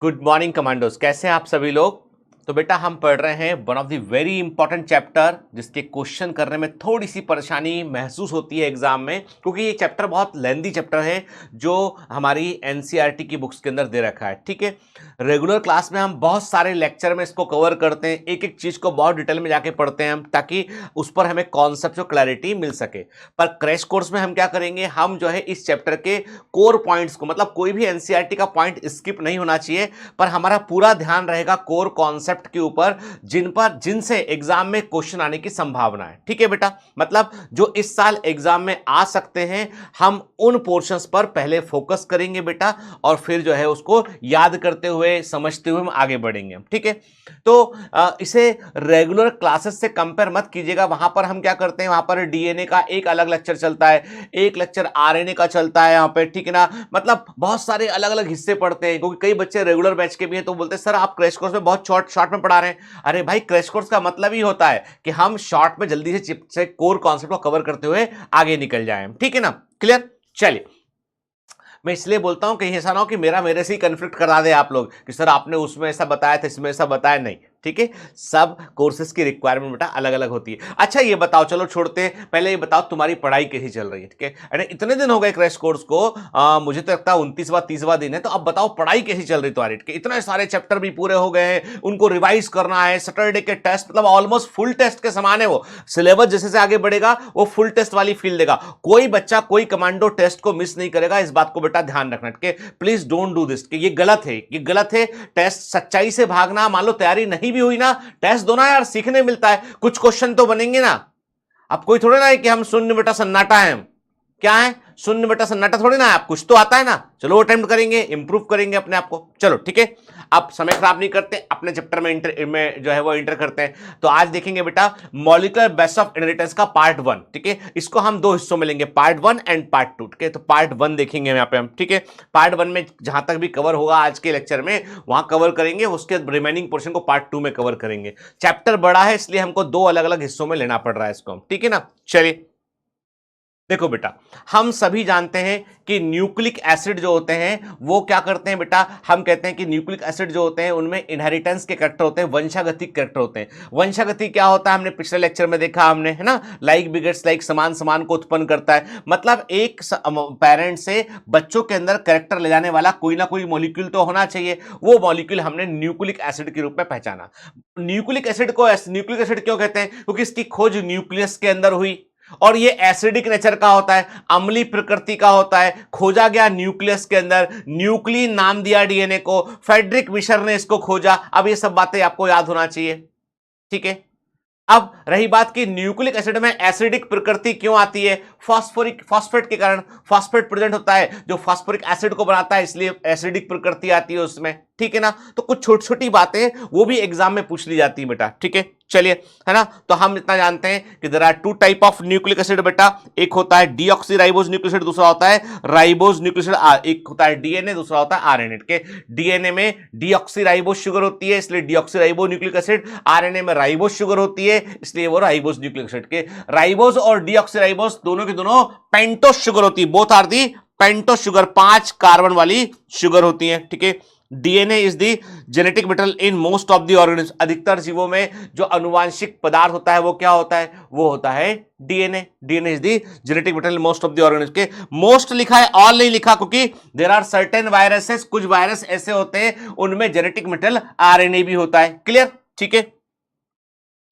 Good morning commandos, कैसे हैं आप सभी लोग। तो बेटा हम पढ़ रहे हैं one of the very important chapter जिसके क्वेश्चन करने में थोड़ी सी परेशानी महसूस होती है एग्जाम में, क्योंकि ये चैप्टर बहुत लेंदी चैप्टर है जो हमारी एनसीईआरटी की बुक्स के अंदर दे रखा है। ठीक है, रेगुलर क्लास में हम बहुत सारे लेक्चर में इसको कवर करते हैं, एक एक चीज को बहुत डिटेल में जाके पढ़ते हैं हम, ताकि उस पर हमें कॉन्सेप्ट और क्लैरिटी मिल सके। पर क्रैश कोर्स में हम क्या करेंगे, हम जो है इस चैप्टर के कोर पॉइंट्स को, मतलब कोई भी एनसीईआरटी का पॉइंट स्किप नहीं होना चाहिए, पर हमारा पूरा ध्यान रहेगा कोर कॉन्सेप्ट के ऊपर जिनसे एग्जाम में क्वेश्चन आने की संभावना है। ठीक है बेटा, मतलब जो इस साल एग्जाम में आ सकते हैं, हम उन पोर्शंस पर पहले फोकस करेंगे बेटा, और फिर जो है उसको याद करते हुए समझते हुए हम आगे बढ़ेंगे। ठीक है, तो इसे रेगुलर क्लासेस से कंपेयर मत कीजिएगा। वहां पर हम क्या करते हैं, वहां पर डीएनए का एक अलग लेक्चर चलता है, एक लेक्चर आरएनए का चलता है यहाँ पे। ठीक है ना, मतलब बहुत सारे अलग अलग हिस्से पढ़ते हैं, क्योंकि कई बच्चे रेगुलर बैच के भी हैं तो बोलते हैं सर आप क्रैश कोर्स में बहुत शॉर्ट में पढ़ा रहे हैं। अरे भाई, क्रैश कोर्स का मतलब ही होता है कि हम शॉर्ट में जल्दी से कोर कॉन्सेप्ट को कवर करते हुए आगे निकल जाए। ठीक है ना, क्लियर। चलिए, मैं इसलिए बोलता हूं कहीं ऐसा ना हो कि मेरे से ही कंफ्लिक्ट करा दे आप लोग कि सर आपने उसमें ऐसा बताया था, इसमें ऐसा बताया नहीं। ठीक है, सब कोर्सेज की रिक्वायरमेंट बेटा अलग अलग होती है। अच्छा ये बताओ, चलो छोड़ते हैं, पहले ये बताओ तुम्हारी पढ़ाई कैसी चल रही है। ठीक है, अरे इतने दिन हो गए क्रैश कोर्स को, मुझे तो लगता है 29वां 30वां दिन है, तो अब बताओ पढ़ाई कैसी चल रही तुम्हारी। इतने सारे चैप्टर भी पूरे हो गए हैं, उनको रिवाइज करना है, सैटरडे के टेस्ट मतलब ऑलमोस्ट फुल टेस्ट के समान है। वो सिलेबस जैसे से आगे बढ़ेगा वो फुल टेस्ट वाली फील देगा। कोई बच्चा कोई कमांडो टेस्ट को मिस नहीं करेगा, इस बात को बेटा ध्यान रखना। प्लीज डोंट डू दिस, ये गलत है, ये गलत है। टेस्ट सच्चाई से भागना, मान लो तैयारी नहीं भी हुई ना, टेस्ट दो ना यार, सीखने मिलता है, कुछ क्वेश्चन तो बनेंगे ना। अब कोई थोड़े ना है कि हम शून्य बेटा सन्नाटा है, क्या है शून्य बेटा सन्नाटा थोड़ी ना है, आप कुछ तो आता है ना। चलो अटेम्प्ट करेंगे, इंप्रूव करेंगे अपने आप को। चलो ठीक है, आप समय खराब नहीं करते, अपने चैप्टर में जो है वो इंटर करते हैं। तो आज देखेंगे बेटा मॉलिक्यूलर बेस ऑफ इनहेरिटेंस का पार्ट 1। ठीक है, इसको हम दो हिस्सों में लेंगे, पार्ट 1 एंड पार्ट 2। ठीक है, तो पार्ट 1 देखेंगे यहाँ पे हम। ठीक है, पार्ट 1 में जहां तक भी कवर होगा आज के लेक्चर में वहां कवर करेंगे, उसके रिमेनिंग पोर्शन को पार्ट 2 में कवर करेंगे। चैप्टर बड़ा है इसलिए हमको दो अलग अलग हिस्सों में लेना पड़ रहा है इसको। ठीक है ना, चलिए देखो बेटा, हम सभी जानते हैं कि न्यूक्लिक एसिड जो होते हैं वो क्या करते हैं बेटा, हम कहते हैं कि न्यूक्लिक एसिड जो होते हैं उनमें इनहेरिटेंस के कैरेक्टर होते हैं, वंशागतिक कैरेक्टर होते हैं। वंशागति क्या होता है, हमने पिछले लेक्चर में देखा हमने, है ना, लाइक बिगेट्स लाइक, समान समान को उत्पन्न करता है। मतलब एक पेरेंट से बच्चों के अंदर कैरेक्टर ले जाने वाला कोई ना कोई मॉलिक्यूल तो होना चाहिए। वो मॉलिक्यूल हमने न्यूक्लिक एसिड के रूप में पहचाना। न्यूक्लिक एसिड को न्यूक्लिक एसिड क्यों कहते हैं, क्योंकि इसकी खोज न्यूक्लियस के अंदर हुई, और ये एसिडिक नेचर का होता है, अम्लीय प्रकृति का होता है, खोजा गया न्यूक्लियस के अंदर, न्यूक्लियन नाम दिया डीएनए को, फ्रेडरिक विशर ने इसको खोजा। अब ये सब बातें आपको याद होना चाहिए। ठीक है, अब रही बात कि न्यूक्लिक एसिड में एसिडिक प्रकृति क्यों आती है, फॉस्फेट के कारण। फॉस्फेट प्रेजेंट होता है जो फॉस्फोरिक एसिड को बनाता है, इसलिए एसिडिक प्रकृति आती है उसमें। ठीक है ना, तो कुछ छोटी छोटी बातें वो भी एग्जाम में पूछ ली जाती है बेटा। ठीक है, चलिए, है ना, तो हम इतना जानते हैं कि there are two type of nucleic acid बेटा, एक होता है डीऑक्सीराइबोज न्यूक्लिक एसिड, दूसरा होता है राइबोज न्यूक्लिक एसिड। एक होता है डीएनए, दूसरा होता है आरएनए। के डीएनए में डीऑक्सीराइबोज शुगर होती है, इसलिए डीऑक्सीराइबो न्यूक्लिक एसिड। आरएनए में राइबोज शुगर होती है, इसलिए वो राइबोज न्यूक्लिक एसिड। के राइबोज और डीऑक्सीराइबोज दोनों की दोनों पेंटोस शुगर होती है, both are the pentose sugar, 5 carbon वाली शुगर होती है। ठीक है, DNA is the genetic material in most of the organism. अधिकतर जीवों में जो अनुवांशिक पदार्थ होता है वो क्या होता है, वो होता है DNA. DNA is the genetic material most of the organism. के मोस्ट लिखा है, ऑल नहीं लिखा, क्योंकि देयर आर सर्टेन वायरसेस, कुछ वायरस ऐसे होते हैं उनमें जेनेटिक मटेरियल आरएनए भी होता है। क्लियर, ठीक है,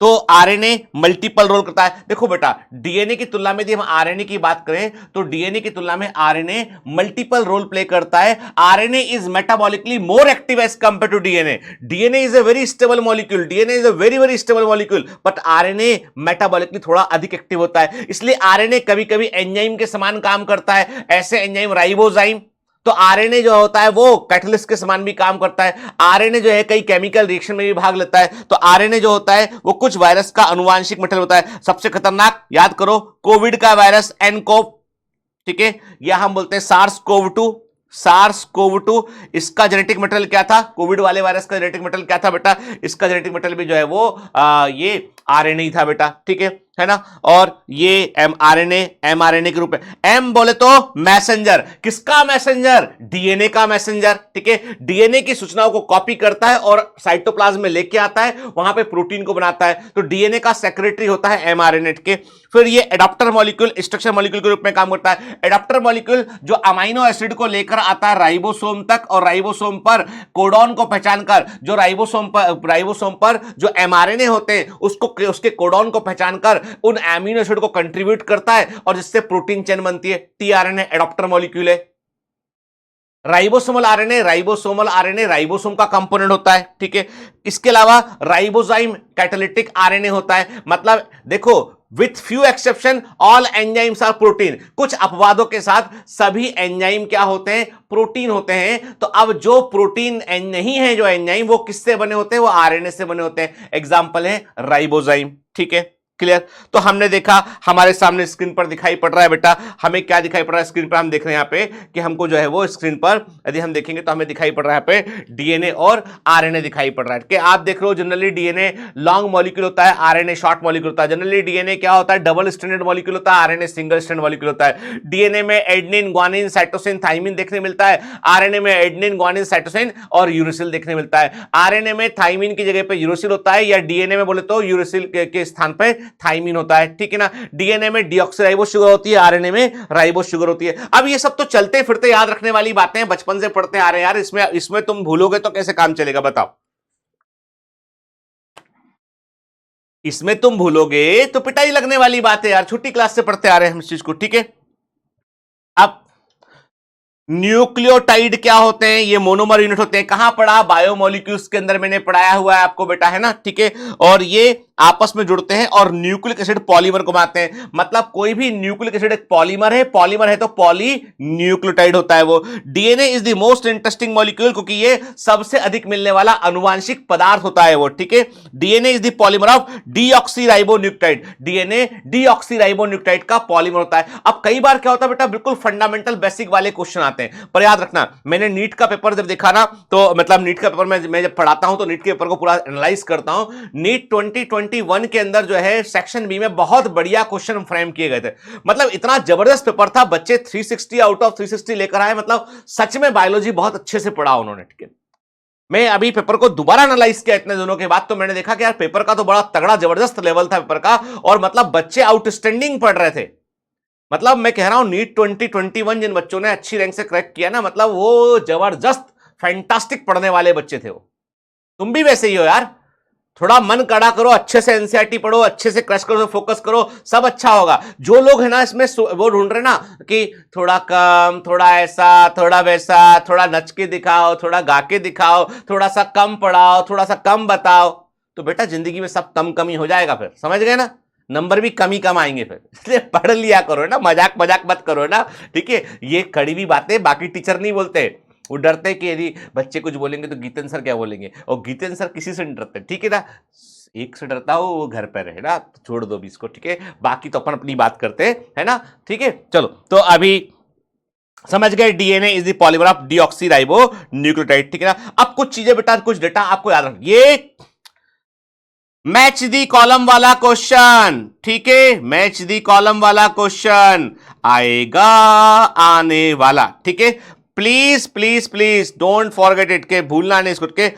तो आरएनए मल्टीपल रोल करता है। देखो बेटा, डीएनए की तुलना में यदि हम आरएनए की बात करें तो डीएनए की तुलना में आरएनए मल्टीपल रोल प्ले करता है। RNA is metabolically more active as compare to DNA. DNA is a very stable molecule, DNA is a very very stable molecule, but RNA metabolically थोड़ा अधिक एक्टिव होता है। इसलिए आरएनए कभी कभी enzyme के समान काम करता है, ऐसे एंजाइम राइबोजाइम। तो आरएनए जो होता है वो कैटलिस्ट के समान भी काम करता है। आरएनए जो है कई केमिकल रिएक्शन में भी भाग लेता है। तो आरएनए जो होता है वो कुछ वायरस का अनुवांशिक मटेरियल होता है। सबसे खतरनाक याद करो, कोविड का वायरस एनकोव। ठीक है, या हम बोलते हैं सार्स कोव 2। सार्स कोव 2, इसका जेनेटिक मटेरियल क्या था, कोविड वाले वायरस का जेनेटिक मटेरियल क्या था बेटा, इसका जेनेटिक मटेरियल भी जो है वो ये आरएनए ही था बेटा, ठीक है ना। और ये एमआरएनए के रूप में, एम बोले तो मैसेंजर, किसका मैसेंजर, डीएनए का मैसेंजर, ठीक है। डीएनए की सूचनाओं को कॉपी करता है और साइटोप्लाज्म में लेके आता है, वहां पे प्रोटीन को बनाता है, तो डीएनए का सेक्रेटरी होता है एमआरएनए के। फिर ये एडाप्टर मॉलिक्यूल स्ट्रक्चर मॉलिक्यूल के रूप में काम करता है। एडाप्टर मॉलिक्यूल जो अमाइनो एसिड को लेकर आता है राइबोसोम तक, और राइबोसोम पर कोडॉन को पहचान कर, जो राइबोसोम पर जो एमआरएनए होते हैं उसको, उसके कोडॉन को पहचान कर उन एमिनो एसिड को कंट्रीब्यूट करता है और जिससे प्रोटीन चेन बनती है। टीआरएनए एडाप्टर मॉलिक्यूल है। राइबोसोमल आरएनए राइबोसोम का कंपोनेंट होता है, ठीक है। इसके अलावा राइबोजाइम कैटालिटिक आरएनए होता है। मतलब देखो, with few exception all enzymes are protein, कुछ अपवादों के साथ सभी एंजाइम क्या होते हैं, प्रोटीन होते हैं। तो अब जो प्रोटीन नहीं है, जो एंजाइम, वो किससे बने होते हैं, वो आरएनए से बने होते हैं। एग्जांपल है राइबोजाइम, ठीक है, क्लियर। तो हमने देखा, हमारे सामने स्क्रीन पर दिखाई पड़ रहा है बेटा, हमें क्या दिखाई पड़ रहा है स्क्रीन पर, हम देख रहे हैं यहाँ पे कि हमको जो है वो स्क्रीन पर यदि हम देखेंगे तो हमें दिखाई पड़ रहा है यहाँ पे डीएनए और आरएनए दिखाई पड़ रहा है कि आप देख रहे हो। जनरली डीएनए लॉन्ग मॉलिक्यूल होता है, आरएनए शॉर्ट मॉलिक्यूल होता है। जनरली डीएनए क्या होता है, डबल स्ट्रैंडेड मॉलिक्यूल होता है, आरएनए सिंगल स्ट्रैंड मॉलिक्यूल होता है। डीएनए में एडेनिन, ग्वानिन, साइटोसिन, थाइमिन देखने मिलता है। आरएनए में एडेनिन, ग्वानिन, साइटोसिन और यूरेसिल देखने मिलता है। आरएनए में थाइमिन की जगह पे यूरेसिल होता है, या डीएनए में बोले तो यूरेसिल के स्थान पे थाइमिन होता है, ठीक है ना। डीएनए में डीऑक्सीराइबो शुगर होती है, आरएनए में राइबो शुगर होती है। अब ये सब तो चलते फिरते याद रखने वाली बातें हैं, बचपन से पढ़ते आ रहे हैं यार, इसमें तुम भूलोगे तो कैसे काम चलेगा बताओ। इसमें तुम भूलोगे तो पिटाई लगने वाली बात है यार, छोटी क्लास से पढ़ते आ रहे हैं हम इस चीज को, ठीक है। अब न्यूक्लियोटाइड क्या होते हैं, ये मोनोमर यूनिट होते हैं। कहां पढ़ा, बायोमोलिक्यूल्स के अंदर मैंने पढ़ाया हुआ है आपको बेटा, है ना, ठीक है। और ये आपस में जुड़ते हैं और न्यूक्लिक एसिड पॉलीमर को बनाते हैं। मतलब कोई भी न्यूक्लिक एसिड एक पॉलीमर है तो पॉली न्यूक्लियोटाइड होता है वो। DNA is the most interesting molecule, क्योंकि ये सबसे अधिक मिलने वाला अनुवांशिक पदार्थ होता है वो, ठीक है। DNA is the polymer of deoxyribonucleotide, DNA deoxyribonucleotide का पॉलीमर होता है। अब कई बार क्या होता है बेटा, बिल्कुल फंडामेंटल बेसिक वाले क्वेश्चन आते हैं, पर याद रखना, मैंने नीट का पेपर जब देखा ना, तो मतलब नीट का पेपर मैं जब पढ़ाता हूं तो नीट के पेपर को पूरा एनालाइज करता हूं। नीट 2021 के अंदर जो है सेक्शन बी में बहुत बढ़िया क्वेश्चन फ्रेम किए गए थे। मतलब इतना जबरदस्त पेपर था, बच्चे 360 आउट ऑफ 360 लेकर आए। मतलब सच में बायोलॉजी बहुत अच्छे से पढ़ा उन्होंने, ठीक है। मैं अभी पेपर को दोबारा एनालाइज किया इतने दिनों के बाद, तो मैंने देखा कि यार पेपर का तो बड़ा तगड़ा जबरदस्त लेवल था पेपर का, और मतलब बच्चे आउटस्टैंडिंग पढ़ रहे थे। मतलब मैं कह रहा हूं नीट 2021 जिन बच्चों ने अच्छी रैंक से क्रैक किया ना, मतलब वो जबरदस्त फैंटास्टिक पढ़ने वाले बच्चे थे वो। तुम भी वैसे ही हो यार, थोड़ा मन कड़ा करो, अच्छे से एनसीईआरटी पढ़ो, अच्छे से क्रैश करो, फोकस करो, सब अच्छा होगा। जो लोग है ना इसमें वो ढूंढ रहे ना कि थोड़ा कम, थोड़ा ऐसा, थोड़ा वैसा, थोड़ा नच के दिखाओ, थोड़ा गा के दिखाओ, थोड़ा सा कम पढ़ाओ, थोड़ा सा कम बताओ, तो बेटा जिंदगी में सब कम ही हो जाएगा फिर, समझ गए ना, नंबर भी कम ही कम आएंगे फिर। इसलिए पढ़ लिया करो ना, मजाक मत करो ना, ठीक है। ये कड़वी बातें बाकी टीचर नहीं बोलते, वो डरते कि यदि बच्चे कुछ बोलेंगे तो गीतन सर क्या बोलेंगे, और गीतन सर किसी से नहीं डरते, ठीक है ना। एक से डरता हो वो घर पर रहे ना, तो छोड़ दो भी इसको, ठीक है। बाकी तो अपन अपनी बात करते हैं, है ना, ठीक है। चलो, तो अभी समझ गए, DNA is the polymer of deoxyribo nucleotide, ठीक है ना। अब कुछ चीजें बेटा, कुछ डेटा आपको याद रखना, ये मैच दी कॉलम वाला क्वेश्चन, ठीक है, मैच दी कॉलम वाला क्वेश्चन आएगा आने वाला, ठीक है। Please please please don't forget it, के भूलना नहीं इसको, के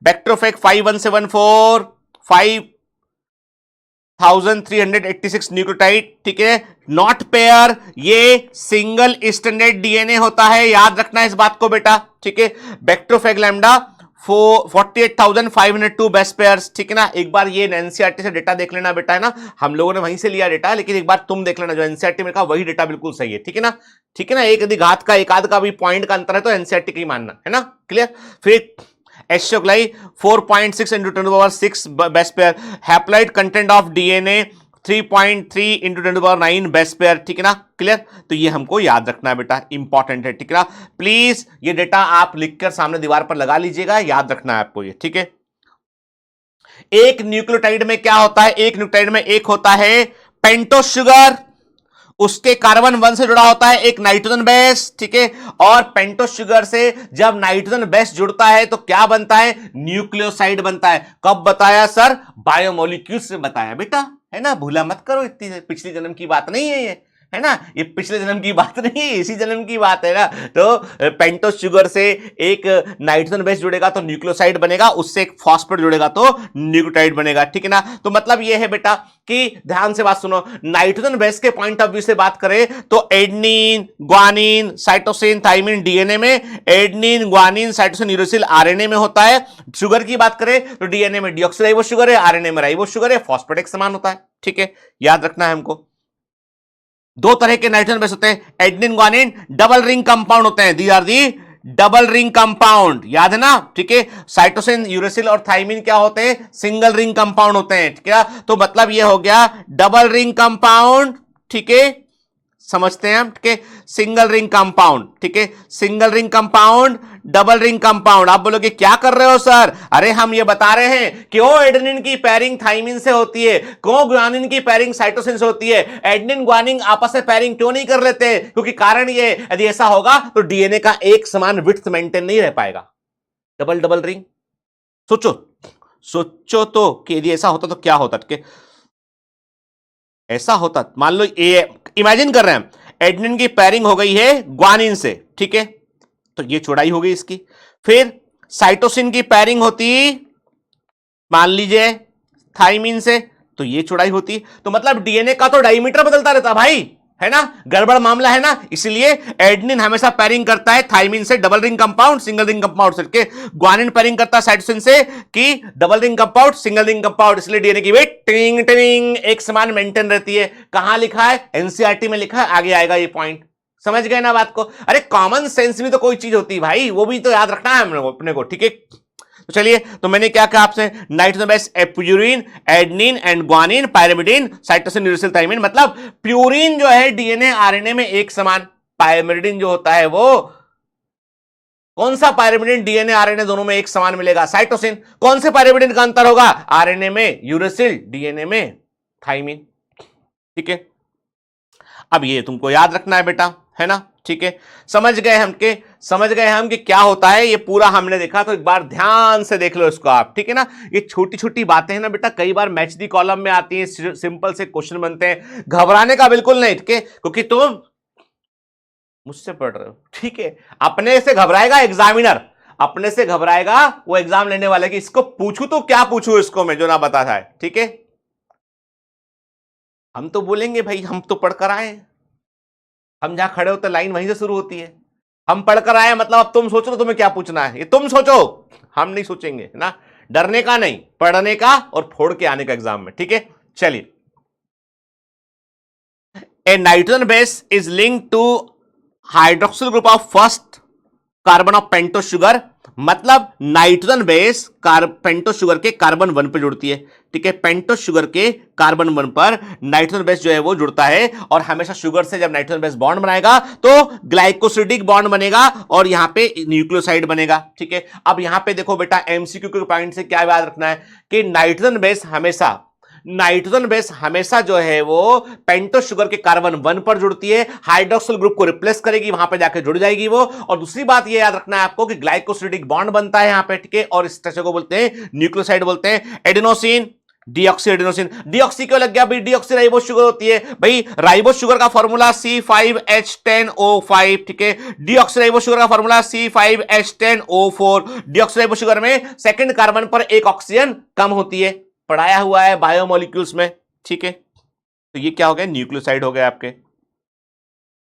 बैक्ट्रोफेक 5174 5386 न्यूक्लियोटाइड, ठीक है, नॉट पेयर, ये सिंगल स्टैंडर्ड डीएनए होता है, याद रखना इस बात को बेटा, ठीक है। बैक्ट्रोफेक लैम्डा 48,502 बेस्ट पेयर्स, ठीक है ना। एक बार ये एनसीईआरटी से डेटा देख लेना बेटा, है ना, हम लोगों ने वहीं से लिया डेटा, लेकिन एक बार तुम देख लेना जो एनसीईआरटी में कहा वही डेटा बिल्कुल सही है, ठीक है ना, ठीक है ना। एक यदि घात का एक आध का भी पॉइंट का अंतर है तो एनसीईआरटी का ही मानना, है ना, क्लियर। फिर एस्ट्रोग्लाई 4.6 into 10⁶ best pair, haploid content of DNA 3.3 into 10⁹ best pair, ठीक है ना, क्लियर। तो ये हमको याद रखना है बेटा, इंपॉर्टेंट है, ठीक है ना। प्लीज ये डेटा आप लिखकर सामने दीवार पर लगा लीजिएगा, याद रखना है आपको ये, ठीक है। एक न्यूक्लियोटाइड में क्या होता है, एक न्यूक्लियोटाइड में एक होता है पेंटोस शुगर, उसके कार्बन 1 से जुड़ा होता है एक नाइट्रोजन बेस, ठीक है। और पेंटोस शुगर से जब नाइट्रोजन बेस जुड़ता है तो क्या बनता है, न्यूक्लियोसाइड बनता है। कब बताया सर, बायोमोलिक्यूल्स से बताया बेटा, है ना, भूला मत करो, इतनी पिछले जन्म की बात नहीं है ये, है ना, ये पिछले जन्म की बात नहीं है, इसी जन्म की बात है ना। तो पेंटोस शुगर से एक नाइट्रोजन बेस जुड़ेगा तो न्यूक्लियोसाइड बनेगा, उससे एक फॉस्फेट जुड़ेगा तो न्यूक्लियोटाइड बनेगा, ठीक है ना। तो मतलब ये है बेटा कि ध्यान से बात सुनो, नाइट्रोजन बेस के पॉइंट ऑफ व्यू से बात करें तो adenine, guanine, cytosine, thymine DNA में, adenine, guanine, cytosine, uracil RNA में होता है। शुगर की बात करें तो डीएनए में डीऑक्सीराइबोस शुगर है, आरएनए में राइबोस शुगर है, फॉस्फेट एक समान होता है, ठीक है, याद रखना है हमको। दो तरह के नाइट्रोजन बेस होते हैं, adenine, guanine, double ring compound होते हैं, these are the double ring compound, याद है ना, ठीक है। साइटोसिन, यूरेसिल और थाइमिन क्या होते हैं, सिंगल रिंग कंपाउंड होते हैं, ठीक है। तो मतलब ये हो गया डबल रिंग कंपाउंड, ठीक है, समझते हैं हम, ठीक है। सिंगल रिंग कंपाउंड, ठीक है, single ring compound, double ring compound. आप बोलोगे क्या कर रहे हो सर, अरे हम ये बता रहे हैं क्यों एडेनिन की पेयरिंग थाइमिन से होती है, क्यों ग्वानिन की पेयरिंग साइटोसिन से होती है, एडेनिन ग्वानिन आपस में पेयरिंग क्यों नहीं कर लेते, क्योंकि कारण ये, यदि ऐसा होगा तो डीएनए का एक समान विड्थ मेंटेन नहीं रह पाएगा। डबल डबल रिंग, सोचो सोचो तो कि यदि ऐसा होता तो क्या होता, ठीक है। ऐसा होता, मान लो ये इमेजिन कर रहे हैं, एडेनिन की पेयरिंग हो गई है ग्वानिन से, ठीक है, तो ये चौड़ाई हो गई इसकी। फिर साइटोसिन की पेयरिंग होती मान लीजिए थाइमिन से, तो ये चौड़ाई होती। तो मतलब डीएनए का तो डायमीटर बदलता रहता भाई, है ना, गड़बड़ मामला है ना। इसलिए एडेनिन हमेशा पेयरिंग करता है थाइमिन से double ring compound, single ring compound से, ग्वानिन पेयरिंग करता है साइटोसिन से कि double ring compound, single ring compound. इसलिए डीएनए की वेट टिंग टिंग एक समान मेंटेन रहती है। कहां लिखा है, एनसीईआरटी में लिखा है, आगे आएगा ये पॉइंट, समझ गए ना बात को। अरे कॉमन सेंस भी तो कोई चीज होती है भाई, वो भी तो याद रखना है अपने को, ठीक है। तो चलिए, तो मैंने क्या कहा आपसे, nitrogen base purine, adenine and guanine, pyrimidine, cytosine, uracil, thymine. मतलब प्यूरिन जो है डीएनए आरएनए में एक समान, पायरिमिडिन जो होता है वो, कौन सा पायरिमिडिन डीएनए आरएनए दोनों में एक समान मिलेगा, साइटोसिन। कौन से पायरिमिडिन का अंतर होगा, आरएनए में यूरेसिल, डीएनए में थाइमिन, ठीक है। अब ये तुमको याद रखना है बेटा, है ना, ठीक है। समझ गए हम कि क्या होता है, ये पूरा हमने देखा। तो एक बार ध्यान से देख लो इसको आप, ठीक है ना। ये छोटी छोटी बातें हैं ना बेटा, कई बार मैच दी कॉलम में आती हैं, सिंपल से क्वेश्चन बनते हैं, घबराने का बिल्कुल नहीं, ठीक है, क्योंकि तुम मुझसे पढ़ रहे हो, ठीक है। अपने से घबराएगा एग्जामिनर, अपने से घबराएगा वो एग्जाम लेने वाले की इसको पूछू तो क्या पूछू इसको मैं, जो ना बता था, ठीक है। हम तो बोलेंगे भाई हम तो पढ़कर आए, हम जहां खड़े होते लाइन वहीं से शुरू होती है, हम पढ़कर आए, मतलब अब तुम सोच लो तुम्हें क्या पूछना है, ये तुम सोचो, हम नहीं सोचेंगे ना। डरने का नहीं, पढ़ने का और फोड़ के आने का एग्जाम में, ठीक है। चलिए, a nitrogen base is link to hydroxyl group of first carbon of pentose sugar. मतलब नाइट्रोजन बेस पेंटोस शुगर के कार्बन 1 पर जुड़ती है, ठीक है। पेंटोस शुगर के कार्बन 1 पर नाइट्रोजन बेस जो है वो जुड़ता है, और हमेशा शुगर से जब नाइट्रोजन बेस बॉन्ड बनाएगा तो ग्लाइकोसिडिक बॉन्ड बनेगा और यहां पे न्यूक्लियोसाइड बनेगा, ठीक है। अब यहां पे देखो बेटा, एमसीक्यू के पॉइंट से क्या याद रखना है कि नाइट्रोजन बेस हमेशा जो है वो पेंटोस शुगर के कार्बन 1 पर जुड़ती है, हाइड्रोक्सिल ग्रुप को रिप्लेस करेगी, वहां पे जाके जुड़ जाएगी वो। और दूसरी बात ये याद रखना है आपको कि ग्लाइकोसिडिक बॉन्ड बनता है यहां पे, ठीक है, और इस स्ट्रक्चर को बोलते हैं न्यूक्लियोसाइड बोलते हैं। एडेनोसिन, डीऑक्सी एडेनोसिन, डीऑक्सी क्यों लग गया भाई, डीऑक्सी राइबोस शुगर होती है भाई, राइबोस शुगर का फॉर्मूला C5H10O5, ठीक है। डीऑक्सी राइबोस शुगर का formula C5H10O4। Deoxy ribose sugar में सेकंड कार्बन पर एक ऑक्सीजन कम होती है, पढ़ाया हुआ है बायोमोलिक्यूल्स में, ठीक है। तो ये क्या हो गया, न्यूक्लियोसाइड हो गया आपके।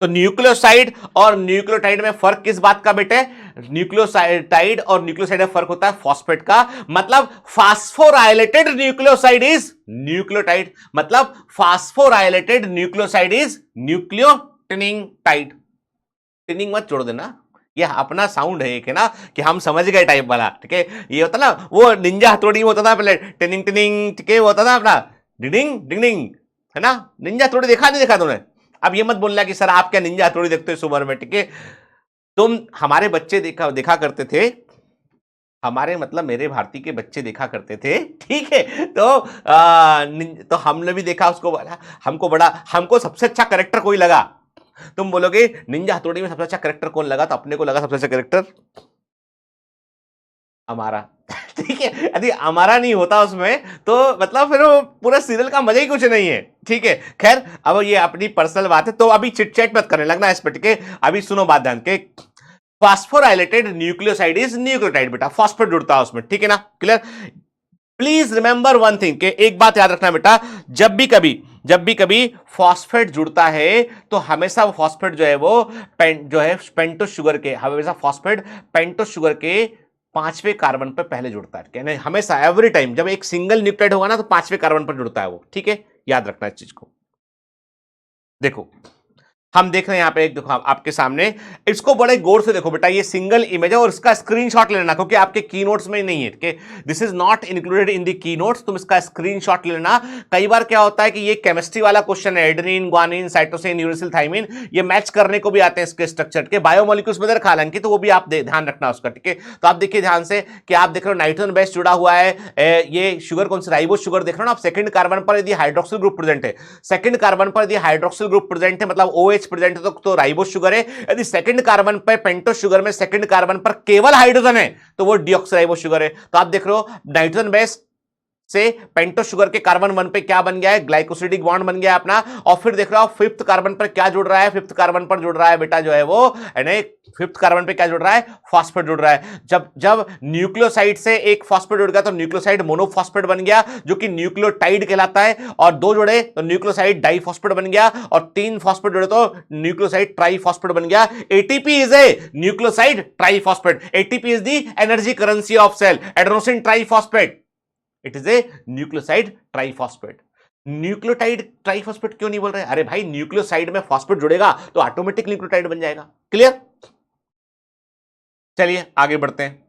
तो न्यूक्लियोसाइड और न्यूक्लियोटाइड में फर्क किस बात का बेटे, न्यूक्लियोसाइड और न्यूक्लियोसाइड में फर्क होता है फॉस्फेट का। मतलब फास्फोराइलेटेड न्यूक्लियोसाइड इज न्यूक्लियोटाइड, मतलब फास्फोराइलेटेड न्यूक्लियोसाइड इज न्यूक्लियोटिनिंग टाइड। टिनिंग मत जोड़ देना, ये अपना साउंड है एक, है ना, कि हम समझ गए टाइप वाला, ठीक है। ये होता ना वो निंजा हथौड़ी में होता था पहले, टिनिंग टिनिंग, ठीक है, वो होता था अपना डिडिंग डिंग, है ना। निंजा हथौड़ी देखा नहीं देखा तुमने। अब ये मत बोलना कि सर आप क्या निंजा हथौड़ी देखते हो इस उम्र में, ठीक है। तुम हमारे बच्चे देखा करते थे, हमारे मतलब मेरे भारती के बच्चे देखा करते थे, ठीक है। तो हमने भी देखा, उसको बोला, हमको सबसे अच्छा करेक्टर कोई लगा। तुम बोलोगे निंजा हथौड़ी में सबसे अच्छा करेक्टर कौन लगा, तो अपने को लगा सबसे अच्छा करेक्टर हमारा। ठीक है, यदि हमारा नहीं होता उसमें तो मतलब फिर वो पूरा सीरियल का मजा ही कुछ नहीं है। ठीक है, खैर अब ये अपनी पर्सनल बात है, तो अभी चिट चैट मत करने लगना इस पर, ठीक है। अभी सुनो बात ध्यान के, फास्फोराइलेटेड न्यूक्लियोसाइड इज न्यूक्लियोटाइड बेटा, फास्फोर जुड़ता है उसमें, ठीक है ना, clear. Please remember one thing, के एक बात याद रखना बेटा, जब भी कभी फॉस्फेट जुड़ता है तो हमेशा वो फॉस्फेट जो है वो जो है पेंटोस शुगर के, हमेशा फॉस्फेट पेंटोस शुगर के पांचवें कार्बन पर पहले जुड़ता है, कहने हमेशा एवरी टाइम जब एक सिंगल न्यूक्लियोटाइड होगा ना तो पांचवें कार्बन पर जुड़ता है वो, ठीक है, याद रखना इस चीज को। देखो हम देख रहे हैं यहां पे एक, देखो आपके सामने, इसको बड़े गौर से देखो बेटा, ये सिंगल इमेज है और इसका स्क्रीनशॉट लेना, क्योंकि आपके की नोट्स में नहीं है, ठीक, this is not included in the key notes, तुम इसका स्क्रीनशॉट लेना। कई बार क्या होता है कि ये केमिस्ट्री वाला क्वेश्चन है, adenine, guanine, cytosine, uracil, thymine, ये मैच करने को भी आते हैं इसके स्ट्रक्चर के, बायोमोलिक्यूल्स में रखा हालांकि, तो वो भी आप ध्यान रखना उसका, ठीक है। तो आप देखिए ध्यान से कि आप देख रहे हो नाइट्रोजन बेस जुड़ा हुआ है, ये शुगर कौन सी, राइबोस शुगर देख रहे हो ना आप, सेकंड कार्बन पर यदि हाइड्रोक्सिल ग्रुप प्रेजेंट है, सेकंड कार्बन पर यदि हाइड्रोक्सिल ग्रुप प्रेजेंट है, मतलब OH प्रेजेंट है, तो राइबोस शुगर है। यदि सेकंड कार्बन पर पेंटोस शुगर में सेकंड कार्बन पर केवल हाइड्रोजन है तो वो डीऑक्सीराइबोस शुगर है। तो आप देख रहे हो नाइट्रोजन बेस से पेंटोस शुगर के कार्बन 1 पे क्या बन गया है, ग्लाइकोसिडिक बॉन्ड बन गया अपना। और फिर देख रहे हो फिफ्थ कार्बन पर क्या जुड़ रहा है, फिफ्थ कार्बन पर जुड़ रहा है बेटा जो है वो, यानी फिफ्थ कार्बन पे क्या जुड़ रहा है, फॉस्फेट जुड़ रहा है। जब जब न्यूक्लियोसाइड से एक फॉस्फेट जुड़ गया तो न्यूक्लियोसाइड मोनोफॉस्फेट बन गया, जो कि न्यूक्लियोटाइड कहलाता है, और दो जुड़े तो न्यूक्लियोसाइड डाइफॉस्फेट बन गया, और तीन फॉस्फेट जुड़े तो न्यूक्लियोसाइड ट्राइफॉस्फेट बन गया। ATP is a nucleoside triphosphate, ATP is the energy currency of cell, adenosine triphosphate, it is a nucleoside triphosphate. Nucleotide triphosphate क्यों नहीं बोल रहे, अरे भाई न्यूक्लियोसाइड में फॉस्फेट जुड़ेगा तो ऑटोमेटिक न्यूक्लियोटाइड बन जाएगा, क्लियर। चलिए आगे बढ़ते हैं।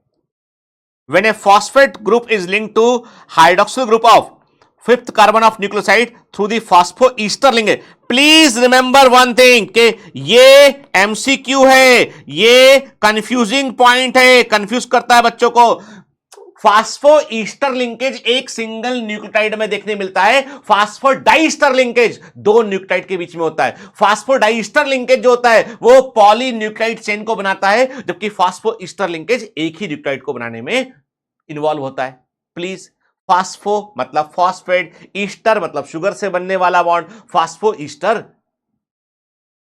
When a phosphate group is linked to hydroxyl group of fifth carbon of nucleoside through the phosphoester linkage, please remember one thing के ये एमसीक्यू है, ये कंफ्यूजिंग पॉइंट है, कंफ्यूज करता है बच्चों को। फास्फोईस्टर लिंकेज एक सिंगल न्यूक्लियोटाइड में देखने मिलता है, फास्फोडाइस्टर लिंकेज दो न्यूक्लियोटाइड के बीच में होता है। फास्फोडाइस्टर लिंकेज जो होता है वो पॉलीन्यूक्लियोटाइड चेन को बनाता है, जबकि फास्फोईस्टर लिंकेज एक ही न्यूक्लियोटाइड को बनाने में इन्वॉल्व होता है। प्लीज, फास्फो मतलब फॉस्फेट, ईस्टर मतलब शुगर से बनने वाला बॉन्ड, फास्फोईस्टर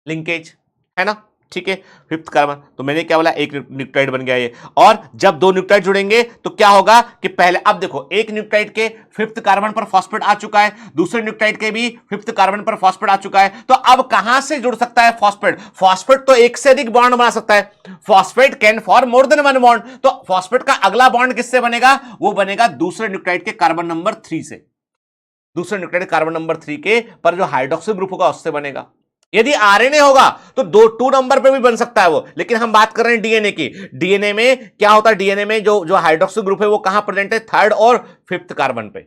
लिंकेज है ना, ठीक है। फिफ्थ कार्बन, तो मैंने क्या बोला, एक न्यूक्लियोटाइड बन गया ये। और जब दो न्यूक्लियोटाइड जुड़ेंगे तो क्या होगा कि पहले, अब देखो एक न्यूक्लियोटाइड के फिफ्थ कार्बन पर फॉस्फेट आ चुका है, दूसरे न्यूक्लियोटाइड के भी फिफ्थ कार्बन पर फॉस्फेट आ चुका है, तो अब कहां से जुड़ सकता है फॉस्फेट, फॉस्फेट तो एक से अधिक बॉन्ड बना सकता है, phosphate can form more than one bond, तो फॉस्फेट का अगला बॉन्ड किससे बनेगा, वो बनेगा दूसरे न्यूक्लियोटाइड के कार्बन नंबर 3 से, दूसरे न्यूक्लियोटाइड कार्बन नंबर 3 के पर जो हाइड्रोक्सिल ग्रुप होगा उससे बनेगा। यदि आरएनए होगा तो 2 नंबर पे भी बन सकता है वो, लेकिन हम बात कर रहे हैं डीएनए की। डीएनए में क्या होता है, डीएनए में जो जो हाइड्रोक्सिल ग्रुप है वो कहां प्रेजेंट है, थर्ड और फिफ्थ कार्बन पे।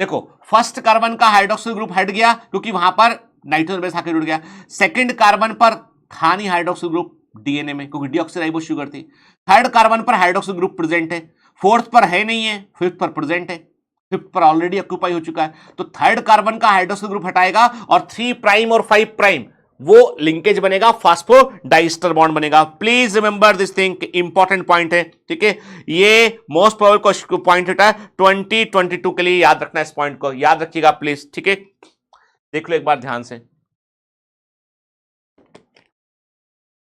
देखो फर्स्ट कार्बन का हाइड्रोक्सिल ग्रुप हट गया क्योंकि वहां पर नाइट्रोजन बेस आके जुड़ गया, सेकंड कार्बन पर था नहीं हाइड्रोक्सिल ग्रुप डीएनए में क्योंकि डीऑक्सीराइबोस शुगर थी, थर्ड कार्बन पर हाइड्रोक्सिल ग्रुप प्रेजेंट है, फोर्थ पर है नहीं है, फिफ्थ पर प्रेजेंट है, फिफ्थ पर ऑलरेडी ऑक्यूपाई हो चुका है, तो थर्ड कार्बन का हाइड्रोक्सिल ग्रुप हटाएगा और 3 प्राइम और 5 प्राइम वो लिंकेज बनेगा, फास्फोडाइस्टर बॉन्ड बनेगा। Please remember this thing, important point है, ठीक है। ये मोस्ट प्रोबेबल पॉइंट है 2022 के लिए, याद रखना, इस पॉइंट को याद रखिएगा प्लीज, ठीक है। देख लो एक बार ध्यान से,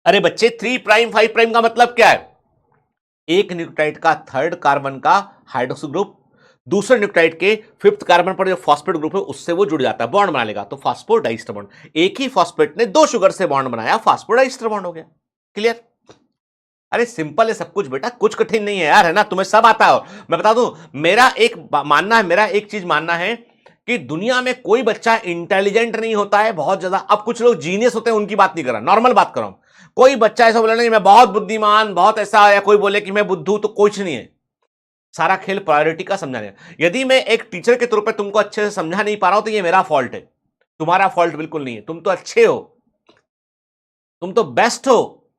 अरे बच्चे 3 प्राइम 5 प्राइम का मतलब क्या है, एक न्यूक्लियोटाइड का थर्ड कार्बन का हाइड्रोक्सिल ग्रुप दूसरे न्यूक्लियोटाइड के फिफ्थ कार्बन पर जो फॉस्फेट ग्रुप है उससे वो जुड़ जाता है, बॉन्ड बना लेगा, तो फास्फोडाइस्टर बॉन्ड। एक ही फॉस्फेट ने दो शुगर से बॉन्ड बनाया, फास्फोडाइस्टर बॉन्ड हो गया, क्लियर। अरे सिंपल है सब कुछ बेटा, कुछ कठिन नहीं है यार, है ना, तुम्हें सब आता है। मैं बता दूं, मेरा एक मानना है, मेरा एक चीज मानना है कि दुनिया में कोई बच्चा इंटेलिजेंट नहीं होता है बहुत ज्यादा। अब कुछ लोग जीनियस होते हैं, उनकी बात नहीं कर रहा, नॉर्मल बात कर रहा हूं। कोई बच्चा ऐसा बोले नहीं मैं बहुत बुद्धिमान, बहुत ऐसा, या कोई बोले कि मैं बुद्धू, तो कुछ नहीं है। सारा खेल प्रायोरिटी का समझाने। यदि मैं एक टीचर के तौर पे तुमको अच्छे से समझा नहीं पा रहा हूं तो ये मेरा फॉल्ट है, तुम्हारा फॉल्ट बिल्कुल नहीं है। तुम तो अच्छे हो, तुम तो बेस्ट हो,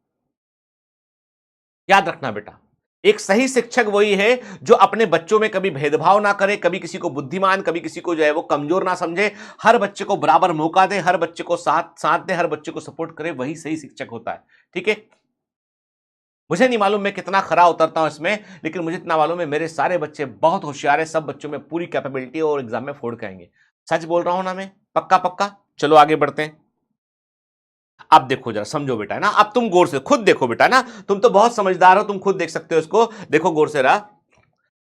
याद रखना बेटा। एक सही शिक्षक वही है जो अपने बच्चों में कभी भेदभाव ना करे, कभी किसी को बुद्धिमान, कभी किसी को जो है वो कमजोर ना समझे, हर बच्चे को बराबर मौका दे, हर बच्चे को साथ दे, हर बच्चे को सपोर्ट करे, वही सही शिक्षक होता है। ठीक है, मुझे नहीं मालूम मैं कितना खरा उतरता हूं इसमें, लेकिन मुझे इतना मालूम है मेरे सारे बच्चे बहुत होशियार है, सब बच्चों में पूरी कैपेबिलिटी और एग्जाम में फोड़ के आएंगे। सच बोल रहा हूं ना मैं, पक्का पक्का। चलो आगे बढ़ते हैं। अब देखो जरा, समझो बेटा, है ना, अब तुम गौर से खुद देखो बेटा ना, तुम तो बहुत समझदार हो, तुम खुद देख सकते हो इसको। देखो गौर से रहा,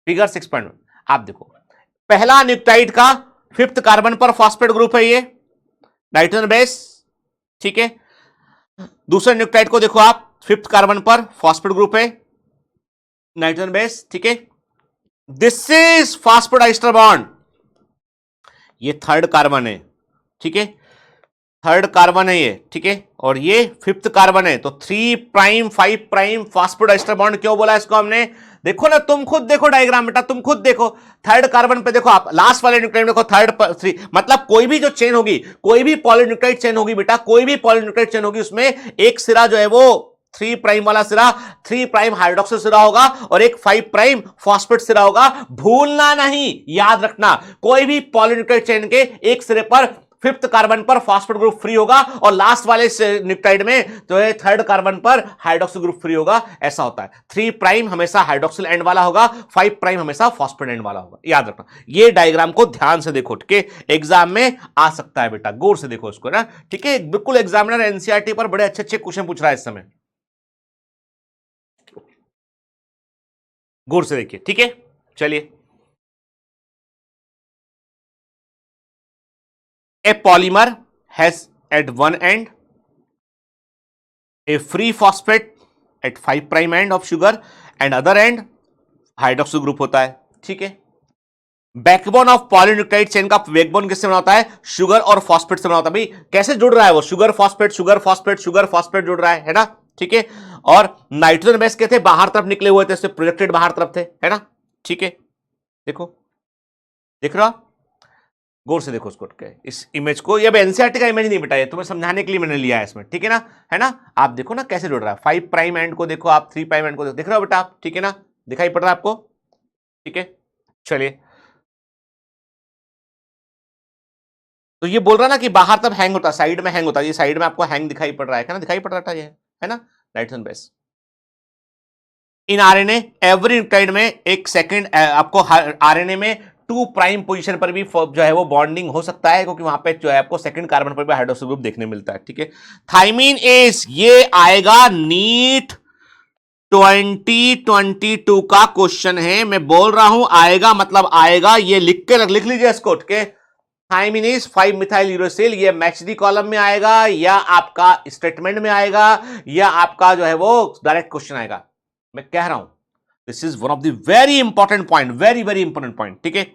फिगर 6.1 आप देखो, पहला न्यूक्लियोटाइड का 5th कार्बन पर फॉस्फेट ग्रुप है ये, नाइट्रोजन बेस। ठीक है, दूसरे न्यूक्लियोटाइड को देखो आप, 5th कार्बन पर फॉस्फेट ग्रुप है, नाइट्रोजन बेस। ठीक है, दिस इज फॉस्फोडाइस्टर बॉन्ड, ये 3rd कार्बन है। ठीक है, 3rd कार्बन है ये। ठीक है, और ये 5th कार्बन है, तो 3 प्राइम 5 प्राइम फॉस्फोडाइस्टर बॉन्ड क्यों बोला इसको हमने? देखो ना, तुम खुद देखो डायग्राम बेटा, तुम खुद देखो, 3rd कार्बन पे देखो आप, लास्ट वाले न्यूक्लियोटाइड देखो, 3 मतलब कोई भी जो चेन होगी, कोई भी पॉलीन्यूक्लियोटाइड चेन होगी बेटा, कोई भी पॉलीन्यूक्लियोटाइड चेन होगी, उसमें एक सिरा जो है वो 3 प्राइम वाला सिरा, 3 प्राइम हाइड्रोक्सिल सिरा होगा, और एक 5 प्राइम फॉस्फेट सिरा होगा। भूलना नहीं, याद रखना, कोई भी पॉलीन्यूक्लियोटाइड चेन के एक सिरे पर 5th कार्बन पर फॉस्फेट ग्रुप फ्री होगा, और लास्ट वाले न्यूक्लियोटाइड में जो है 3rd कार्बन पर हाइड्रोक्सिल ग्रुप फ्री होगा। ऐसा होता है, 3 प्राइम हमेशा हाइड्रोक्सिल एंड वाला होगा, 5 प्राइम हमेशा फॉस्फेट एंड वाला होगा, याद रखना। ये डायग्राम को ध्यान से देखो, ठीक है, एग्जाम में आ सकता है बेटा, गौर से देखो इसको ना। ठीक है, बिल्कुल एग्जामिनर एनसीईआरटी पर बड़े अच्छे अच्छे क्वेश्चन पूछ रहा है इस समय, गौर से देखिए। ठीक है, चलिए, a polymer has at one end a free phosphate at 5 prime end of sugar and other end hydroxyl group होता है। ठीक है, बैकबोन ऑफ पॉलीन्यूक्लियोटाइड चेन का बैकबोन किससे बना होता है? शुगर और फॉस्फेट से बना होता है। भाई कैसे जुड़ रहा है वो? Sugar phosphate, sugar phosphate, sugar phosphate जुड़ रहा है ना। ठीक है, और नाइट्रोजन बेस के थे बाहर तरफ निकले हुए थे, इससे प्रोजेक्टेड बाहर तरफ थे, है ना। ठीक है, देखो, देख रहा, गौर से देखो उसको, इस इमेज को। ये एनसीईआरटी का इमेज नहीं बेटा, ये तुम्हें समझाने के लिए मैंने लिया है इसमें, ठीक है ना, है ना। आप देखो ना कैसे जुड़ रहा है, 5 प्राइम एंड को देखो आप, 3 प्राइम एंड को देखो, देख रहे हो बेटा आप, ठीक है ना, दिखाई पड़ रहा है आपको? ठीक है, चलिए, तो ये बोल रहा ना कि बाहर तब हैंग होता, साइड में हैंग होता, ये साइड में आपको हैंग दिखाई पड़ रहा है ना, दिखाई पड़ रहा था ये, है ना, nitrogen base. In RNA every nucleotide में एक सेकंड आपको आरएनए में 2 प्राइम पोजीशन पर भी जो है वो बॉन्डिंग हो सकता है, क्योंकि वहां पे जो है आपको सेकंड कार्बन पर भी हाइड्रोक्सिल ग्रुप देखने मिलता है। ठीक है, थाइमीन इज, ये आएगा नीट 2022 का क्वेश्चन है, मैं बोल रहा हूं आएगा, मतलब आएगा, ये लिख लीजिए इसको, ठीक है। थाइमीन इज 5 मिथाइल यूरोसिल, ये मैचडी कॉलम में आएगा, या आपका स्टेटमेंट में आएगा, या आपका जो है वो डायरेक्ट क्वेश्चन आएगा, मैं कह रहा हूं। This is one of the very important point, very very important point. ठीक है,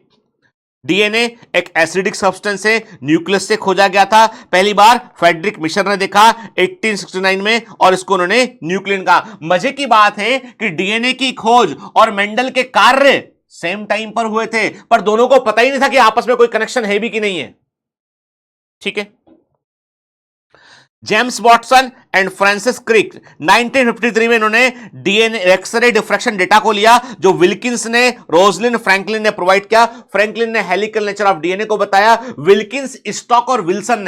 डीएनए एक एसिडिक सब्सटेंस है, न्यूक्लियस से खोजा गया था पहली बार, फ्रेडरिक मिशर ने देखा 1869 में, और इसको उन्होंने न्यूक्लियन कहा। मजे की बात है कि डीएनए की खोज और मेंडल के कार्य सेम टाइम पर हुए थे, पर दोनों को पता ही नहीं था कि आपस में कोई कनेक्शन है भी कि नहीं है। ठीक है, James Watson and Francis Crick 1953 में इन्होंने डीएनए एक्सरे डिफ्रैक्शन डेटा को लिया, जो विल्किंस ने, रोजलिन फ्रैंकलिन ने प्रोवाइड किया। फ्रैंकलिन ने हेलिकल नेचर ऑफ डीएनए को बताया, विल्किंस, स्टॉक और विल्सन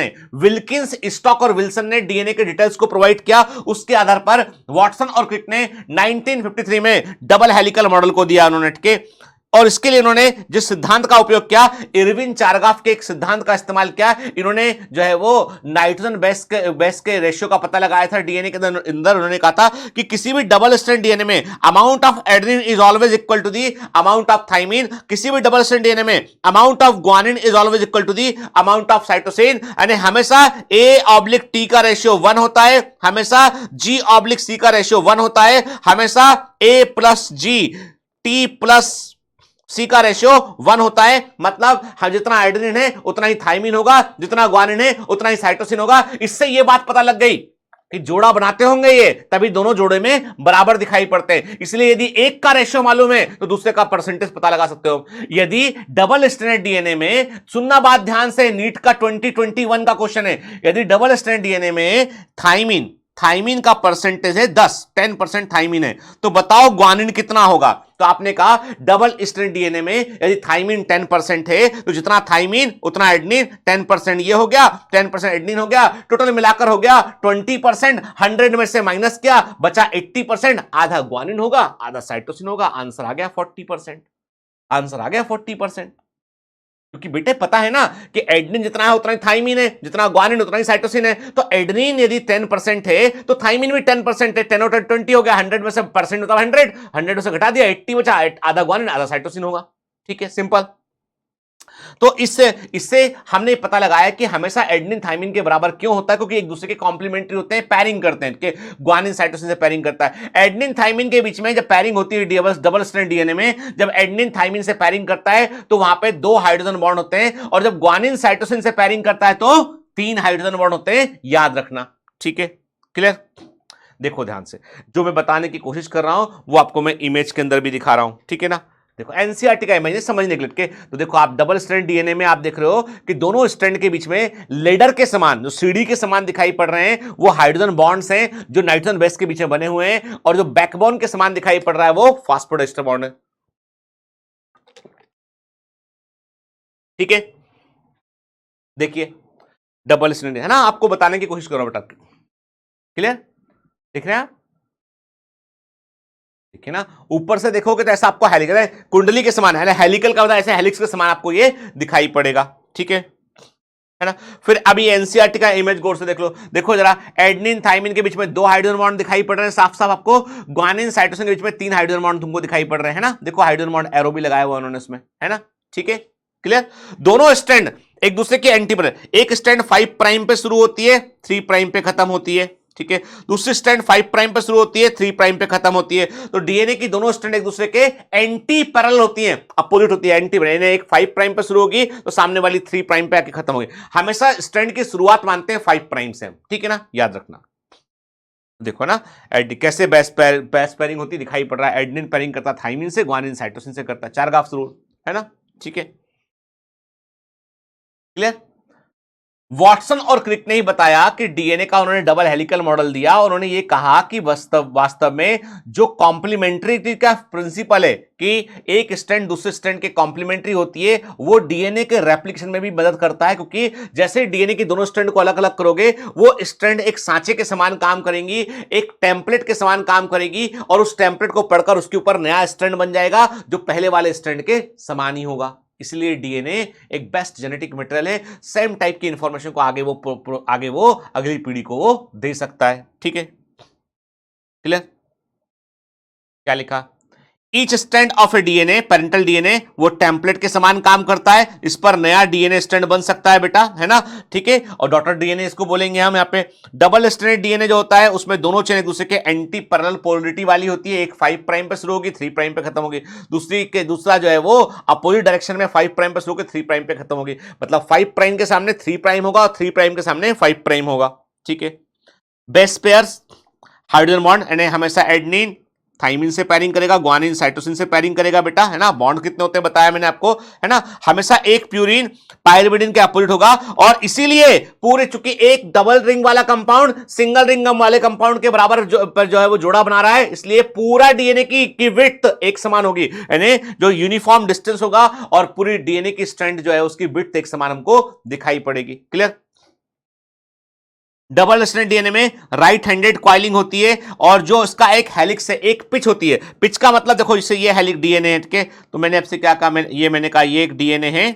ने डीएनए के डिटेल्स को प्रोवाइड किया। उसके आधार पर वॉटसन और क्रिक ने 1953 में डबल हेलिकल मॉडल को दिया उन्होंने, ठीक है। और इसके लिए इन्होंने जिस सिद्धांत का उपयोग किया, इरविन चारगाफ के एक सिद्धांत का इस्तेमाल किया। इन्होंने जो है वो नाइट्रोजन बेस के रेशियो का पता लगाया था डीएनए के अंदर। उन्होंने कहा था कि किसी भी डबल स्ट्रैंड डीएनए में amount of adenine is always equal to the amount of thymine, किसी भी डबल स्ट्रैंड डीएनए में amount of guanine is always equal to the amount of cytosine, यानी हमेशा A/T का रेशियो 1 होता है, हमेशा G/C का रेशियो 1 होता है, हमेशा A+G T+C का रेशियो 1 होता है। मतलब जितना एडेनिन है उतना ही थाइमिन होगा, जितना ग्वानिन है उतना ही साइटोसिन होगा। इससे यह बात पता लग गई कि जोड़ा बनाते होंगे ये, तभी दोनों जोड़े में बराबर दिखाई पड़ते हैं। इसलिए यदि एक का रेशियो मालूम है तो दूसरे का परसेंटेज पता लगा सकते हो। यदि डबल स्ट्रैंड डीएनए में, सुनना बात ध्यान से, नीट का 2021 का क्वेश्चन है, यदि डबल स्ट्रैंड डीएनए में थाइमिन थाइमिन का परसेंटेज है 10% थाइमिन है, तो बताओ ग्वानिन कितना होगा। तो आपने कहा डबल स्ट्रैंड डीएनए में यदि थाइमिन 10% है तो जितना थाइमिन उतना एडनिन 10%, ये हो गया 10% एडनिन हो गया, टोटल मिलाकर हो गया 20%। 100 में से माइनस किया बचा 80%, आधा ग्वानिन होगा आधा साइटोसिन होगा, आंसर आ गया 40%। आंसर आ गया 40%, क्योंकि बेटे पता है ना कि एडेनिन जितना है उतना ही थाइमिन है, जितना ग्वानिन उतना ही साइटोसिन है। तो एडेनिन यदि 10% है तो थाइमिन भी 10% है, 10 और 20 हो गया, 100 में से परसेंट होता है 100, 100 में से घटा दिया 80 बचा, आधा ग्वानिन आधा साइटोसिन होगा। ठीक है, सिंपल। तो इससे इससे हमने पता लगाया कि हमेशा एडेनिन थाइमिन के बराबर क्यों होता है, क्योंकि एक दूसरे के कॉम्प्लीमेंट्री होते हैं, पैरिंग करते हैं कि ग्वानिन साइटोसिन से पैरिंग करता है। एडेनिन थाइमिन के बीच में जब पैरिंग होती है डबल स्ट्रैंड डीएनए में, जब एडेनिन थाइमिन से पैरिंग करता है तो वहां पे 2 हाइड्रोजन बॉन्ड होते हैं, और जब ग्वानिन साइटोसिन से पैरिंग करता है तो 3 हाइड्रोजन बॉन्ड होते हैं, याद रखना। ठीक है, क्लियर। देखो ध्यान से, जो मैं बताने की कोशिश कर रहा हूं वो आपको मैं इमेज के अंदर भी दिखा रहा हूं। ठीक है ना, देखो एनसीईआरटी का इमेज समझने के लिए। तो देखो आप डबल स्ट्रैंड डीएनए में आप देख रहे हो कि दोनों स्ट्रैंड के बीच में लेडर के समान, जो सीढ़ी के समान दिखाई पड़ रहे हैं, वो हाइड्रोजन बॉन्ड्स हैं जो नाइट्रोजन बेस के बीच में बने हुए हैं, और जो बैकबोन के समान दिखाई पड़ रहा है वो फास्फोडाइस्टर बॉन्ड है। ठीक है, देखिए डबल स्ट्रैंड है ना, आपको बताने की कोशिश करो बेटा। क्लियर, दिख रहे हैं आप? ठीक है ना, ऊपर से देखोगे तो ऐसा आपको हेलिकल है, कुंडली के समान है, हेलिकल का मतलब ऐसे हेलिक्स के समान आपको ये दिखाई पड़ेगा। ठीक है ना। फिर अभी एनसीईआरटी का इमेज गौर से देख लो, देखो जरा, एडेनिन थाइमिन के बीच में 2 हाइड्रोजन बॉन्ड दिखाई पड़ रहे हैं साफ साफ आपको, ग्वानिन साइटोसिन के बीच में 3 हाइड्रोजन बॉन्ड तुमको दिखाई पड़ रहे हैं ना, देखो हाइड्रोजन बॉन्ड एरो भी लगाया हुआ उन्होंने इसमें, है ना। ठीक है, क्लियर। दोनों स्ट्रैंड एक दूसरे के एंटी पर, एक स्ट्रैंड 5 प्राइम पे शुरू होती है, 3 प्राइम पे खत्म होती है। ठीक है, दूसरी स्ट्रैंड 5 प्राइम पे शुरू होती है, 3 प्राइम पे खत्म होती है। तो डीएनए की दोनों स्ट्रैंड एक दूसरे के एंटी पैरेलल होती हैं, अपोजिट होती है, एंटी पैरेलल। एक 5 प्राइम पे शुरू होगी तो सामने वाली 3 प्राइम पे आके खत्म होगी। हमेशा स्ट्रैंड की शुरुआत मानते हैं 5 प्राइम से, ठीक है ना, याद रखना। देखो ना कैसे बेस पैरिंग होती दिखाई पड़ रहा है, एडेनिन पैरिंग करता थाइमिन से, ग्वानिन साइटोसिन से करता है, 4 गाफ रूल, है ना। ठीक है, क्लियर। वॉटसन और क्रिक ने ही बताया कि डीएनए का उन्होंने डबल हेलिकल मॉडल दिया, उन्होंने ये कहा कि वास्तव में जो कॉम्प्लीमेंट्रिटी का प्रिंसिपल है कि एक स्ट्रैंड दूसरे स्ट्रैंड के कॉम्प्लीमेंट्री होती है, वो डीएनए के रेप्लिकेशन में भी मदद करता है, क्योंकि जैसे डीएनए की दोनों स्ट्रैंड को अलग अलग करोगे, वो स्ट्रैंड एक सांचे के समान काम करेंगी, एक टेम्पलेट के समान काम करेगी, और उस टेम्पलेट को पढ़कर उसके ऊपर नया स्ट्रैंड बन जाएगा जो पहले वाले स्ट्रैंड के समान ही होगा। इसलिए डीएनए एक बेस्ट जेनेटिक मटेरियल है, सेम टाइप की इंफॉर्मेशन को आगे वो अगली पीढ़ी को वो दे सकता है। ठीक है, क्लियर। क्या लिखा, each strand of A DNA, parental DNA, वो टेम्पलेट के समान काम करता है, इस पर नया डीएनए स्ट्रैंड बन सकता है बेटा, है ना। ठीक है, और डॉटर डीएनए इसको बोलेंगे हम यहाँ पे। डबल स्ट्रैंड डीएनए जो होता है उसमें दोनों चेन एक दूसरे के एंटी पैरेलल पोलरिटी वाली होती है, एक 5 प्राइम पे शुरू होगी, 3 प्राइम पे खत्म होगी, दूसरा जो है वो अपोजिट डायरेक्शन में 5 प्राइम पे शुरू होकर 3 प्राइम पे खत्म होगी, मतलब 5 प्राइम के सामने 3 प्राइम होगा और 3 प्राइम के सामने 5 प्राइम होगा। ठीक है, बेस पेयर्स हाइड्रोजन बॉन्ड, यानी हमेशा एडेनिन थाइमिन से पैरिंग करेगा, ग्वानिन साइटोसिन से पैरिंग करेगा बेटा, है ना। बॉन्ड कितने होते हैं बताया मैंने आपको, है ना। हमेशा एक प्यूरिन पायरिमिडिन के अपोजिट होगा, और इसीलिए पूरे, चूंकि एक डबल रिंग वाला कंपाउंड सिंगल रिंग वाले कंपाउंड के बराबर जो है वो जोड़ा बना रहा है, इसलिए पूरा डीएनए की विड्थ एक समान होगी, यानी जो यूनिफॉर्म डिस्टेंस होगा, और पूरी डीएनए की स्ट्रैंड जो है उसकी विड्थ एक समान हमको दिखाई पड़ेगी। क्लियर। डबल स्ट्रैंड डीएनए में राइट हैंडेड कॉइलिंग होती है, और जो इसका एक हेलिक्स है, एक पिच होती है। पिच का मतलब देखो, इससे ये हेलिक्स डीएनए है, ठीक है। तो मैंने आपसे क्या कहा, मैंने कहा ये एक डीएनए है,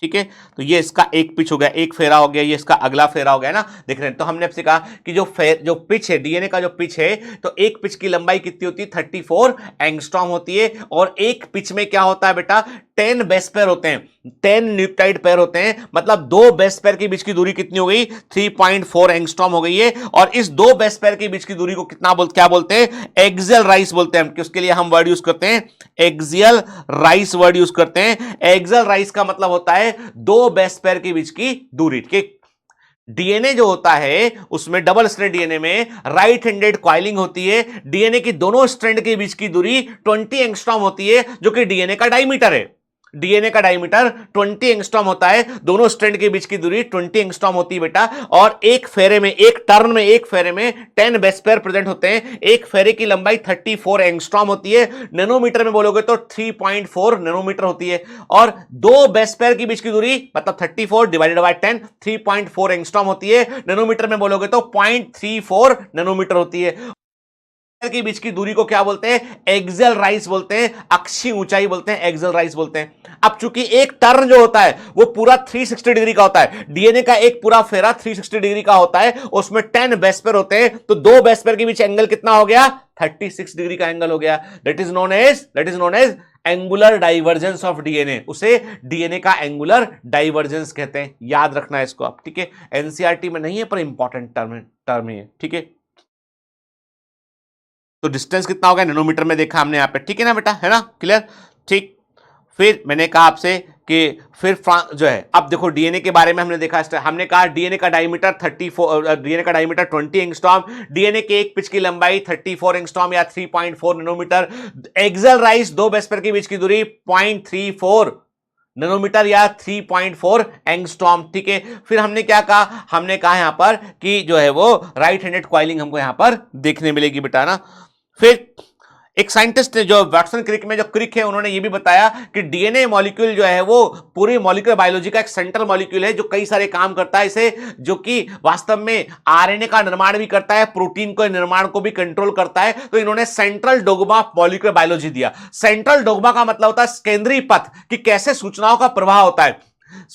ठीक है। तो ये इसका एक पिच हो गया, एक फेरा हो गया, ये इसका अगला फेरा हो गया ना, देख रहे हैं। तो हमने आपसे कहा कि जो पिच है, डीएनए का जो पिच है, तो एक पिच की लंबाई कितनी होती है, 34 एंगस्ट्रॉम होती है, और एक पिच में क्या होता है बेटा, 10 बेस पेयर होते हैं, 10 न्यूक्लियोटाइड पेयर होते हैं, मतलब 2 बेस पेयर के बीच की दूरी कितनी हो गई, 3.4 एंगस्ट्रॉम हो गई है। और इस 2 बेस पेयर के बीच की दूरी को क्या बोलते हैं, एक्सियल राइस बोलते हैं। उसके लिए हम वर्ड यूज करते हैं एक्सियल राइस, वर्ड यूज करते हैं। एक्सियल राइस का मतलब होता है 2 बेस पेयर के बीच की दूरी, ठीक। डीएनए जो होता है उसमें, डबल स्ट्रैंड डीएनए में राइट हैंडेड कॉइलिंग होती है, डीएनए की दोनों स्ट्रैंड के बीच की दूरी 20 एंगस्ट्रॉम होती है, जो कि डीएनए का डायमीटर है। डीएनए का डायमीटर 20 एंगस्ट्रॉम होता है, दोनों स्ट्रैंड के बीच की दूरी 20 एंगस्ट्रॉम होती है बेटा, और एक फेरे में, एक टर्न में, एक फेरे में 10 बेस पेयर प्रेजेंट होते हैं। एक फेरे की लंबाई 34 एंगस्ट्रॉम होती है, नैनोमीटर में बोलोगे तो 3.4 नैनोमीटर होती है, और दो बेस पेयर की बीच की दूरी मतलब 34 डिवाइडेड बाय 10 3.4 एंगस्ट्रॉम होती है, नैनोमीटर में बोलोगे तो 0.34 नैनोमीटर होती है। के बीच की दूरी को क्या बोलते हैं? एक्सियल राइज बोलते हैं, अक्षीय ऊंचाई बोलते हैं, एक्सियल राइज बोलते हैं। अब चूंकि एक टर्न जो होता है वो पूरा 360 डिग्री का होता है, डीएनए का एक पूरा फेरा 360 डिग्री का होता है, उसमें 10 बेसपेयर होते हैं, तो दो बेसपेयर के बीच एंगल कितना हो गया? 36 डिग्री का एंगल हो गया। That is known as angular divergence of DNA, उसे डीएनए का एंगुलर डाइवर्जेंस कहते हैं। याद रखना है इसको आप, ठीक है? एनसीईआरटी में नहीं है पर इंपॉर्टेंट टर्म है, ठीक है? तो डिस्टेंस कितना हो गया? नैनोमीटर में देखा हमने यहाँ पे, ठीक है ना बेटा, है ना? क्लियर? ठीक। फिर मैंने कहा आपसे कि फिर जो है, अब देखो डीएनए के बारे में हमने देखा, हमने कहा डीएनए का डायमीटर 34, डीएनए का डायमीटर 20 एंगस्ट्रॉम, डीएनए के एक पिच की लंबाई 34 एंगस्ट्रॉम या 3.4 नैनोमीटर, एक्सियल राइज दो बेसपेयर के बीच की दूरी 0.34 नैनोमीटर या 3.4 एंगस्ट्रॉम, ठीक है? फिर हमने क्या कहा? हमने कहा यहां पर कि जो है वो राइट हैंडेड कॉइलिंग हमको यहां पर देखने मिलेगी बेटा ना। फिर एक साइंटिस्ट ने, जो वाटसन क्रिक में जो क्रिक है, उन्होंने ये भी बताया कि डीएनए मॉलिक्यूल जो है वो पूरी मॉलिक्यूलर बायोलॉजी का एक सेंट्रल मॉलिक्यूल है जो कई सारे काम करता है इसे, जो कि वास्तव में आरएनए का निर्माण भी करता है, प्रोटीन के निर्माण को भी कंट्रोल करता है। तो इन्होंने central dogma of molecular biology दिया। सेंट्रल डोग्मा का मतलब होता है केंद्रीय पथ, कि कैसे सूचनाओं का प्रवाह होता है।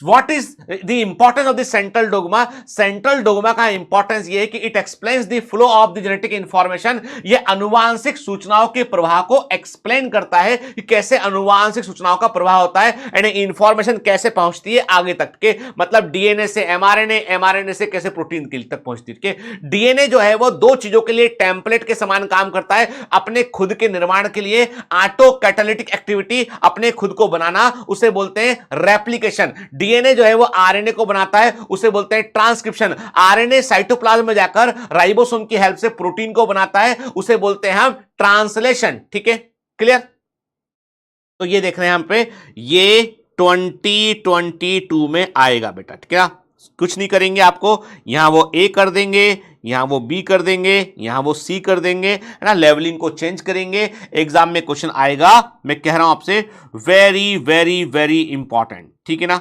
What is the importance of the central dogma? Central dogma का इंपॉर्टेंस ये है कि it explains the flow of the genetic information। ये अनुवांशिक सूचनाओं के प्रवाह को एक्सप्लेन करता है कि कैसे अनुवांशिक सूचनाओं का प्रवाह होता है, यानी इंफॉर्मेशन कैसे पहुंचती है आगे तक के, मतलब डीएनए से एमआरएनए, एमआरएनए से कैसे प्रोटीन के तक पहुंचती है। डीएनए जो है वो दो चीजों के लिए टेम्पलेट के समान काम करता है, अपने खुद के निर्माण के लिए ऑटो कैटालिटिक एक्टिविटी, अपने खुद को बनाना, उसे बोलते हैं रेप्लिकेशन। डीएनए जो है वो आरएनए को बनाता है, उसे बोलते हैं ट्रांसक्रिप्शन। आरएनए साइटोप्लाज्म में जाकर राइबोसोम की हेल्प से प्रोटीन को बनाता है, उसे बोलते हैं हम ट्रांसलेशन, ठीक है? क्लियर? तो ये देख रहे हैं हम पे, ये 2022 में आएगा बेटा, ठीक है? कुछ नहीं करेंगे आपको, यहां वो ए कर देंगे, यहां वो बी कर देंगे, यहां वो सी कर देंगे, है ना? लेवलिंग को चेंज करेंगे, एग्जाम में क्वेश्चन आएगा, मैं कह रहा हूं आपसे, वेरी वेरी वेरी इंपॉर्टेंट, ठीक है ना?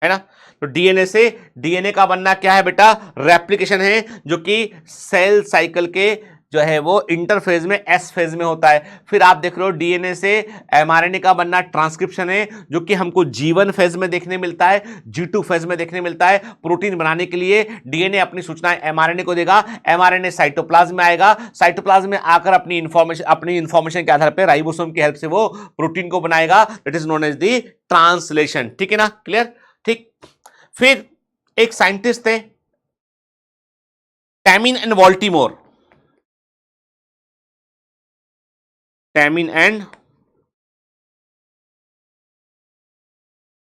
है ना? तो डीएनए से, डीएनए का बनना क्या है बेटा? रेप्लिकेशन है, जो कि सेल साइकिल के जो है वो इंटरफेज में, एस फेज में होता है। फिर आप देख रहे हो डीएनए से एमआरएनए का बनना ट्रांसक्रिप्शन है, जो कि हमको जी1 फेज में देखने मिलता है, जी2 फेज में देखने मिलता है। प्रोटीन बनाने के लिए डीएनए अपनी सूचनाएं एमआरएनए को देगा, एमआरएनए साइटोप्लाज्म में आएगा, साइटोप्लाज्म में आकर अपनी इंफॉर्मेशन के आधार पर राइबोसोम की हेल्प से वो प्रोटीन को बनाएगा। That is known as the translation, ठीक है ना? क्लियर? ठीक। फिर एक साइंटिस्ट थे, टैमिन एंड वॉल्टीमोर, टैमिन एंड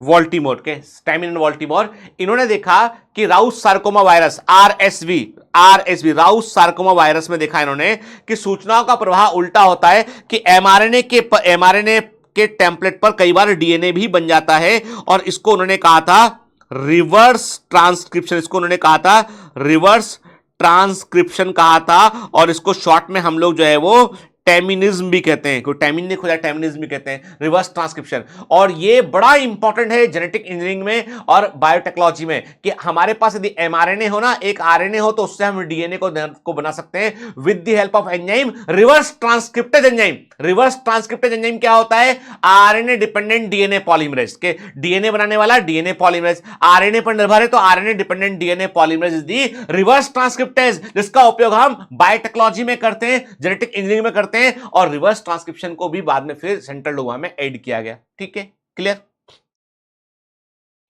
वॉल्टीमोर के, टैमिन एंड वॉल्टीमोर, इन्होंने देखा कि Rouse sarcoma virus, RSV Rouse sarcoma virus में देखा इन्होंने कि सूचनाओं का प्रवाह उल्टा होता है, कि एमआरएनए के टेम्पलेट पर कई बार डीएनए भी बन जाता है, और इसको उन्होंने कहा था रिवर्स ट्रांसक्रिप्शन, इसको उन्होंने कहा था रिवर्स ट्रांसक्रिप्शन कहा था, और इसको शॉर्ट में हम लोग जो है वो टैमिनिज्म भी कहते हैं, कोई टैमिन नहीं खोजा, टैमिनिज्म भी कहते हैं, रिवर्स ट्रांसक्रिप्शन। और ये बड़ा इंपॉर्टेंट है जेनेटिक इंजीनियरिंग में और बायोटेक्नोलॉजी में, कि हमारे पास यदि एमआरएनए हो ना, एक आरएनए हो, तो उससे हम डीएनए को बना सकते हैं with the help of enzyme reverse transcriptase enzyme. Reverse transcriptase enzyme क्या होता है? आरएनए डिपेंडेंट डीएनए पॉलीमरेज, के डीएनए बनाने वाला डीएनए पॉलीमरेज आरएनए पर निर्भर है, तो RNA dependent DNA polymerase is the reverse transcriptase, जिसका उपयोग हम बायोटेक्नोलॉजी में करते हैं, जेनेटिक इंजीनियरिंग में करते हैं, और रिवर्स ट्रांसक्रिप्शन को भी बाद में फिर सेंट्रल डोग्मा में ऐड किया गया, ठीक है? क्लियर?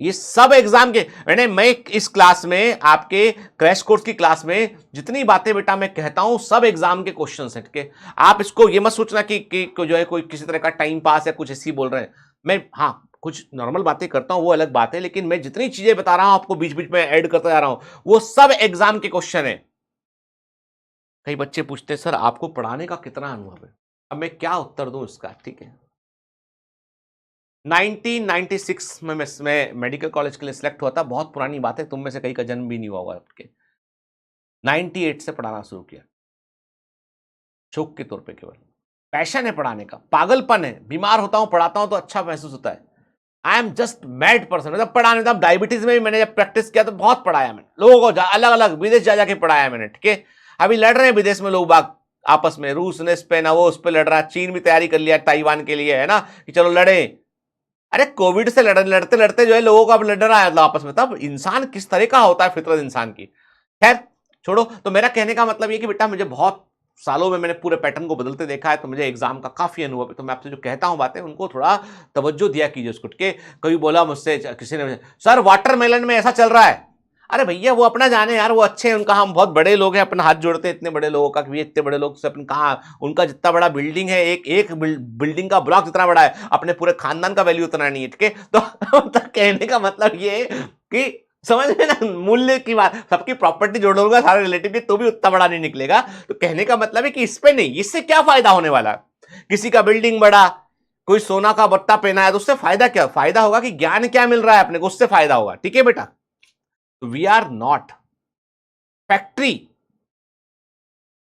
ये सब एग्जाम के, मैं इस क्लास में, आपके क्रैश कोर्स की क्लास में जितनी बातें बेटा मैं कहता हूं, सब एग्जाम के क्वेश्चंस हैं, ठीक है? आप इसको ये मत सोचना कि जो है कोई किसी तरह का टाइम पास या कुछ ऐसी बोल रहे हैं। मैं हाँ कुछ नॉर्मल बातें करता हूं, वो अलग बात है, लेकिन मैं जितनी चीजें बता रहा हूं आपको, बीच बीच में ऐड करता जा रहा हूं, वो सब एग्जाम के क्वेश्चन है। कई बच्चे पूछते हैं सर आपको पढ़ाने का कितना अनुभव है, अब मैं क्या उत्तर दूं इसका, ठीक है? 1996 में मैं मेडिकल कॉलेज के लिए सिलेक्ट हुआ था। बहुत पुरानी बात है, तुम में से कई का जन्म भी नहीं हुआ होगा आपके। 98 से पढ़ाना शुरू किया, शौक के तौर पे, केवल पैशन है पढ़ाने का, पागलपन है। बीमार होता हूं, पढ़ाता हूं तो अच्छा महसूस होता है। I am just mad person. मतलब पढ़ाने, तब डायबिटीज में भी मैंने जब प्रैक्टिस किया तो बहुत पढ़ाया मैंने लोगों को, अलग अलग विदेश जा जाके पढ़ाया मैंने, ठीक है। अभी लड़ रहे हैं विदेश में लोग बाग आपस में, रूस ने स्पेन वो उस पर लड़ रहा है, चीन भी तैयारी कर लिया ताइवान के लिए, है ना, कि चलो लड़े। अरे कोविड से लड़ते लड़ते जो है लोगों को अब लड़ रहा है आपस में। तब इंसान किस तरह का होता है, फितरत इंसान की। खैर छोड़ो। तो मेरा कहने का मतलब ये कि बेटा मुझे बहुत सालों में मैंने पूरे पैटर्न को बदलते देखा है, तो मुझे एग्जाम का काफी अनुभव है। तो मैं आपसे जो कहता हूं बातें, उनको थोड़ा तवज्जो दिया कीजिए उसको, के कभी बोला मुझसे किसी ने, सर वाटरमेलन में ऐसा चल रहा है। अरे भैया वो अपना जाने यार, वो अच्छे हैं, उनका, हम बहुत बड़े लोग हैं, अपना हाथ जोड़ते हैं इतने बड़े लोगों का, कि इतने बड़े लोग से अपन कहाँ, उनका जितना बड़ा बिल्डिंग है, एक बिल्डिंग का ब्लॉक जितना बड़ा है, अपने पूरे खानदान का वैल्यू उतना नहीं है, ठीक है। तो कहने का मतलब ये कि समझ में ना, मूल्य की बात, सबकी प्रॉपर्टी जोड़ लूंगा सारे रिलेटिव की तो भी उतना बड़ा नहीं निकलेगा। तो कहने का मतलब है कि इस पे नहीं, इससे क्या फायदा होने वाला। किसी का बिल्डिंग बड़ा, कोई सोना का बट्टा पहना है, तो उससे फायदा क्या, फायदा होगा कि ज्ञान क्या मिल रहा है अपने को, उससे फायदा होगा, ठीक है बेटा। We are not factory,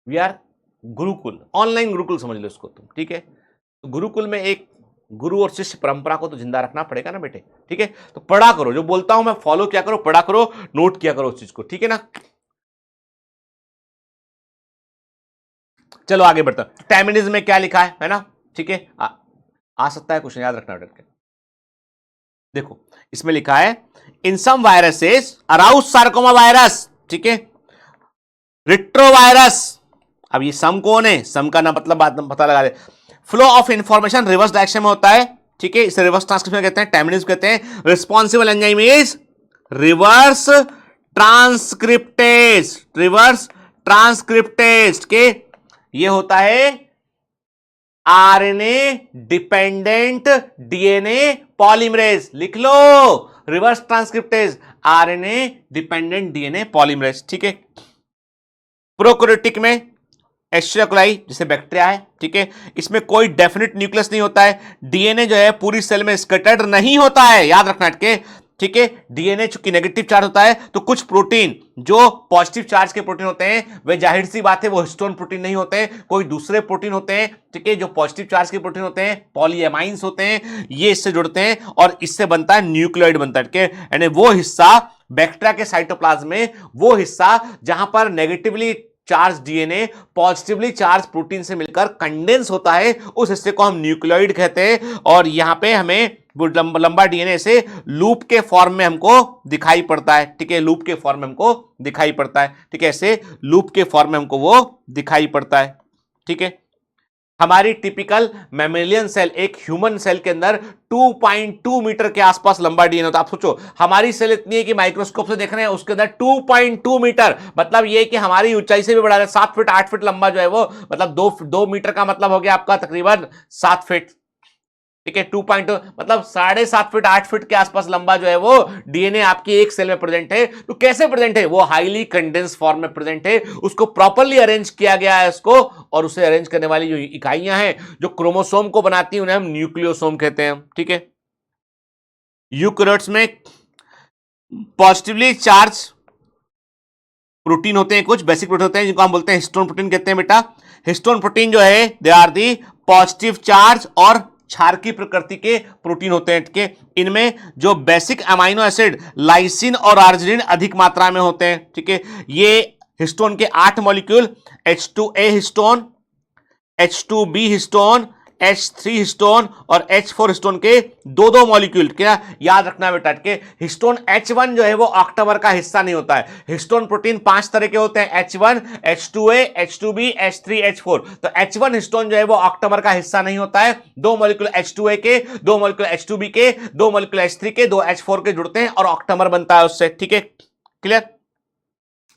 we are gurukul, online gurukul समझ लो इसको तुम, ठीक है। तो गुरुकुल में एक गुरु और शिष्य परंपरा को तो जिंदा रखना पड़ेगा ना बेटे, ठीक है। तो पढ़ा करो, जो बोलता हूं मैं फॉलो किया करो, पढ़ा करो, नोट किया करो उस चीज को, ठीक है ना। चलो आगे बढ़ता। टैमिनिज्म में क्या लिखा है ना, ठीक है। आ सकता है कुछ, याद रखना डर के। देखो इसमें लिखा है, in some viruses a Rous sarcoma virus, ठीक है, रिट्रोवायरस। अब ये सम कौन है, सम का ना मतलब बात पता लगा दे। Flow of information reverse direction में होता है, ठीक है, इसे रिवर्स ट्रांसक्रिप्शन कहते हैं, टैमिनिज्म कहते हैं। Responsible enzyme is reverse transcriptase, reverse transcriptase के, ये होता है आरएनए डिपेंडेंट डीएनए पॉलीमरेज, लिख लो, reverse transcriptase RNA dependent DNA polymerase, ठीक है। प्रोकैरियोटिक में एस्चेरिचिया कोलाई जैसे बैक्टीरिया है, ठीक है, इसमें कोई डेफिनेट न्यूक्लियस नहीं होता है, डीएनए जो है पूरी सेल में स्कैटर्ड नहीं होता है, याद रखना, ठीक है। डीएनए चूंकि नेगेटिव चार्ज होता है, तो कुछ प्रोटीन जो पॉजिटिव चार्ज के प्रोटीन होते हैं, वे जाहिर सी बात है वो हिस्टोन प्रोटीन नहीं होते हैं, कोई दूसरे प्रोटीन होते हैं, ठीक है, जो पॉजिटिव चार्ज के प्रोटीन होते हैं, पॉलीएमाइंस होते हैं, ये इससे जुड़ते हैं और इससे बनता है न्यूक्लियोइड बनता है, ठीक है। यानी वो हिस्सा बैक्टीरिया के साइटोप्लाज्म में, वो हिस्सा जहां पर negatively charge DNA positively charge protein से मिलकर कंडेंस होता है, उस हिस्से को हम न्यूक्लियोइड कहते हैं। और यहां पे हमें लंबा डीएनए से लूप के फॉर्म में हमको दिखाई पड़ता है, ठीक है, लूप के फॉर्म में हमको दिखाई पड़ता है, ठीक है, ऐसे लूप के फॉर्म में हमको वो दिखाई पड़ता है, ठीक है। हमारी टिपिकल मैमेलियन सेल, एक ह्यूमन सेल के अंदर 2.2 मीटर के आसपास लंबा डीएनए होता है। आप सोचो हमारी सेल इतनी है कि माइक्रोस्कोप से देख रहे हैं, उसके अंदर 2.2 मीटर, मतलब ये कि हमारी ऊंचाई से भी बड़ा है, 7 फीट 8 फीट लंबा जो है वो, मतलब 2 मीटर का मतलब हो गया आपका तकरीबन 7 फीट, ठीक है। 2.2 मतलब 7.5 फीट 8 फीट के आसपास लंबा जो है वो डीएनए आपकी एक सेल में प्रेजेंट है। तो कैसे प्रेजेंट है, वो हाईली कंडेंस फॉर्म में प्रेजेंट है, उसको प्रॉपर्ली अरेंज किया गया है उसको, और उसे अरेंज करने वाली जो इकाइयां हैं जो क्रोमोसोम को बनाती हैं उन्हें हम न्यूक्लियोसोम कहते हैं, ठीक है। यूकैरियोट्स में पॉजिटिवली चार्ज प्रोटीन होते हैं, कुछ बेसिक प्रोटीन होते हैं जिनको हम बोलते हैं हिस्टोन प्रोटीन कहते हैं बेटा। हिस्टोन प्रोटीन जो है they are the positive charge और क्षारकी प्रकृति के प्रोटीन होते हैं, ठीक है। इनमें जो बेसिक अमाइनो एसिड लाइसिन और आर्जिनिन अधिक मात्रा में होते हैं, ठीक है। ये हिस्टोन के 8 molecule, H2A histone, H2B histone, H3 histone और H4 हिस्टोन के 2-2 मॉलिक्यूल, क्या याद रखना बेटा, के हिस्टोन H1 जो है वो ऑक्टेमर का हिस्सा नहीं होता है। हिस्टोन प्रोटीन 5 तरह के होते हैं, H1, H2A, H2B, H3, H4। तो H1 हिस्टोन जो है वो ऑक्टेमर का हिस्सा नहीं होता है। 2 मॉलिक्यूल H2A के, 2 मॉलिक्यूल H2B के, 2 मॉलिक्यूल H3 के, 2 H4 के जुड़ते हैं और ऑक्टेमर बनता है उससे, ठीक है, क्लियर,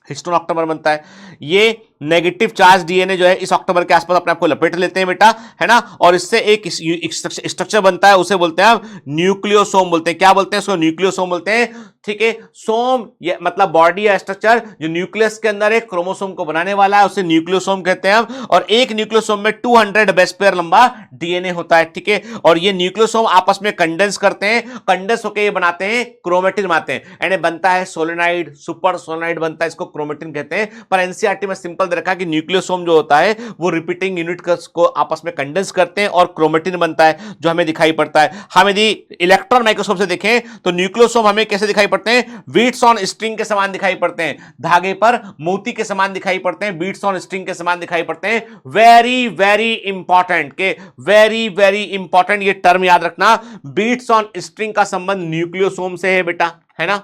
हिस्टोन ऑक्टेमर बनता है। ये नेगेटिव चार्ज डीएनए जो है इस ऑक्टोबर के आसपास अपने आप को लपेट लेते हैं बेटा, है ना, और इससे एक स्ट्रक्चर बनता है, उसे बोलते हैं हम न्यूक्लियोसोम बोलते हैं। क्या बोलते हैं उसको? न्यूक्लियोसोम बोलते हैं। ठीक है, सोम ये मतलब बॉडी या स्ट्रक्चर जो न्यूक्लियस के अंदर एक क्रोमोसोम को बनाने वाला है, उसे न्यूक्लियोसोम कहते हैं हम। और एक न्यूक्लियोसोम में 200 बेस पेयर लंबा डीएनए होता है। ठीक है, और ये न्यूक्लियोसोम आपस में कंडेंस करते हैं, कंडेंस होकर ये बनाते हैं क्रोमेटिन बनाते हैं, यानी बनता है सोलेनाइड, सुपर सोलेनाइड बनता है, इसको क्रोमेटिन कहते हैं। पर एनसीईआरटी में सिंपल दे रखा है कि न्यूक्लियोसोम जो होता है वो रिपीटिंग यूनिट को आपस में कंडेंस करते हैं और क्रोमेटिन बनता है जो हमें दिखाई पड़ता है। हम यदि इलेक्ट्रॉन माइक्रोस्कोप से देखें तो न्यूक्लियोसोम हमें कैसे दिखाई पड़ते हैं? बीट्स ऑन स्ट्रिंग के समान दिखाई पड़ते हैं, धागे पर मोती के समान दिखाई पड़ते हैं, बीट्स ऑन स्ट्रिंग के समान दिखाई पड़ते हैं। वेरी वेरी इंपॉर्टेंट के वेरी वेरी इंपॉर्टेंट ये टर्म याद रखना, बीट्स ऑन स्ट्रिंग का संबंध न्यूक्लियोसोम से है बेटा, है ना,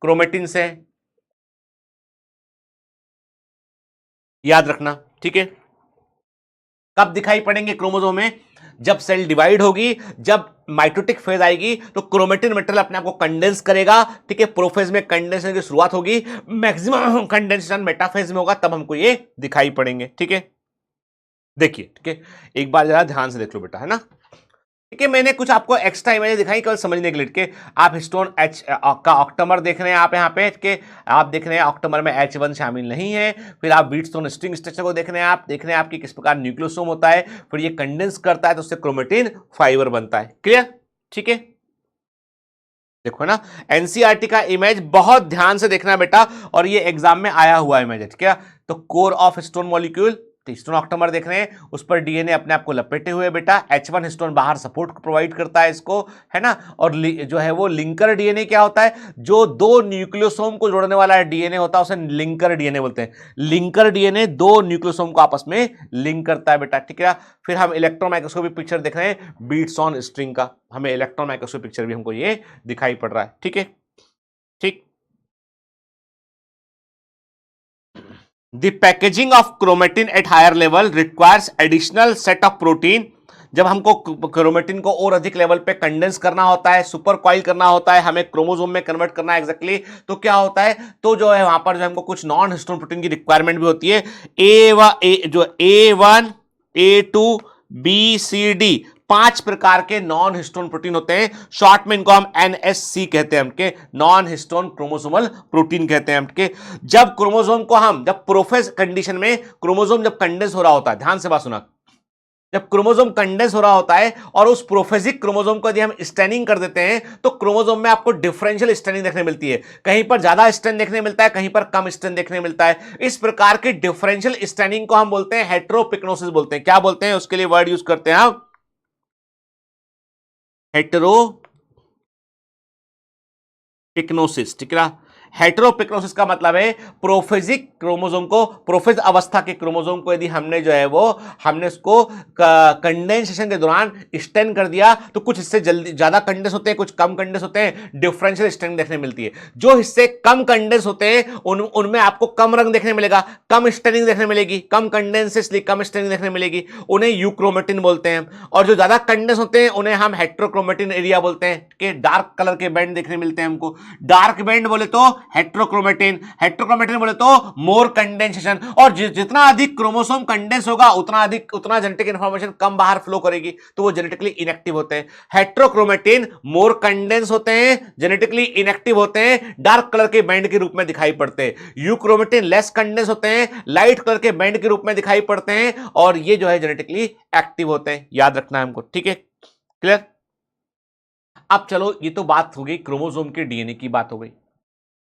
क्रोमेटिन से है, याद रखना। ठीक है, कब दिखाई पड़ेंगे क्रोमोसोम में? जब सेल डिवाइड होगी, जब माइटोटिक फेज आएगी तो क्रोमेटिन मटेरियल अपने आप को कंडेंस करेगा। ठीक है, प्रोफेज में कंडेंसेशन की शुरुआत होगी, मैक्सिमम कंडेंसेशन मेटाफेज में होगा, तब हमको ये दिखाई पड़ेंगे। ठीक है, देखिए, ठीक है, एक बार जरा ध्यान से देख लो बेटा, है ना। ठीक है, मैंने कुछ आपको एक्स्ट्रा इमेज दिखाई केवल समझने के लिए के। आप हिस्टोन एच का ऑक्टेमर देख रहे हैं आप यहाँ पे के, आप देख रहे हैं ऑक्टेमर में H1 शामिल नहीं है। फिर आप बीटस्टोन स्ट्रिंग स्ट्रक्चर को देख रहे हैं, आप देख रहे हैं आपकी किस प्रकार न्यूक्लियोसोम होता है, फिर ये कंडेंस करता है तो उससे क्रोमेटिन फाइबर बनता है। क्लियर? ठीक है, देखो ना, एनसीईआरटी का इमेज बहुत ध्यान से देखना बेटा, और ये एग्जाम में आया हुआ इमेज है। ठीक है, तो core of histone molecule, histone octamer देख रहे हैं, उस पर डीएनए अपने आप को लपेटे हुए बेटा, H1 हिस्टोन बाहर सपोर्ट प्रोवाइड करता है इसको, है ना। और जो है वो लिंकर डीएनए क्या होता है? जो दो न्यूक्लियोसोम को जोड़ने वाला डीएनए होता है उसे लिंकर डीएनए बोलते हैं। लिंकर डीएनए दो न्यूक्लियोसोम को आपस में लिंक करता है बेटा। ठीक है, फिर हम इलेक्ट्रॉन माइक्रोस्कोपिक पिक्चर देख रहे हैं बीट्स ऑन स्ट्रिंग का, हमें इलेक्ट्रॉन माइक्रोस्कोपिक पिक्चर भी हमको ये दिखाई पड़ रहा है। ठीक है, ठीक। The packaging of chromatin at higher level requires additional set of protein। जब हमको क्रोमेटिन को और अधिक लेवल पे कंडेंस करना होता है, सुपर कॉइल करना होता है, हमें क्रोमोसोम में कन्वर्ट करना है एग्जैक्टली, तो क्या होता है? तो जो है वहां पर जो हमको कुछ नॉन हिस्टोन प्रोटीन की रिक्वायरमेंट भी होती है। जो A1 A2 B C D 5 प्रकार के नॉन हिस्टोन प्रोटीन होते हैं, शॉर्ट में इनको हम NHC कहते हैं, हमके नॉन हिस्टोन क्रोमोसोमल प्रोटीन कहते हैं हमके। जब क्रोमोसोम को हम जब प्रोफेज कंडीशन में क्रोमोसोम जब कंडेंस हो रहा होता है, ध्यान से बात सुना, जब क्रोमोसोम कंडेंस हो रहा होता है और उस प्रोफेजिक क्रोमोसोम को यदि हम स्टेनिंग कर देते हैं तो क्रोमोसोम में आपको डिफरेंशियल स्टेनिंग देखने मिलती है, कहीं पर ज्यादा स्टेन देखने मिलता है, कहीं पर कम स्टेन देखने मिलता है। इस प्रकार के डिफरेंशियल स्टेनिंग को हम बोलते हैं हेटेरोपिक्नोसिस बोलते हैं। क्या बोलते हैं? उसके लिए वर्ड यूज करते हैं हम हेटेरोपिक्नोसिस। ठीक है, हेटेरोपिक्नोसिस का मतलब है प्रोफेजिक क्रोमोसोम को, प्रोफेज अवस्था के क्रोमोसोम को यदि हमने जो है वो हमने उसको कंडेंसेशन के दौरान स्टेन कर दिया तो कुछ हिस्से जल्दी ज्यादा कंडेंस होते हैं, कुछ कम कंडेंस होते हैं, डिफरेंशियल स्टेनिंग देखने मिलती है। जो हिस्से कम कंडेंस होते हैं उनमें आपको कम रंग देखने मिलेगा, कम स्टेनिंग देखने मिलेगी, कम कंडेंस इसलिए कम स्टेनिंग देखने मिलेगी, उन्हें यूक्रोमेटिन बोलते हैं। और जो ज्यादा कंडेंस होते हैं उन्हें हम हेटेरोक्रोमेटिन एरिया बोलते हैं, कि डार्क कलर के बैंड देखने मिलते हैं हमको। डार्क बैंड बोले तो हेटेरोक्रोमेटिन, हेटेरोक्रोमेटिन बोले तो मोर कंडेंसेशन। और जितना अधिक क्रोमोसोम कंडेंस होगा उतना जेनेटिक इंफॉर्मेशन कम बाहर फ्लो करेगी, तो वो जेनेटिकली इनएक्टिव होते हैं। हेटेरोक्रोमेटिन मोर कंडेंस होते हैं, जेनेटिकली इनएक्टिव होते हैं, डार्क कलर के बैंड के रूप में दिखाई पड़ते हैं। यूक्रोमेटिन लेस कंडेंस होते हैं, लाइट कलर के बैंड के रूप में दिखाई पड़ते हैं, और ये जो है जेनेटिकली एक्टिव होते हैं। याद रखना है हमको। ठीक है, क्लियर? अब चलो, ये तो बात हो गई क्रोमोसोम के डीएनए की बात हो गई।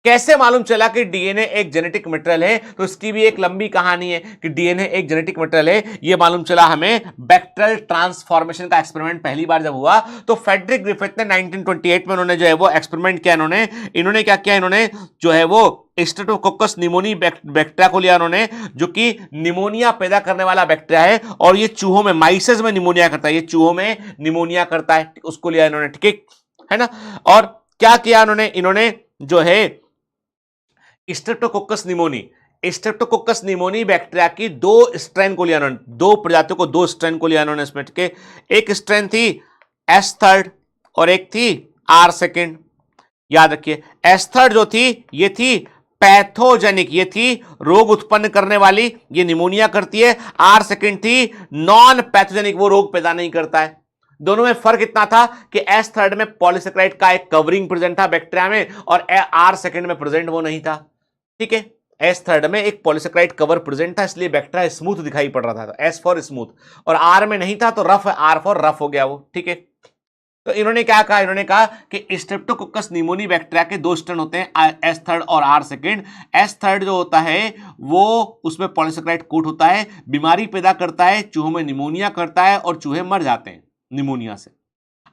कैसे मालूम चला कि डीएनए एक जेनेटिक मटेरियल है? तो इसकी भी एक लंबी कहानी है कि डीएनए एक जेनेटिक मटेरियल है। ये मालूम चला हमें बैक्टीरियल ट्रांसफॉर्मेशन का एक्सपेरिमेंट पहली बार जब हुआ तो फ्रेडरिक ग्रिफिथ ने 1928 में उन्होंने जो है वो एक्सपेरिमेंट किया। इन्होंने क्या किया? इन्होंने जो है वो स्ट्रेप्टोकोकस निमोनी बैक्टीरिया को लिया उन्होंने, जो कि निमोनिया पैदा करने वाला बैक्टीरिया है, और ये चूहों में, माइसेस में निमोनिया करता है, ये चूहों में निमोनिया करता है, उसको लिया इन्होंने। ठीक है ना? और क्या किया इन्होंने जो है स्ट्रेप्टोकोकस निमोनी बैक्टीरिया की दो स्ट्रेन को लिया उन्होंने, दो प्रजातियों को, दो स्ट्रेन को लिया उन्होंने इसमें। ठीक है, एक स्ट्रेन थी S3 और एक थी R2। याद रखिए, S3 जो थी ये थी पैथोजेनिक, ये थी रोग उत्पन्न करने वाली, ये निमोनिया करती है। आर सेकंड थी नॉन पैथोजेनिक, वो रोग पैदा नहीं करता है। दोनों में फर्क इतना था कि एस थर्ड में पॉलीसेकेराइड का एक कवरिंग प्रेजेंट था बैक्टीरिया में, और आर सेकंड में प्रेजेंट वो नहीं था। ठीक है, एस थर्ड में एक पॉलीसेकेराइड कवर प्रेजेंट था, इसलिए बैक्टीरिया स्मूथ दिखाई पड़ रहा था, एस फॉर स्मूथ, और आर में नहीं था तो रफ, आर फॉर रफ हो गया वो। ठीक है, तो इन्होंने क्या कहा, इन्होंने कहा कि स्ट्रेप्टोकोकस निमोनी बैक्टीरिया के दो स्ट्रेन होते हैं, एस थर्ड और आर सेकंड। एस थर्ड जो होता है वो उसमें पॉलीसेकेराइड कोट होता है, बीमारी पैदा करता है, चूहों में निमोनिया करता है और चूहे मर जाते हैं निमोनिया से।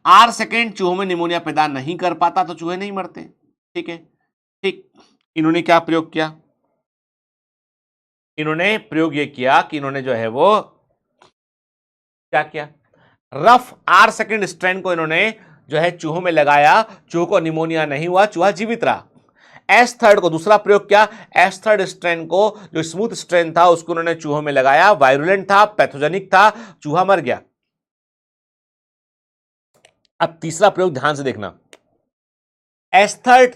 आर सेकंड चूहों में निमोनिया पैदा नहीं कर पाता तो चूहे नहीं मरते। ठीक है, ठीक। इन्होंने क्या प्रयोग किया, इन्होंने प्रयोग ये किया कि इन्होंने जो है वो क्या किया, रफ आर सेकंड स्ट्रेन को इन्होंने जो है चूहों में लगाया, चूहों को निमोनिया नहीं हुआ, चूहा जीवित रहा। एस थर्ड को दूसरा प्रयोग किया, एस थर्ड स्ट्रेन को जो स्मूथ स्ट्रेन था उसको उन्होंने चूहों में लगाया, वायरुलेंट था, पैथोजेनिक था, चूहा मर गया। अब तीसरा प्रयोग ध्यान से देखना, एस थर्ड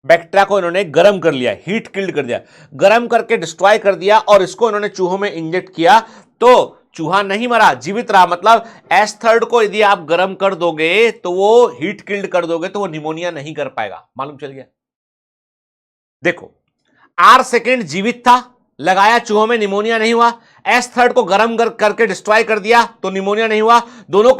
बैक्टीरिया को इन्होंने गर्म कर लिया, हीट किल्ड कर दिया, गर्म करके डिस्ट्रॉय कर दिया, और इसको इन्होंने चूहों में इंजेक्ट किया तो चूहा नहीं मरा, जीवित रहा। मतलब एस थर्ड को यदि आप गर्म कर दोगे तो वो हीट किल्ड कर दोगे तो वो निमोनिया नहीं कर पाएगा। मालूम चल गया। देखो, आर सेकेंड जीवित था, लगाया चूहों में, निमोनिया नहीं हुआ। एस थर्ड को गर्म करके डिस्ट्रॉय कर दिया तो निमोनिया नहीं हुआ। दोनों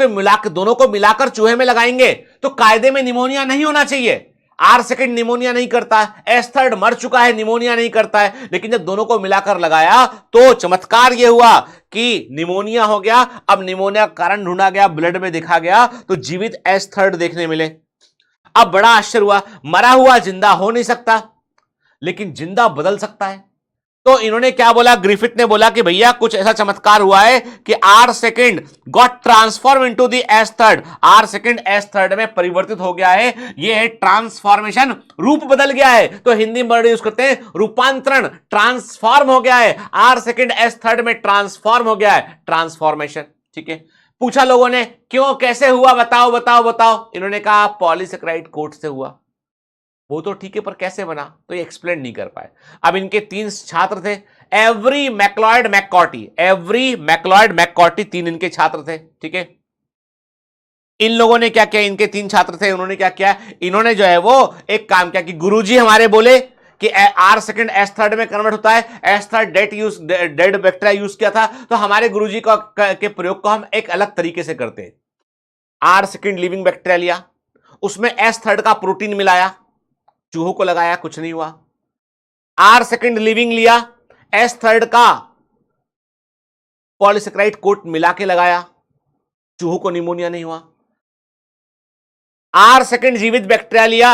को मिलाकर चूहे में लगाएंगे तो कायदे में निमोनिया नहीं होना चाहिए। आर सेकंड निमोनिया नहीं करता, एस थर्ड मर चुका है, निमोनिया नहीं करता है, लेकिन जब दोनों को मिलाकर लगाया तो चमत्कार यह हुआ कि निमोनिया हो गया। अब निमोनिया का कारण ढूंढा गया, ब्लड में देखा गया तो जीवित एस थर्ड देखने मिले। अब बड़ा आश्चर्य हुआ, मरा हुआ जिंदा हो नहीं सकता लेकिन जिंदा बदल सकता है। तो इन्होंने क्या बोला, ग्रिफिथ ने बोला कि भैया कुछ ऐसा चमत्कार हुआ है कि R second got transform into the S third, R second S third में परिवर्तित हो गया है। ये है ट्रांसफॉर्मेशन, रूप बदल गया है। तो हिंदी में वर्ड यूज करते हैं रूपांतरण, ट्रांसफॉर्म हो गया है, आर सेकंड एस थर्ड में ट्रांसफॉर्म हो गया है, ट्रांसफॉर्मेशन। ठीक है, पूछा लोगों ने क्यों, कैसे हुआ, बताओ बताओ बताओ। इन्होंने कहा पॉलीसेकेराइड कोट से हुआ। वो तो ठीक है, पर कैसे बना, तो ये एक्सप्लेन नहीं कर पाए। अब इनके 3 छात्र थे, एवरी मैक्लॉयड मैककॉर्टी 3 इनके छात्र थे। ठीक है, इन लोगों ने क्या किया, इनके 3 छात्र थे, उन्होंने क्या किया, इन्होंने जो है वो एक काम किया कि गुरुजी हमारे बोले कि आर सेकंड एस थर्ड में कन्वर्ट होता है, S third dead bacteria use किया था, तो हमारे गुरुजी के प्रयोग को हम एक अलग तरीके से करते हैं। आर सेकंड लिविंग बैक्टीरिया लिया, उसमें एस थर्ड का प्रोटीन मिलाया, चूहों को लगाया, कुछ नहीं हुआ। आर सेकंड लिविंग लिया, एस थर्ड का पॉलीसेकेराइड कोट मिला के लगाया, चूहों को निमोनिया नहीं हुआ। आर सेकंड जीवित बैक्टीरिया लिया,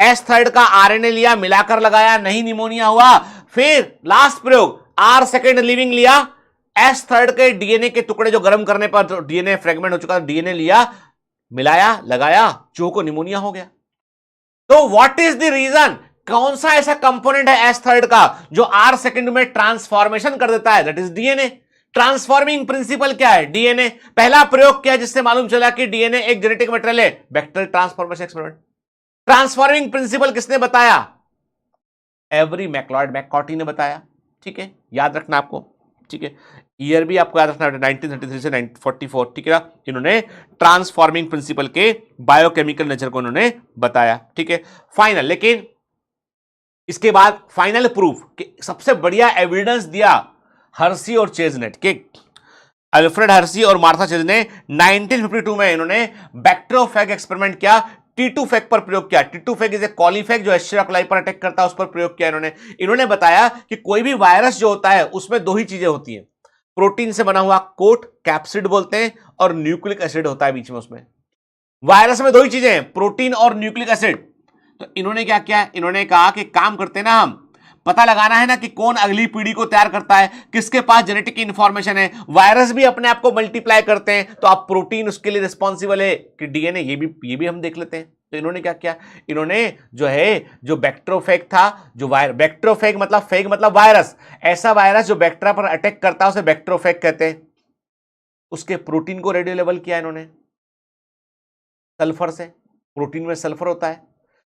एस थर्ड का आरएनए लिया, मिलाकर लगाया, नहीं निमोनिया हुआ। फिर लास्ट प्रयोग, आर सेकंड लिविंग लिया, एस थर्ड के डीएनए के टुकड़े जो गर्म करने पर डीएनए फ्रेगमेंट हो चुका, डीएनए लिया, मिलाया, लगाया, चूहों को निमोनिया हो गया। तो व्हाट इज द रीजन, कौन सा ऐसा कंपोनेंट है एस थर्ड का जो आर सेकंड में ट्रांसफॉर्मेशन कर देता है, that is DNA. Transforming principle क्या है, डीएनए। पहला प्रयोग किया जिससे मालूम चला कि डीएनए एक जेनेटिक मटेरियल है, bacterial transformation experiment. Transforming principle किसने बताया, एवरी मैक्लॉयड मैककॉर्टी ने बताया। ठीक है, याद रखना आपको। ठीक है, ईयर भी आपको याद रखना है 1933 से 1944। ठीक है ना, इन्होंने ट्रांसफॉर्मिंग प्रिंसिपल के बायोकेमिकल नेचर को इन्होंने बताया। ठीक है, फाइनल, लेकिन इसके बाद फाइनल प्रूफ कि सबसे बढ़िया एविडेंस दिया हर्सी और चेजनेट के, अल्फ्रेड हर्सी और मार्था चेज ने 1952 में इन्होंने बैक्टीरियोफेग एक्सपेरिमेंट किया, टीटूफेग पर प्रयोग किया। टीटूफेग इज ए कॉलीफेग जो एस्चेरिया कोलाई पर अटैक करता है, उस पर प्रयोग किया इन्होंने बताया कि कोई भी वायरस जो होता है उसमें 2 ही चीजें होती हैं, प्रोटीन से बना हुआ कोट, कैप्सिड बोलते हैं, और न्यूक्लिक एसिड होता है बीच में। उसमें वायरस में 2 ही चीजें हैं, प्रोटीन और न्यूक्लिक एसिड। तो इन्होंने क्या किया, इन्होंने कहा कि काम करते ना, हम पता लगाना है ना कि कौन अगली पीढ़ी को तैयार करता है, किसके पास जेनेटिक इंफॉर्मेशन है। वायरस भी अपने आप को मल्टीप्लाई करते हैं, तो आप प्रोटीन उसके लिए रिस्पॉन्सिबल है कि डीएनए, ये भी हम देख लेते हैं। तो इन्होंने क्या किया, इन्होंने जो बैक्टीरियोफेग था, जो बैक्टीरियोफेग मतलब फेग मतलब वायरस, ऐसा वायरस जो बैक्टीरिया पर अटैक करता है उसे बैक्टीरियोफेग कहते हैं। उसके प्रोटीन को रेडियो लेवल किया इन्होंने सल्फर से, प्रोटीन में सल्फर होता है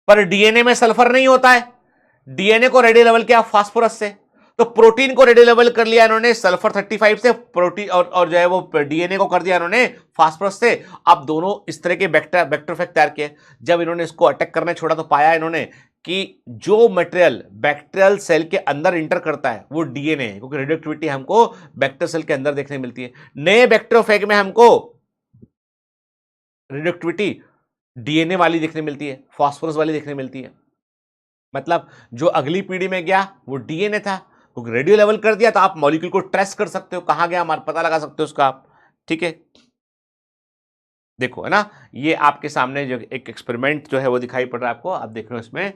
पर डीएनए में सल्फर नहीं होता है। डीएनए को रेडियो लेवल किया फास्फोरस से, तो प्रोटीन को रेडियो लेवल कर लिया इन्होंने सल्फर 35 से, प्रोटीन और जो है वो डीएनए को कर दिया इन्होंने फास्फोरस से। अब दोनों इस तरह के बैक्टीरियोफेज तैयार किए। जब इन्होंने इसको अटैक करने छोड़ा तो पाया इन्होंने कि जो मटेरियल बैक्टीरियल सेल के अंदर इंटर करता है वो डीएनए है, क्योंकि रेडियोएक्टिविटी हमको बैक्टीरियल सेल के अंदर देखने मिलती है। नए बैक्टीरियोफेज में हमको रेडियोएक्टिविटी डीएनए वाली देखने मिलती है, फास्फोरस वाली देखने मिलती है। मतलब जो अगली पीढ़ी में गया वो डीएनए था, क्योंकि रेडियो लेवल कर दिया तो आप मॉलिक्यूल को ट्रेस कर सकते हो, कहां गया हमारा पता लगा सकते हो उसका आप। ठीक है, देखो है ना, ये आपके सामने जो एक एक्सपेरिमेंट जो है वो दिखाई पड़ रहा है आपको, आप देख रहे हो इसमें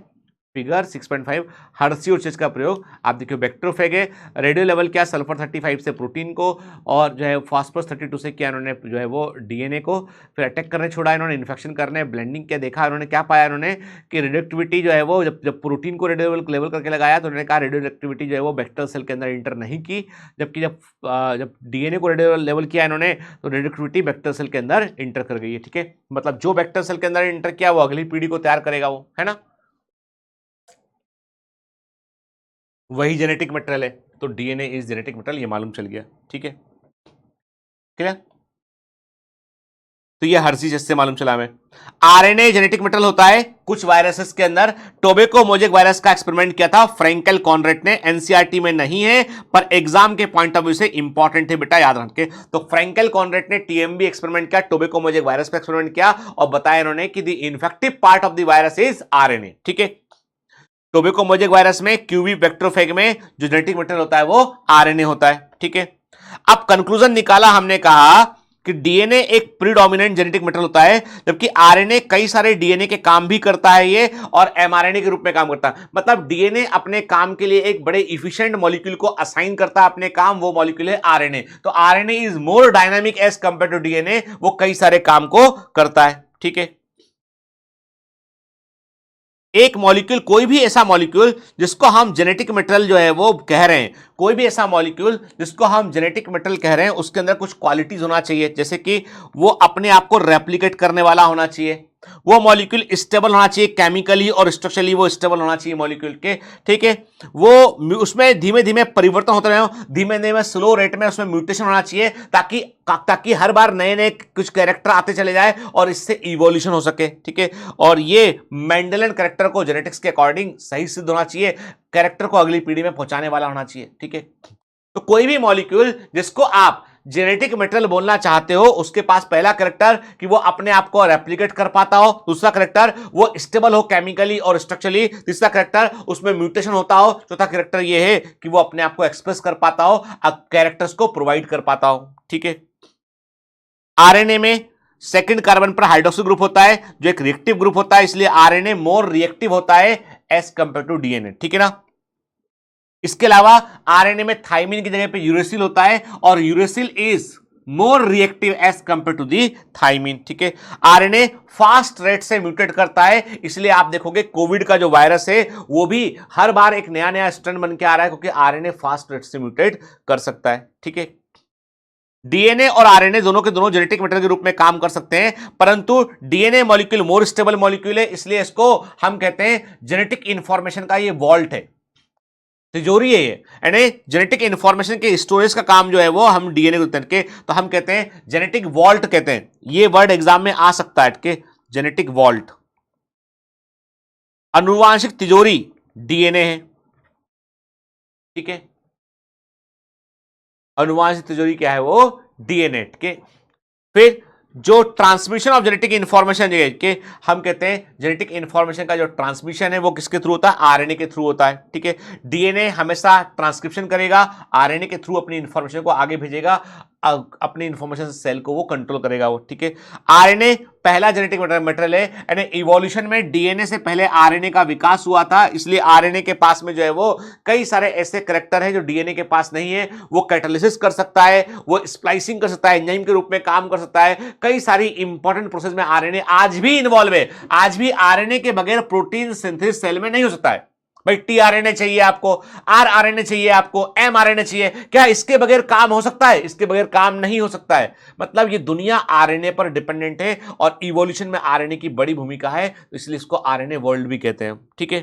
फिगर 6.5 हर्सी और चीज का प्रयोग। आप देखिए बैक्टीरियोफेज है, रेडियो लेवल किया सल्फर 35 से प्रोटीन को, और जो है फास्फोरस 32 से किया इन्होंने जो है वो डीएनए को, फिर अटैक करने छोड़ा इन्होंने, इन्फेक्शन करने, ब्लेंडिंग किया, देखा इन्होंने क्या पाया इन्होंने कि रेडियोएक्टिविटी जो है वो जब प्रोटीन को रेडियो लेवल करके लगाया तो उन्होंने कहा रेडियोएक्टिविटी जो है वो बैक्टीरियल सेल के अंदर इंटर नहीं की, जबकि जब डीएनए को रेडियो लेवल किया इन्होंने तो रेडियोएक्टिविटी बैक्टीरियल सेल के अंदर इंटर कर गई है। ठीक है, मतलब जो बैक्टीरियल सेल के अंदर इंटर किया वो अगली पीढ़ी को तैयार करेगा, वो है ना, वही जेनेटिक मटेरियल है। तो डीएनए इज जेनेटिक मटेरियल, ये मालूम चल गया। ठीक है, क्लियर। तो ये हर चीज इससे मालूम चला हमें। आरएनए जेनेटिक मटेरियल होता है कुछ वायरसेस के अंदर। टोबैको मोजेक वायरस का एक्सपेरिमेंट किया था फ्रैंकल कॉनरेड ने, एनसीईआरटी में नहीं है पर एग्जाम के पॉइंट ऑफ व्यू से इंपॉर्टेंट है बेटा, याद रखें। तो फ्रैंकल कॉनरेड ने टीएमबी एक्सपेरिमेंट किया, टोबैको मोजेक वायरस पर एक्सपेरिमेंट किया और बताया इन्होंने कि the infective part of the virus is RNA. ठीक है, टोबैको मोजेक वायरस में क्यूबी बैक्टीरियोफेज में जो जेनेटिक मटेरियल होता है वो आरएनए होता है। ठीक है, अब कंक्लूजन निकाला हमने, कहा कि डीएनए एक प्रीडोमिनेंट जेनेटिक मटेरियल होता है, जबकि आरएनए कई सारे डीएनए के काम भी करता है ये, और एमआरएनए के रूप में काम करता है। मतलब डीएनए अपने काम के लिए एक बड़े इफिशिएंट मॉलिक्यूल को असाइन करता है अपने काम, वो मॉलिक्यूल है आरएनए। तो RNA is more dynamic as compare to DNA, वो कई सारे काम को करता है। ठीक है, एक मॉलिक्यूल, कोई भी ऐसा मॉलिक्यूल जिसको हम जेनेटिक मटेरियल जो है वो कह रहे हैं, कोई भी ऐसा मॉलिक्यूल जिसको हम जेनेटिक मटेरियल कह रहे हैं, उसके अंदर कुछ क्वालिटीज होना चाहिए, जैसे कि वो अपने आप को रेप्लिकेट करने वाला होना चाहिए, वो मॉलिक्यूल स्टेबल होना चाहिए, केमिकली और स्ट्रक्चरली वो स्टेबल होना चाहिए मॉलिक्यूल के। ठीक है, वो उसमें धीमे धीमे परिवर्तन होते रहे, धीमे धीमे स्लो रेट में उसमें म्यूटेशन होना चाहिए, ताकि हर बार नए नए कुछ कैरेक्टर आते चले जाए और इससे इवोल्यूशन हो सके। ठीक है, और ये मेंडेलियन कैरेक्टर को जेनेटिक्स के अकॉर्डिंग सही सिद्ध होना चाहिए, कैरेक्टर को अगली पीढ़ी में पहुंचाने वाला होना चाहिए। ठीक है, तो कोई भी मॉलिक्यूल जिसको आप जेनेटिक मटेरियल बोलना चाहते हो, उसके पास पहला कैरेक्टर कि वो अपने आप को रेप्लिकेट कर पाता हो, दूसरा कैरेक्टर वो स्टेबल हो केमिकली और स्ट्रक्चरली, तीसरा कैरेक्टर उसमें म्यूटेशन होता हो, चौथा कैरेक्टर ये है कि वो अपने आप को एक्सप्रेस कर पाता हो, कैरेक्टर्स को प्रोवाइड कर पाता हो। ठीक है, आरएनए में सेकंड कार्बन पर हाइड्रोक्सी ग्रुप होता है जो एक रिएक्टिव ग्रुप होता है, इसलिए आरएनए मोर रिएक्टिव होता है एज कंपेयर टू डीएनए। ठीक है ना, इसके अलावा आरएनए में थाइमिन की जगह पे यूरेसिल होता है और uracil is more reactive as compare to the thymine. ठीक है, आरएनए फास्ट रेट से म्यूटेट करता है, इसलिए आप देखोगे कोविड का जो वायरस है वो भी हर बार एक नया नया स्ट्रेन बन के आ रहा है, क्योंकि आरएनए फास्ट रेट से म्यूटेट कर सकता है। ठीक है, डीएनए और आरएनए दोनों के दोनों जेनेटिक मटेरियल के रूप में काम कर सकते हैं, परंतु DNA molecule more stable molecule है, इसलिए इसको हम कहते हैं जेनेटिक इंफॉर्मेशन का ये वॉल्ट है, तिजोरी है ये, यानी जेनेटिक इंफॉर्मेशन के स्टोरेज का काम जो है वो हम डीएनए के, तो हम कहते हैं जेनेटिक वॉल्ट कहते हैं। ये वर्ड एग्जाम में आ सकता है कि जेनेटिक वॉल्ट, अनुवांशिक तिजोरी डीएनए है। ठीक है, अनुवांशिक तिजोरी क्या है, वो डीएनए के। फिर जो ट्रांसमिशन ऑफ जेनेटिक इंफॉर्मेशन के हम कहते हैं जेनेटिक इंफॉर्मेशन का जो ट्रांसमिशन है वो किसके थ्रू होता है, आरएनए के थ्रू होता है। ठीक है, डीएनए हमेशा ट्रांसक्रिप्शन करेगा, आरएनए के थ्रू अपनी इंफॉर्मेशन को आगे भेजेगा, अपनी इंफॉर्मेशन से सेल को वो कंट्रोल करेगा वो। ठीक है, आरएनए पहला जेनेटिक मटेरियल है, यानी इवोल्यूशन में डीएनए से पहले आरएनए का विकास हुआ था, इसलिए आरएनए के पास में जो है वो कई सारे ऐसे करैक्टर हैं जो डीएनए के पास नहीं है। वो कैटालिसिस कर सकता है, वो स्प्लाइसिंग कर सकता है, एंजाइम के रूप में काम कर सकता है, कई सारी इंपॉर्टेंट प्रोसेस में आरएनए आज भी इन्वॉल्व है। आज भी आरएनए के बगैर प्रोटीन सिंथेसिस सेल में नहीं हो सकता है। भाई टीआरएनए चाहिए आपको, आरआरएनए चाहिए आपको, एमआरएनए चाहिए, क्या इसके बगैर काम हो सकता है? इसके बगैर काम नहीं हो सकता है। मतलब ये दुनिया आरएनए पर डिपेंडेंट है और इवोल्यूशन में आरएनए की बड़ी भूमिका है, तो इसलिए इसको आरएनए वर्ल्ड भी कहते हैं। ठीक है,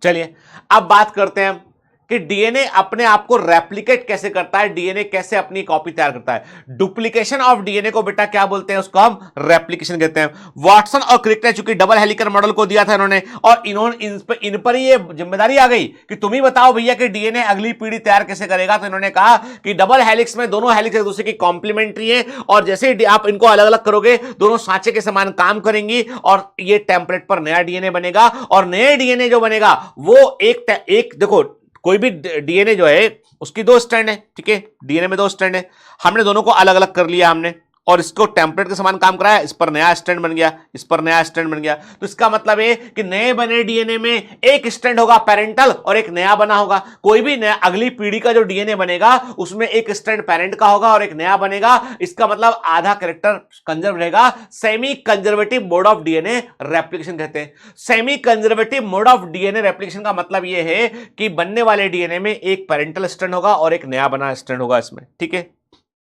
चलिए अब बात करते हैं कि डीएनए अपने आप को रेप्लिकेट कैसे करता है, डीएनए कैसे अपनी कॉपी तैयार करता है। डुप्लीकेशन ऑफ डीएनए को बेटा क्या बोलते हैं, उसको हम रेप्लिकेशन कहते हैं। वाटसन और क्रिक ने चूंकि डबल हेलिकल मॉडल को दिया था इन्होंने, और इन्होंने इन पर ये जिम्मेदारी आ गई कि तुम ही बताओ भैया कि डीएनए अगली पीढ़ी तैयार कैसे करेगा। तो इन्होंने कहा कि डबल हेलिक्स में दोनों हेलिक्स एक दूसरे की कॉम्प्लीमेंट्री है, और जैसे ही आप इनको अलग अलग करोगे दोनों सांचे के समान काम करेंगी, और ये टेम्पलेट पर नया डीएनए बनेगा। और नए डीएनए जो बनेगा वो एक देखो, कोई भी डीएनए जो है उसकी दो स्ट्रैंड है, ठीक है, डीएनए में दो स्ट्रैंड है, हमने दोनों को अलग अलग कर लिया हमने, और इसको टेम्पलेट के समान काम कराया, इस पर नया स्ट्रैंड बन गया, इस पर नया स्ट्रैंड बन गया। तो इसका मतलब है कि नए बने डीएनए में एक स्ट्रैंड होगा पेरेंटल और एक नया बना होगा। कोई भी नया अगली पीढ़ी का जो डीएनए बनेगा उसमें एक स्ट्रैंड पेरेंट का होगा और एक नया बनेगा। इसका मतलब आधा कैरेक्टर कंजर्व रहेगा। Semi conservative mode of DNA replication कहते हैं। Semi conservative mode of DNA replication का मतलब यह है कि बनने वाले डीएनए में एक पेरेंटल स्ट्रैंड होगा और एक नया बना स्ट्रैंड होगा इसमें, ठीक है।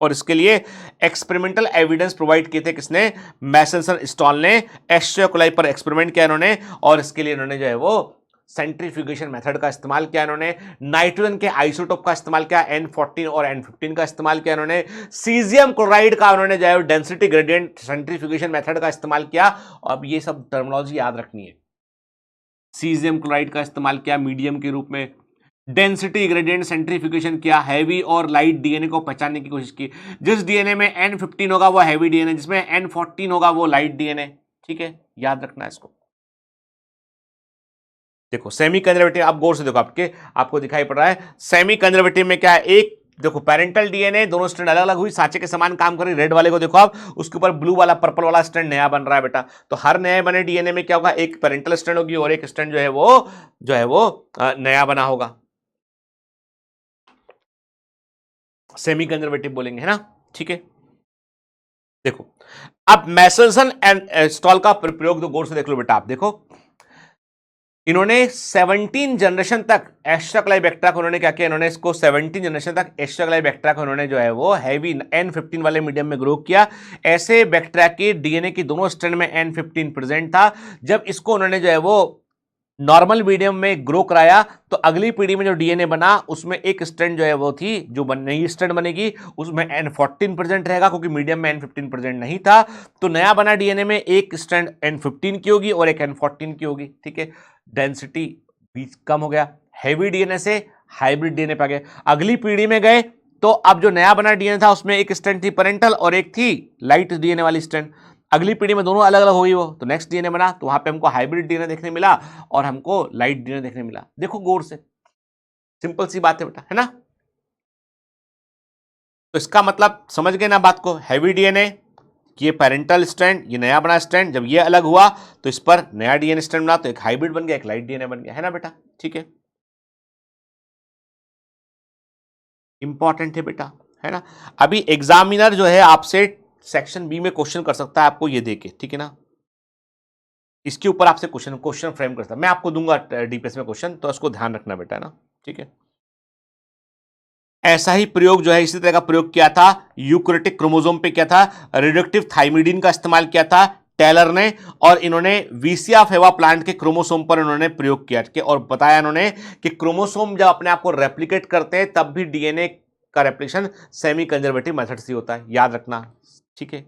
और इसके लिए एक्सपेरिमेंटल एविडेंस प्रोवाइड किए थे किसने, मैसेल्सन स्टॉल ने। एस्ट्रिया कोलाई पर एक्सपेरिमेंट किया इन्होंने, और इसके लिए इन्होंने जो है वो सेंट्रीफ्यूगेशन मेथड का इस्तेमाल किया इन्होंने। नाइट्रोजन के आइसोटोप का इस्तेमाल किया, N14 और N15 का इस्तेमाल किया इन्होंने। सीजियम क्लोराइड का उन्होंने जो है डेंसिटी ग्रेडियंट सेंट्रीफ्यूगेशन मेथड का इस्तेमाल किया। अब ये सब टर्मिनोलॉजी याद रखनी है। सीजियम क्लोराइड का इस्तेमाल किया मीडियम के रूप में, डेंसिटी ग्रेडियंट सेंट्रीफ्यूगेशन किया, हैवी और लाइट डीएनए को पहचानने की कोशिश की। जिस डीएनए में N15 होगा वो हैवी डीएनए, जिसमें N14 होगा वो लाइट डीएनए, ठीक है, याद रखना है इसको। देखो सेमी कंजर्वेटिव, आप गौर से देखो, आपको दिखाई पड़ रहा है सेमी कंजर्वेटिव में क्या है, एक देखो पेरेंटल डीएनए दोनों स्ट्रैंड अलग अलग हुई, सांचे के समान काम कर रही। रेड वाले को देखो आप, उसके ऊपर ब्लू वाला पर्पल वाला स्ट्रैंड नया बन रहा है बेटा। तो हर नए बने डीएनए में क्या होगा, एक पेरेंटल स्ट्रैंड होगी और एक स्ट्रैंड जो है वो नया बना होगा। सेमी कंजर्वेटिव बोलेंगे, है ना, ठीक है। देखो अब मैसेल्सन एंड स्टॉल का प्रयोग तो गौर से देख लो बेटा। आप देखो इन्होंने 17 जनरेशन तक एस्ट्राकोलाइबैक्टेरिया को उन्होंने क्या किया, इन्होंने इसको 17 जनरेशन तक एस्ट्राकोलाइबैक्टेरिया को उन्होंने जो है वो हैवी N15 वाले मीडियम में ग्रो किया। ऐसे बैक्टीरिया के डीएनए की दोनों स्ट्रैंड में N15 प्रेजेंट था। जब इसको उन्होंने जो है वो नॉर्मल मीडियम में ग्रो कराया तो अगली पीढ़ी में जो डीएनए बना उसमें एक स्ट्रैंड जो है वो थी, जो नई स्ट्रैंड बनेगी उसमें N14 प्रेजेंट रहेगा, क्योंकि मीडियम में N15 प्रेजेंट नहीं था। तो नया बना डीएनए में एक स्ट्रैंड N15 की होगी और एक N14 की होगी, ठीक है। डेंसिटी भी कम हो गया, हैवी डीएनए से हाइब्रिड डीएनए पे आ गए। अगली पीढ़ी में गए तो अब जो नया बना डीएनए था उसमें एक स्ट्रैंड थी पेरेंटल और एक थी लाइट डीएनए वाली स्ट्रैंड। अगली पीढ़ी में दोनों अलग अलग हो गई, वो तो नेक्स्ट डीएनए बना, तो वहां पे हमको हाइब्रिड डीएनए देखने मिला और हमको लाइट डीएनए देखने मिला। देखो गौर से, सिंपल सी बात है बेटा, है ना। तो इसका मतलब समझ गए ना बात को, हैवी डीएनए, ये पेरेंटल स्ट्रैंड, ये नया बना स्ट्रैंड, जब ये अलग हुआ तो इस पर नया डीएनए स्ट्रैंड बना, तो एक हाइब्रिड बन गया, एक लाइट डीएनए बन गया, है ना बेटा, ठीक है। इंपॉर्टेंट है बेटा, है ना। अभी एग्जामिनर जो है आपसे सेक्शन बी में क्वेश्चन कर सकता है आपको ये देके, ठीक है ना। इसके ऊपर आपसे क्वेश्चन फ्रेम कर सकता है, मैं आपको दूंगा डीपीएस में क्वेश्चन, तो उसको ध्यान रखना बेटा, है ना, ठीक है। ऐसा ही प्रयोग जो है इसी तरह का प्रयोग किया था यूकैरियोटिक क्रोमोसोम पे, किया था रिडक्टिव थाइमिडीन का इस्तेमाल किया था टेलर ने, और इन्होंने वीसिया फेवा प्लांट के क्रोमोसोम पर इन्होंने प्रयोग किया और बताया इन्होंने कि क्रोमोसोम जब अपने आप को रेप्लिकेट करते हैं तब भी डीएनए का रेप्लिकेशन सेमी कंजर्वेटिव मेथड से होता है, याद रखना, ठीक है।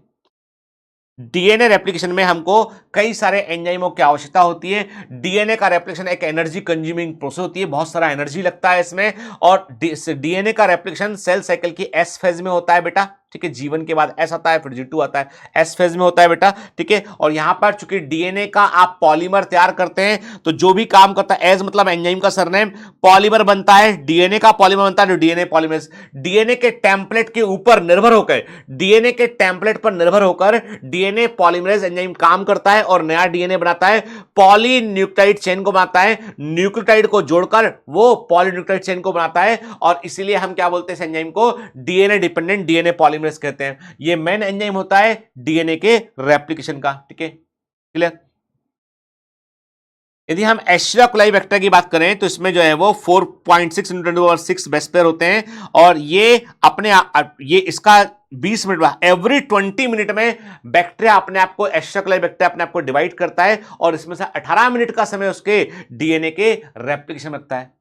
डीएनए रेप्लिकेशन में हमको कई सारे एंजाइमों की आवश्यकता होती है। डीएनए का रेप्लिकेशन एक एनर्जी कंज्यूमिंग प्रोसेस होती है, बहुत सारा एनर्जी लगता है इसमें, और डीएनए का रेप्लिकेशन सेल साइकिल की एस फेज में होता है बेटा, ठीक है। जीवन के बाद एस आता है, फिर G2 आता है, एस फेज में होता है बेटा, ठीक है। और यहां पर चूंकि डीएनए का आप पॉलीमर तैयार करते हैं तो जो भी काम करता है, एज मतलब एंजाइम का सरनेम, पॉलीमर बनता है, डीएनए का पॉलीमर बनता है, जो डीएनए पॉलीमरेज, डीएनए के टेम्पलेट के ऊपर निर्भर होकर, डीएनए के टेम्पलेट पर निर्भर होकर डीएनए पॉलीमरेज एंजाइम काम करता है और नया डीएनए बनाता है, पॉलीन्यूक्लियोटाइड चेन को बनाता है, न्यूक्लियोटाइड को जोड़कर वो पॉलीन्यूक्लियोटाइड चेन को बनाता है, और इसीलिए हम क्या बोलते हैं इस एंजाइम को, डीएनए डिपेंडेंट डीएनए पॉलीमरेज कहते हैं। ये मेन एंजाइम होता है डीएनए के रेप्लिकेशन का, ठीक है, क्लियर। यदि हम एशेरिया कोलाई वेक्टर की बात करें तो इसमें जो है वो 4.6 × 10⁻⁶ बेस पेयर होते हैं और ये अपने ये इसका 20 मिनट में एवरी 20 मिनट में बैक्टीरिया अपने आप को एशेरिया कोलाई बैक्टीरिया अपने आप को डिवाइड करता है और इसमें से 18 मिनट का समय उसके डीएनए के रेप्लिकेशन लगता है।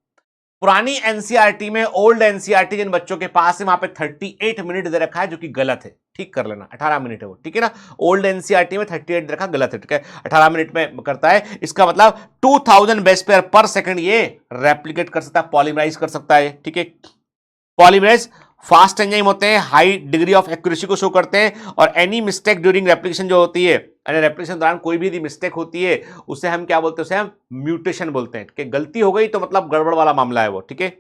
पुरानी एनसीईआरटी में, ओल्ड एनसीईआरटी जिन बच्चों के पास है वहां पे 38 मिनट दे रखा है, जो कि गलत है, ठीक कर लेना, 18 मिनट है वो, ठीक है ना। ओल्ड एनसीईआरटी में 38 दे रखा, गलत है, ठीक है, 18 मिनट में करता है। इसका मतलब 2000 बेस पेयर पर सेकंड ये रेप्लिकेट कर सकता है, पॉलीमराइज कर सकता है, ठीक है। पॉलीमरेज फास्ट एंजाइम होते हैं, हाई डिग्री ऑफ एक्यूरेसी को शो करते हैं और एनी मिस्टेक ड्यूरिंग रेप्लिकेशन जो होती है, रेप्लिकेशन दौरान कोई भी यदि मिस्टेक होती है उसे हम क्या बोलते हैं, उसे हम म्यूटेशन बोलते हैं, कि गलती हो गई तो मतलब गड़बड़ वाला मामला है वो, ठीक है।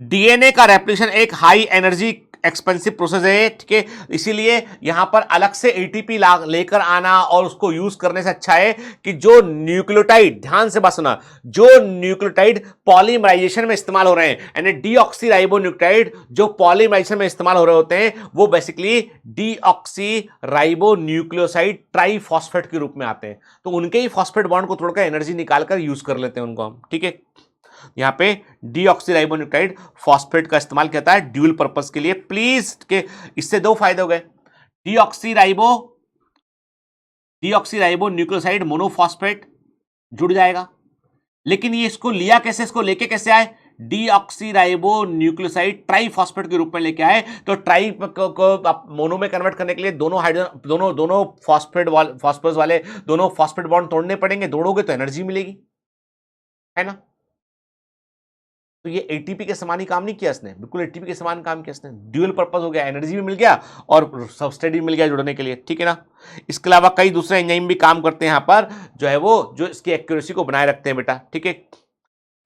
डीएनए का रेप्लिकेशन एक हाई एनर्जी एक्सपेंसिव प्रोसेस है, ठीक है, इसीलिए यहां पर अलग से एटीपी लेकर आना और उसको यूज करने से अच्छा है कि जो न्यूक्लियोटाइड, ध्यान से बात सुना, जो न्यूक्लियोटाइड पॉलीमराइजेशन में इस्तेमाल हो रहे हैं, यानी डीऑक्सीराइबोन्यूक्लियोटाइड जो पॉलीमराइजेशन में इस्तेमाल हो रहे होते हैं, वो बेसिकली डीऑक्सीराइबोन्यूक्लियोसाइड ट्राइफॉस्फेट के रूप में आते हैं, तो उनके ही फॉस्फेट बॉन्ड को तोड़कर एनर्जी निकालकर यूज कर लेते हैं उनको हम, ठीक है। यहां पे डीऑक्सीराइबोन्यूक्लियोटाइड फॉस्फेट का इस्तेमाल किया जाता है ड्यूल पर्पस के लिए, प्लीज, के इससे दो फायदे हो गए, डीऑक्सीराइबोन्यूक्लियोसाइड मोनोफॉस्फेट जुड़ जाएगा, लेकिन ये इसको लिया कैसे, इसको लेके कैसे आए, डीऑक्सीराइबोन्यूक्लियोसाइड ट्राइफॉस्फेट के रूप में लेके आए, तो ट्राई को मोनो में कन्वर्ट करने के लिए दोनों हाइड्रोजन, दोनों फॉस्फेट वाले दोनों फॉस्फेट बॉन्ड तोड़ने पड़ेंगे, तोड़ोगे तो एनर्जी मिलेगी, है ना। तो ये एटीपी के समान ही काम नहीं किया इसने, बिल्कुल एटीपी के समान काम किया इसने, ड्यूअल पर्पस हो गया, एनर्जी भी मिल गया और सबस्ट्रेट भी मिल गया जुड़ने के लिए, ठीक है ना। इसके अलावा कई दूसरे एंजाइम भी काम करते हैं यहां पर, जो है वो जो इसकी एक्यूरेसी को बनाए रखते हैं बेटा, ठीक है।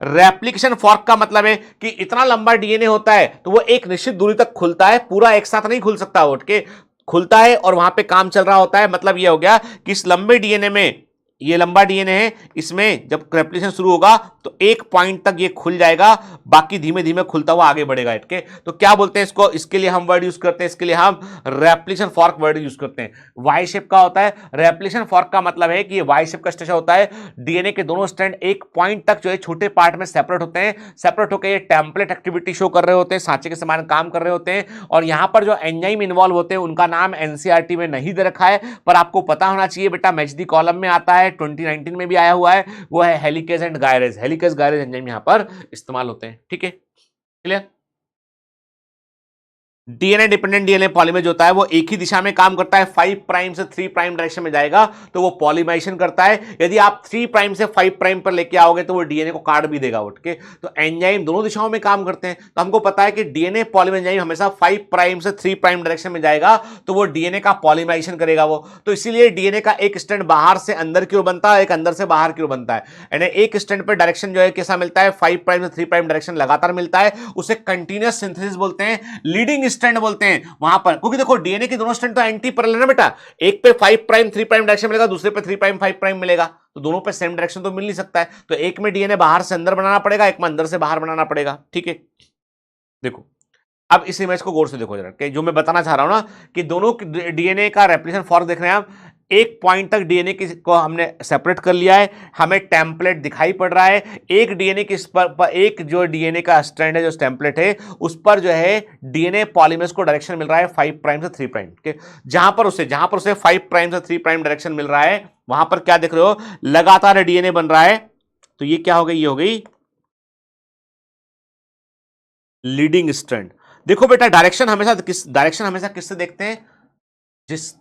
रेप्लिकेशन फॉर्क का मतलब है कि इतना लंबा डीएनए होता है तो वो एक निश्चित दूरी तक खुलता है, पूरा एक साथ नहीं खुल सकता, उठ के खुलता है और वहां पे काम चल रहा होता है। मतलब ये हो गया कि इस लंबे डीएनए में, ये लंबा डीएनए है, इसमें जब रेप्लिकेशन शुरू होगा तो एक पॉइंट तक ये खुल जाएगा, बाकी धीमे धीमे खुलता हुआ आगे बढ़ेगा, ठीक, तो क्या बोलते हैं इसको, इसके लिए हम वर्ड यूज करते हैं, इसके लिए हम रेप्लिकेशन फॉर्क वर्ड यूज करते हैं। वाई शेप का होता है रेप्लिकेशन फॉर्क का मतलब है कि ये वाई शेप का स्ट्रक्चर होता है, डीएनए के दोनों स्ट्रैंड एक पॉइंट तक जो है छोटे पार्ट में सेपरेट होते हैं, सेपरेट होकर ये टेम्पलेट एक्टिविटी शो कर रहे होते हैं, सांचे के समान काम कर रहे होते हैं, और यहां पर जो एंजाइम इन्वॉल्व होते हैं उनका नाम एनसीईआरटी में नहीं दे रखा है, पर आपको पता होना चाहिए बेटा, मैचडी कॉलम में आता है, 2019 में भी आया हुआ है, वो है helicase and gyrase, helicase gyrase enzyme यहां पर इस्तेमाल होते हैं, ठीक है, clear. DNA dependent DNA polymerase होता है, वो एक ही दिशा में काम करता है, 5 प्राइम से 3 प्राइम डायरेक्शन में जाएगा तो वो पॉलीमराइजेशन करता है, यदि आप 3 प्राइम से 5 प्राइम पर लेके आओगे तो वो डीएनए को काट भी देगा उठ के। तो एंजाइम दोनों दिशाओं में काम करते हैं, तो हमको पता है कि डीएनए पॉलीमरेज एंजाइम हमेशा 5 प्राइम से 3 प्राइम डायरेक्शन में जाएगा तो वो डीएनए का पॉलीमराइजेशन करेगा वो, तो इसीलिए डीएनए का एक स्ट्रैंड बाहर से अंदर की ओर बनता है, एक अंदर से बाहर की ओर बनता है, यानी एक स्ट्रैंड पर डायरेक्शन जो है कैसा मिलता है, 5 प्राइम से 3 प्राइम डायरेक्शन लगातार मिलता है, उसे कंटीन्यूअस सिंथेसिस बोलते हैं, लीडिंग स्ट्रैंड बोलते हैं वहां पर, क्योंकि देखो डीएनए के दोनों स्ट्रैंड तो एंटी पैरेलल है ना बेटा, एक पे 5 प्राइम 3 प्राइम डायरेक्शन मिलेगा, दूसरे पे 3 प्राइम 5 प्राइम मिलेगा, तो दोनों पे सेम डायरेक्शन तो मिल नहीं सकता है, तो एक में डीएनए बाहर से अंदर बनाना पड़ेगा, एक में अंदर से बाहर बनाना पड़ेगा, ठीक है। देखो अब इस इमेज को गौर से देखो जरा, जो मैं बताना चाह रहा हूं ना कि दोनों डीएनए का रेप्लिकेशन फॉर्क देख रहे हैं आप, एक पॉइंट तक डीएनए को हमने सेपरेट कर लिया है, हमें टेम्पलेट दिखाई पड़ रहा है, एक डीएनए के पर एक जो डीएनए का स्ट्रैंड है, जो टेम्पलेट है उस पर जो है डीएनए पॉलीमरेज को डायरेक्शन मिल रहा है 5 प्राइम से 3 प्राइम के, जहां पर उसे 5 प्राइम से 3 प्राइम डायरेक्शन मिल रहा है, वहां पर क्या देख रहे हो, लगातार डीएनए बन रहा है, तो ये क्या हो गई, ये हो गई लीडिंग स्ट्रैंड। देखो बेटा डायरेक्शन हमेशा किससे देखते हैं, जिस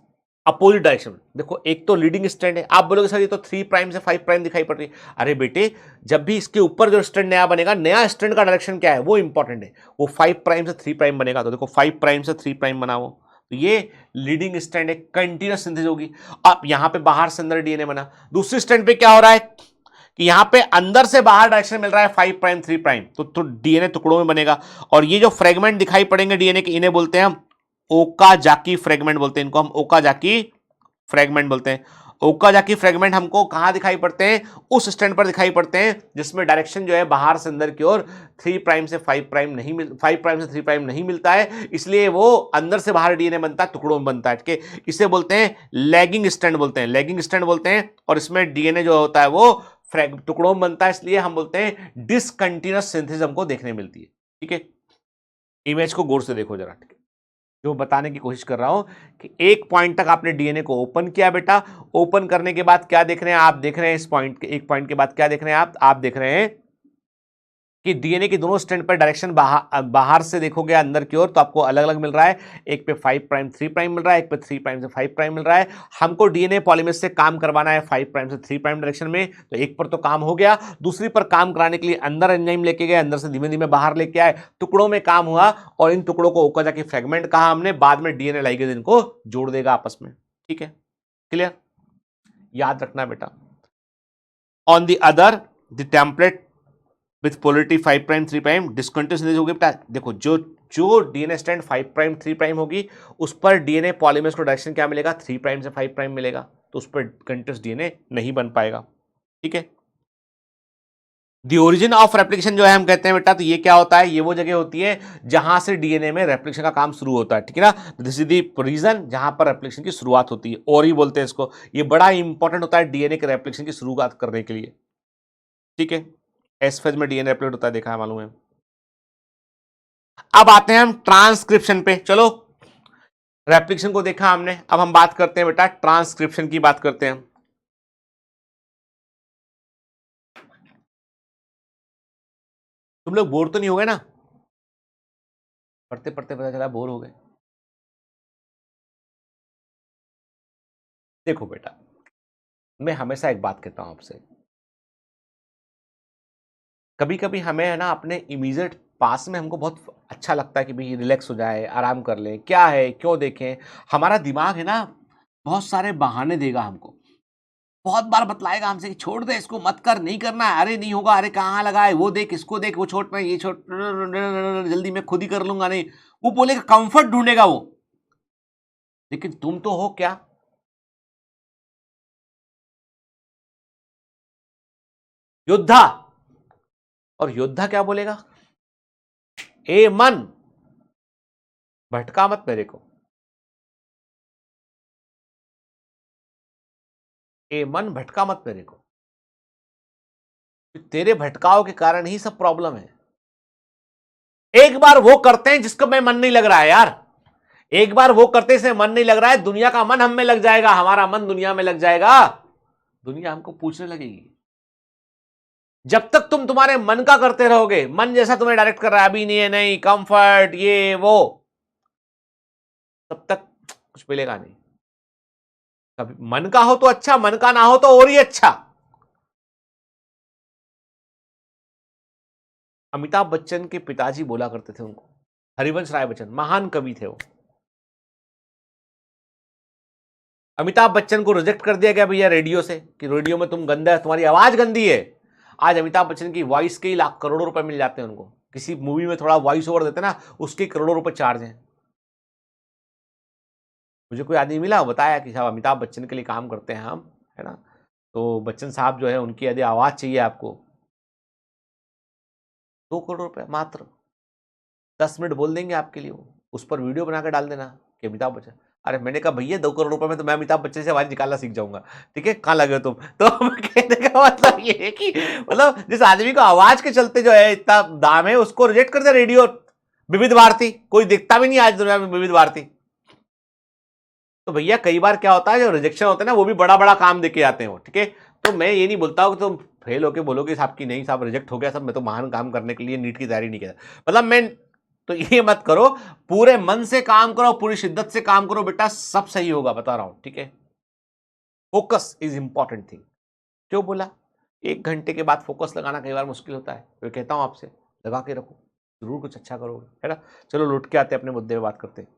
अपोजिट डायरेक्शन। देखो एक तो लीडिंग स्ट्रैंड है, आप बोलोगे सर ये तो 3 प्राइम से 5 प्राइम दिखाई पड़ रही है, अरे बेटे जब भी इसके ऊपर जो स्ट्रैंड नया बनेगा, नया स्ट्रैंड का डायरेक्शन क्या है वो इंपॉर्टेंट है, वो 5 प्राइम से 3 प्राइम बनेगा, तो देखो 5 प्राइम से 3 प्राइम बना वो, तो ये लीडिंग स्ट्रैंड है, कंटिन्यूअस सिंथेसिस होगी। अब यहां पे बाहर से अंदर डीएनए बना, दूसरी स्ट्रैंड पे क्या हो रहा है कि यहां पे अंदर से बाहर डायरेक्शन मिल रहा है 5 प्राइम 3 प्राइम, तो डीएनए टुकड़ों में बनेगा, और ये जो फ्रेगमेंट दिखाई पड़ेंगे डीएनए के, इन्हें बोलते हैं हम ओकाजाकी फ्रेगमेंट बोलते हैं, इनको हम ओकाजाकी फ्रेगमेंट बोलते हैं। ओकाजाकी फ्रेगमेंट हमको कहां दिखाई पड़ते हैं, उस स्टैंड पर दिखाई पड़ते हैं जिसमें डायरेक्शन जो है बाहर से अंदर की ओर 3 प्राइम से 5 प्राइम नहीं मिल 5 प्राइम से 3 प्राइम नहीं मिलता है, इसलिए वो अंदर से बाहर डीएनए बनता है, टुकड़ों में बनता है। ठीक है, इसे बोलते हैं लैगिंग स्टैंड बोलते हैं, लैगिंग स्टैंड बोलते हैं। और इसमें डीएनए जो होता है वो टुकड़ों में बनता है, इसलिए हम बोलते हैं डिसकंटिन्यूअस सिंथेसिस हमको देखने मिलती है। ठीक है, इमेज को गौर से देखो जरा। ठीक है, जो बताने की कोशिश कर रहा हूं कि एक पॉइंट तक आपने डीएनए को ओपन किया बेटा, ओपन करने के बाद क्या देख रहे हैं आप, देख रहे हैं इस पॉइंट के, एक पॉइंट के बाद क्या देख रहे हैं आप देख रहे हैं कि डीएनए की दोनों स्टैंड पर डायरेक्शन बाहर से देखोगे अंदर की ओर तो आपको अलग अलग मिल रहा है, एक पे 5 प्राइम 3 प्राइम मिल रहा है, एक पे 3 प्राइम से 5 प्राइम मिल रहा है। हमको डीएनए पॉलीमरेज से काम करवाना है 5 प्राइम से 3 प्राइम डायरेक्शन में, तो एक पर तो काम हो गया, दूसरी पर काम कराने के लिए अंदर एंजाइम लेके गए, अंदर से धीमे धीमे बाहर लेके आए, टुकड़ों में काम हुआ और इन टुकड़ों को ओकाजाकी फ्रेगमेंट कहा हमने, बाद में डीएनए लाइगेज इनको जोड़ देगा आपस में। ठीक है, क्लियर, याद रखना बेटा। On the other the template with polarity 5 prime 3 prime discontinuous होगी बेटा। देखो जो जो डीएनए स्टैंड 5 प्राइम 3 प्राइम होगी उस पर डीएनए पॉलीमरेज को डायरेक्शन क्या मिलेगा, 3 प्राइम से 5 प्राइम मिलेगा, तो उस पर कंटिन्यूअस डीएनए नहीं बन पाएगा। ठीक है, दी ओरिजिन ऑफ रेप्लिकेशन जो है हम कहते हैं बेटा, तो ये क्या होता है, ये वो जगह होती है जहां से डीएनए में रेप्लिकेशन का काम शुरू होता है। ठीक है ना, दिस इज दी रीजन जहां पर रेप्लिकेशन की शुरुआत होती है, और ही बोलते हैं इसको, ये बड़ा इंपॉर्टेंट होता है डीएनए के रेप्लिकेशन की शुरुआत करने के लिए। ठीक है, एस फेज में डीएनए रेप्लिकेट होता है, देखा है, मालूम है। अब आते हैं हम ट्रांसक्रिप्शन पे। चलो, रेप्लिकेशन को देखा हमने, अब हम बात करते हैं बेटा ट्रांसक्रिप्शन की बात करते हैं। तुम लोग बोर तो नहीं हो गए ना, पढ़ते पढ़ते पता चला बोर हो गए। देखो बेटा, मैं हमेशा एक बात कहता हूं आपसे, कभी कभी हमें है ना अपने इमीडिएट पास में हमको बहुत अच्छा लगता है कि भाई रिलैक्स हो जाए, आराम कर लें, क्या है क्यों देखें। हमारा दिमाग है ना बहुत सारे बहाने देगा हमको, बहुत बार बतलाएगा हमसे कि छोड़ दे इसको, मत कर, नहीं करना है, अरे नहीं होगा, अरे कहाँ लगा है, वो देख, इसको देख, वो छोड़, मैं ये छोड़, जल्दी मैं खुद ही कर लूंगा, नहीं, वो बोलेगा, कंफर्ट ढूंढेगा वो। लेकिन तुम तो हो क्या, योद्धा, और योद्धा क्या बोलेगा, ए मन भटका मत मेरे को, ए मन भटका मत मेरे को, तेरे भटकाव के कारण ही सब प्रॉब्लम है। एक बार वो करते हैं जिसका में मन नहीं लग रहा है यार, एक बार वो करते से मन नहीं लग रहा है, दुनिया का मन हम में लग जाएगा, हमारा मन दुनिया में लग जाएगा, दुनिया हमको पूछने लगेगी। जब तक तुम तुम्हारे मन का करते रहोगे, मन जैसा तुम्हें डायरेक्ट कर रहा है, अभी नहीं है, नहीं कंफर्ट, ये वो, तब तक कुछ मिलेगा नहीं। कभी मन का हो तो अच्छा, मन का ना हो तो और ही अच्छा। अमिताभ बच्चन के पिताजी बोला करते थे उनको, हरिवंश राय बच्चन, महान कवि थे वो। अमिताभ बच्चन को रिजेक्ट कर दिया गया भैया रेडियो से, कि रेडियो में तुम गंदा है, तुम्हारी आवाज गंदी है। आज अमिताभ बच्चन की वॉइस के ही लाख करोड़ों रुपए मिल जाते हैं उनको, किसी मूवी में थोड़ा वॉइस ओवर देते ना, उसके करोड़ों रुपए चार्ज हैं। मुझे कोई आदमी मिला, बताया कि साहब अमिताभ बच्चन के लिए काम करते हैं हम, है ना, तो बच्चन साहब जो है उनकी यदि आवाज चाहिए आपको, 2 करोड़ रुपए मात्र, 10 मिनट बोल देंगे आपके लिए, वो उस पर वीडियो बनाकर डाल देना कि अमिताभ बच्चन। अरे मैंने कहा भैया 2 करोड़ रुपए में तो मैं अमिताभ बच्चन से आवाज निकालना सीख जाऊंगा, ठीक है, कहाँ लगे तुम। तो कहने का मतलब ये है कि मतलब जिस आदमी को आवाज के चलते जो है इतना दाम है, उसको रिजेक्ट कर दे रेडियो, विविध भारती, कोई दिखता भी नहीं आज दुनिया में विविध भारती। तो भैया कई बार क्या होता है, जो रिजेक्शन होता है ना, वो भी बड़ा बड़ा काम देके आते हैं वो, ठीक है। तो मैं ये नहीं बोलता हूँ कि तुम फेल होके बोलोगे साहब की नहीं साहब रिजेक्ट हो गया सब, मैं तो महान काम करने के लिए नीट की तैयारी नहीं किया, मतलब मैं, तो ये मत करो, पूरे मन से काम करो, पूरी शिद्दत से काम करो बेटा, सब सही होगा, बता रहा हूं, ठीक है। Focus is important thing. क्यों बोला, 1 घंटे के बाद फोकस लगाना कई बार मुश्किल होता है, तो कहता हूं आपसे लगा के रखो, जरूर कुछ अच्छा करोगे, है ना। चलो लौट के आते हैं अपने मुद्दे पे बात करते हैं।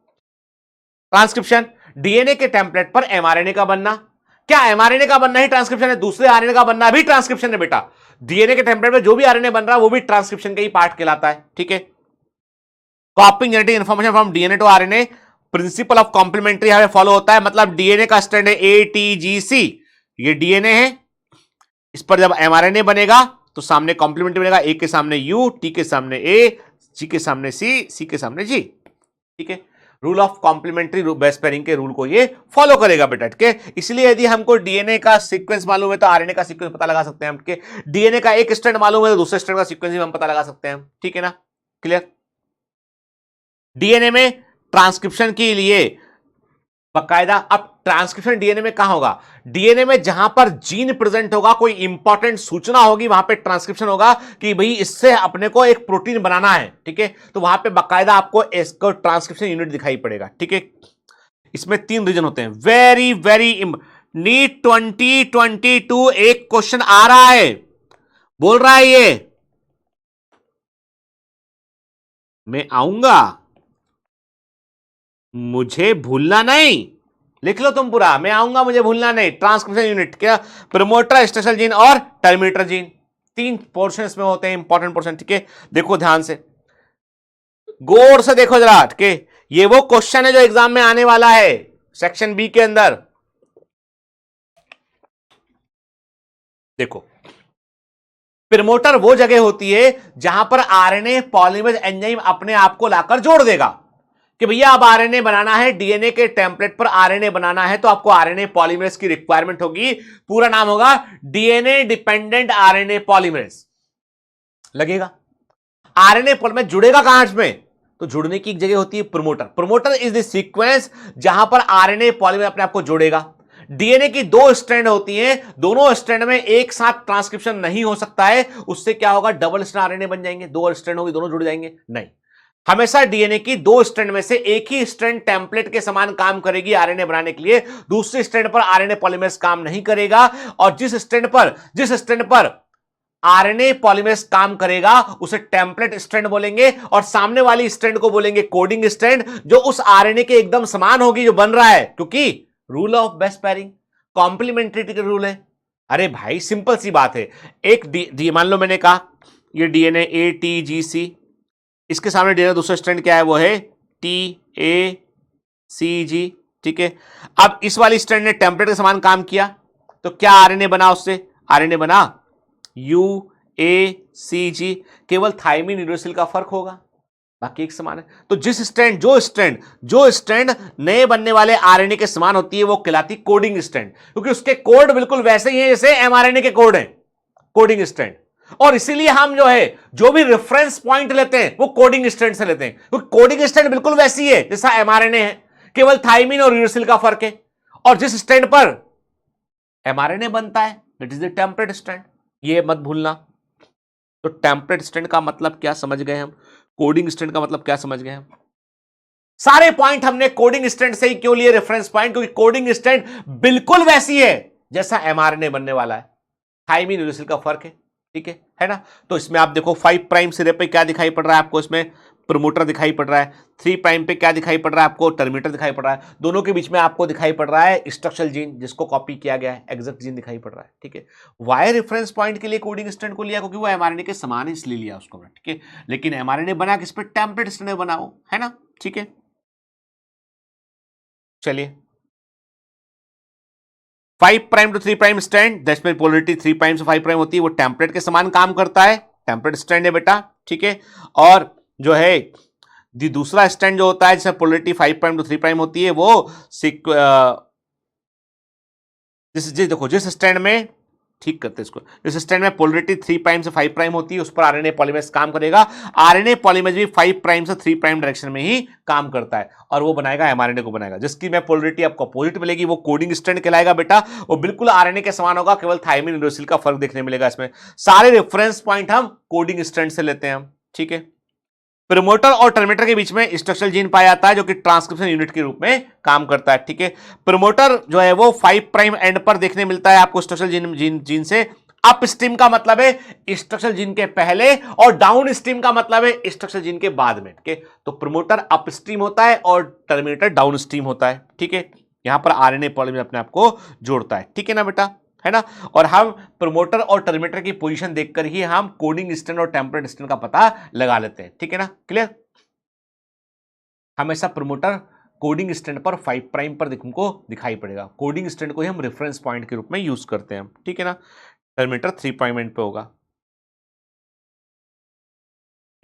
ट्रांसक्रिप्शन, डीएनए के टेम्पलेट पर एमआरएनए का बनना। क्या एमआरएनए का बनना ही ट्रांसक्रिप्शन है, दूसरे आरएनए का बनना भी ट्रांसक्रिप्शन है बेटा। डीएनए के टेम्पलेट पर जो भी आरएनए बन रहा है वो भी ट्रांसक्रिप्शन का ही पार्ट कहलाता है, ठीक है। Copying genetic information from DNA to RNA, principle of complementary हमें फॉलो होता है, मतलब डीएनए का स्टैंड है एटीजीसी, ये डीएनए है, इस पर जब एमआरएनए बनेगा तो सामने कॉम्प्लीमेंट्री बनेगा, ए के सामने यू, टी के सामने ए, जी के सामने सी के सामने जी। ठीक है, rule of complementary base pairing के रूल को ये फॉलो करेगा बेटा। ठीक है, इसलिए यदि हमको डीएनए का सीक्वेंस मालूम है तो आरएनए का सीक्वेंस पता लगा सकते हैं हम। डीएनए का एक स्ट्रैंड मालूम है तो दूसरे स्ट्रैंड का सीक्वेंस भी हम पता लगा सकते हैं। ठीक है ना, क्लियर। डीएनए में ट्रांसक्रिप्शन के लिए बकायदा, अब ट्रांसक्रिप्शन डीएनए में कहां होगा? डीएनए में जहां पर जीन प्रेजेंट होगा, कोई इंपॉर्टेंट सूचना होगी, वहां पे ट्रांसक्रिप्शन होगा कि भाई इससे अपने को एक प्रोटीन बनाना है। ठीक है, तो वहां पे बकायदा आपको इसको ट्रांसक्रिप्शन यूनिट दिखाई पड़ेगा। ठीक है, इसमें 3 रीजन होते हैं। वेरी वेरी नीट 2022 एक क्वेश्चन आ रहा है, बोल रहा है ये मैं आऊंगा, मुझे भूलना नहीं। लिख लो तुम पूरा, मैं आऊंगा मुझे भूलना नहीं। ट्रांसक्रिप्शन यूनिट क्या? प्रमोटर, स्टेशनल जीन और टर्मिनेटर जीन, 3 पोर्शन इसमें होते हैं, इंपॉर्टेंट पोर्शन। ठीक है, देखो ध्यान से, गौर से देखो जरा। ठीक है, ये वो क्वेश्चन है जो एग्जाम में आने वाला है सेक्शन बी के अंदर। देखो, प्रमोटर वो जगह होती है जहां पर आरएनए पॉलीमरेज एंजाइम अपने आप को लाकर जोड़ देगा कि भैया अब आरएनए बनाना है, डीएनए के टेम्पलेट पर आरएनए बनाना है, तो आपको आरएनए पॉलीमरेज की रिक्वायरमेंट होगी। पूरा नाम होगा डीएनए डिपेंडेंट आरएनए पॉलीमरेज लगेगा। आरएनए पॉलीमरेज जुड़ेगा कहां में? तो जुड़ने की एक जगह होती है promoter. Promoter is the sequence जहां पर आरएनए पॉलीमरेज अपने आप को जोड़ेगा। डीएनए की 2 स्ट्रैंड होती हैं, दोनों स्ट्रैंड में एक साथ ट्रांसक्रिप्शन नहीं हो सकता है, उससे क्या होगा? डबल स्ट्रैंड आरएनए बन जाएंगे। 2 स्ट्रैंड होगी, दोनों जुड़ जाएंगे? नहीं, हमेशा डीएनए की 2 स्ट्रैंड में से एक ही स्ट्रैंड टेम्पलेट के समान काम करेगी आरएनए बनाने के लिए, दूसरे स्ट्रैंड पर आरएनए पॉलीमरेज काम नहीं करेगा। और जिस स्ट्रैंड पर आरएनए पॉलीमरेज काम करेगा उसे टेम्पलेट स्ट्रैंड बोलेंगे, और सामने वाली स्ट्रैंड को बोलेंगे कोडिंग स्ट्रैंड, जो उस आरएनए के एकदम समान होगी जो बन रहा है, क्योंकि रूल ऑफ बेस पेयरिंग, कॉम्प्लीमेंट्रिटी का रूल है। अरे भाई सिंपल सी बात है, एक मान लो मैंने कहा ये डीएनए ए टी जी सी, इसके सामने डीएनए दूसरा स्ट्रैंड क्या है? वो है टी ए सी जी। ठीक है, अब इस वाली स्ट्रैंड ने टेम्पलेट के समान काम किया, तो क्या आरएनए बना? उससे आरएनए बना यू ए सी जी, केवल थाइमिन यूरेसिल का फर्क होगा, बाकी एक समान है। तो जो स्ट्रैंड नए बनने वाले आरएनए के समान होती है वो कहलाती कोडिंग स्ट्रैंड, क्योंकि उसके कोड बिल्कुल वैसे ही हैं जैसे एमआरएनए के कोड हैं, कोडिंग स्ट्रैंड। और इसीलिए हम जो भी रेफरेंस पॉइंट लेते हैं वो कोडिंग स्ट्रैंड से लेते हैं, क्योंकि कोडिंग स्ट्रैंड बिल्कुल वैसी है जैसा एमआरएनए है, केवल थाइमिन और यूरेसिल का फर्क है। और जिस स्ट्रैंड पर एमआरएनए बनता है that is the template strand, ये मत भूलना। तो टेम्पलेट स्ट्रैंड का मतलब क्या समझ गए हम, कोडिंग स्ट्रैंड का मतलब क्या समझ गए हम। सारे पॉइंट हमने कोडिंग स्ट्रैंड से ही क्यों लिए रेफरेंस पॉइंट? क्योंकि कोडिंग स्ट्रैंड बिल्कुल वैसी है जैसा एमआरएनए बनने वाला है, थाइमिन यूरेसिल का फर्क है। ठीक है ना। तो इसमें आप देखो 5 प्राइम सिरे पे क्या दिखाई पड़ रहा है आपको? इसमें प्रमोटर दिखाई पड़ रहा है। 3 प्राइम पे क्या दिखाई पड़ रहा है आपको? टर्मिनेटर दिखाई पड़ रहा है। दोनों के बीच में आपको दिखाई पड़ रहा है स्ट्रक्चरल जीन, जिसको कॉपी किया गया है, एग्जैक्ट जीन दिखाई पड़ रहा है। ठीक है, वाई रेफरेंस पॉइंट के लिए कोडिंग स्ट्रैंड को लिया? क्योंकि वो एमआरएनए के समान है इसलिए लिया उसको। ठीक है, लेकिन एमआरएनए बना किस पे? टेम्पलेट स्ट्रैंड बनाओ, है ना। ठीक है, चलिए 5 prime to 3 prime strand, that's में पोलरिटी 3 प्राइम से 5 प्राइम होती है, वो टेम्पलेट के समान काम करता है, टेम्पलेट स्ट्रैंड है बेटा। ठीक है, और जो है दूसरा स्ट्रैंड जो होता है जिसमें पोलरिटी 5 प्राइम टू 3 प्राइम होती है, वो देखो जिस स्ट्रैंड में, ठीक करते इसको, इस स्ट्रैंड में पोलरिटी 3 प्राइम से 5 प्राइम होती है, उस पर आरएनए पॉलीमरेज काम करेगा। आरएनए पॉलीमरेज भी 5 प्राइम से 3 प्राइम डायरेक्शन में ही काम करता है, और वो बनाएगा एमआरएनए को बनाएगा, जिसकी में पोलरिटी आपको अपोजिट मिलेगी, वो कोडिंग स्ट्रैंड कहलाएगा बेटा। वो बिल्कुल आरएनए के समान होगा, केवल थाइमिन यूरेसिल का फर्क देखने मिलेगा इसमें। सारे रेफरेंस पॉइंट हम कोडिंग स्ट्रैंड से लेते हैं हम। ठीक है, प्रमोटर और टर्मिनेटर के बीच में स्ट्रक्चरल जीन पाया जाता है जो कि ट्रांसक्रिप्शन यूनिट के रूप में काम करता है। ठीक है, प्रमोटर जो है वो 5 प्राइम एंड पर देखने मिलता है आपको स्ट्रक्चरल जीन से। अप स्ट्रीम का मतलब है स्ट्रक्चरल जीन के पहले, और डाउन स्ट्रीम का मतलब है स्ट्रक्चरल जीन के बाद में। ठीक है, तो प्रमोटर अप स्ट्रीम होता है और टर्मिनेटर डाउन स्ट्रीम होता है। ठीक है, यहां पर आरएनए पॉलीमरेज अपने आप को जोड़ता है। ठीक है ना बेटा, है ना। और हम प्रमोटर और टर्मिनेटर की पोजीशन देखकर ही हम कोडिंग स्ट्रैंड और टेम्पलेट स्ट्रैंड का पता लगा लेते हैं। ठीक है ना, क्लियर। हमेशा प्रमोटर कोडिंग स्ट्रैंड पर 5 प्राइम पर तुमको दिखाई पड़ेगा। कोडिंग स्ट्रैंड को ही हम रेफरेंस पॉइंट के रूप में यूज करते हैं, ठीक है ना। टर्मिनेटर 3 प्राइम एंड पे होगा।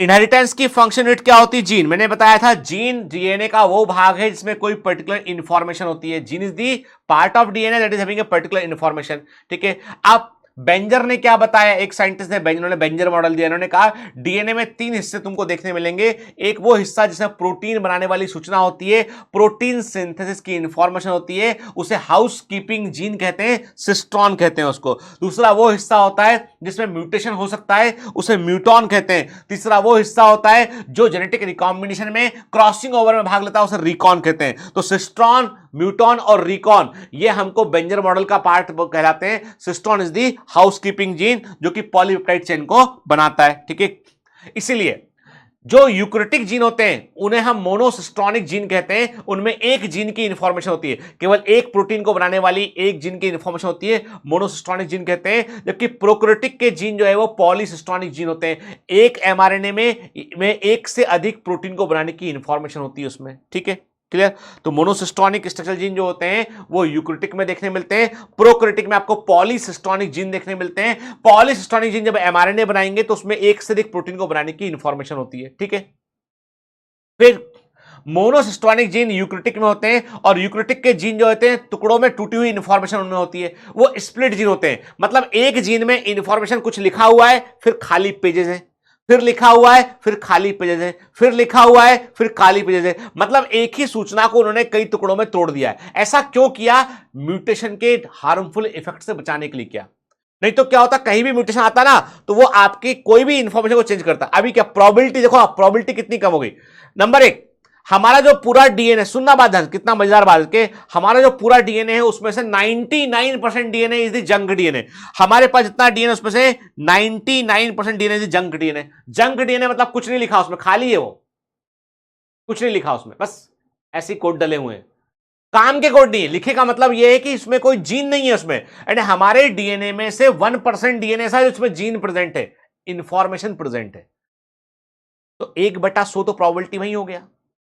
इनहेरिटेंस की फंक्शन यूनिट क्या होती है? जीन। मैंने बताया था जीन डीएनए का वो भाग है जिसमें कोई पर्टिकुलर इंफॉर्मेशन होती है। Gene is the part of DNA that is having a particular information, ठीक है। अब बेंजर ने क्या बताया, एक साइंटिस्ट ने बेंजर मॉडल दिया। इन्होंने कहा डीएनए में 3 हिस्से तुमको देखने मिलेंगे। एक वो हिस्सा जिसमें प्रोटीन बनाने वाली सूचना होती है, प्रोटीन सिंथेसिस की इंफॉर्मेशन होती है, उसे हाउस कीपिंग जीन कहते हैं, सिस्ट्रॉन कहते हैं उसको। दूसरा वो हिस्सा होता है जिसमें म्यूटेशन हो सकता है, उसे म्यूटॉन कहते हैं। तीसरा वो हिस्सा होता है जो जेनेटिक रिकॉम्बिनेशन में क्रॉसिंग ओवर में भाग लेता है, उसे रिकॉन कहते हैं। तो सिस्ट्रॉन, म्यूटॉन और रिकॉन ये हमको बेंजर मॉडल का पार्ट कहलाते हैं। Cistron is the housekeeping gene जो कि पॉलीपेप्टाइड चेन को बनाता है, ठीक है। इसीलिए जो यूकैरियोटिक जीन होते हैं उन्हें हम मोनोसिस्टोनिक जीन कहते हैं। उनमें एक जीन की इंफॉर्मेशन होती है, केवल एक प्रोटीन को बनाने वाली एक जीन की इंफॉर्मेशन होती है, मोनोसिस्टोनिक जीन कहते हैं। जबकि प्रोकैरियोटिक के जीन जो है वो पॉलीसिस्टोनिक जीन होते हैं। एक एमआरएनए में एक से अधिक प्रोटीन को बनाने की इंफॉर्मेशन होती है उसमें, ठीक है, क्लियर। तो मोनोसिस्टोनिक स्ट्रक्चरल जीन जो होते हैं वो यूकैरियोटिक में देखने मिलते हैं। प्रोकैरियोटिक में आपको पॉलीसिस्टोनिक जीन देखने मिलते हैं। पॉलीसिस्टोनिक जीन जब एमआरएनए बनाएंगे तो उसमें एक से अधिक प्रोटीन को बनाने की इंफॉर्मेशन होती है, ठीक है। फिर मोनोसिस्टोनिक जीन यूकैरियोटिक में होते हैं और यूकैरियोटिक के जीन जो होते हैं टुकड़ों में टूटी हुई इंफॉर्मेशन उनमें होती है, वो स्प्लिट जीन होते हैं। मतलब एक जीन में इंफॉर्मेशन कुछ लिखा हुआ है, फिर खाली पेजेस है, फिर लिखा हुआ है, फिर खाली पेजेस है, फिर लिखा हुआ है, फिर खाली पेजेस है। मतलब एक ही सूचना को उन्होंने कई टुकड़ों में तोड़ दिया है। ऐसा क्यों किया? म्यूटेशन के हार्मफुल इफेक्ट से बचाने के लिए किया। नहीं तो क्या होता, कहीं भी म्यूटेशन आता ना तो वो आपकी कोई भी इंफॉर्मेशन को चेंज करता। अभी क्या प्रोबेबिलिटी देखो, आप प्रोबेबिलिटी कितनी कम हो गई। नंबर एक, हमारा जो पूरा डीएनए, सुनना बात ध्यान, कितना मजेदार बात के, हमारा जो पूरा डीएनए है उसमें से 99% DNA is the junk DNA. हमारे पास जितना डीएनए उसमें से 99% DNA is junk DNA. Junk DNA मतलब कुछ नहीं लिखा उसमें, खाली है वो, कुछ नहीं लिखा उसमें, बस ऐसे कोड डले हुए हैं। काम के कोड नहीं है, लिखे का मतलब यह है कि इसमें कोई जीन नहीं है उसमें। एंड हमारे डीएनए में से 1% डीएनए ऐसा है जिसमें जीन प्रेजेंट है, इंफॉर्मेशन प्रेजेंट है। तो 1/100 तो प्रोबेबिलिटी वही हो गया।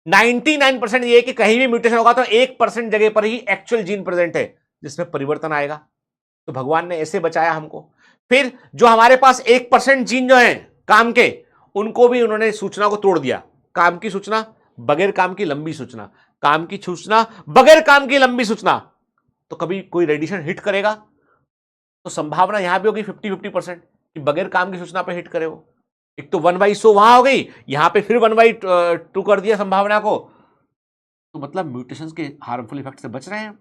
99% ये है कि कहीं भी म्यूटेशन होगा तो 1% जगह पर ही एक्चुअल जीन प्रेजेंट है जिसमें परिवर्तन आएगा। तो भगवान ने ऐसे बचाया हमको। फिर जो हमारे पास 1% जीन जो है काम के, उनको भी उन्होंने सूचना को तोड़ दिया। काम की सूचना, बगैर काम की लंबी सूचना, काम की सूचना, बगैर काम की लंबी सूचना। तो कभी कोई रेडिएशन हिट करेगा तो संभावना यहां भी होगी 50-50% कि बगैर काम की सूचना पर हिट करे वो। एक तो 1/100 वहां हो गई, यहां पे फिर 1/2 कर दिया संभावना को। तो मतलब म्यूटेशंस के हार्मफुल इफेक्ट से बच रहे हैं।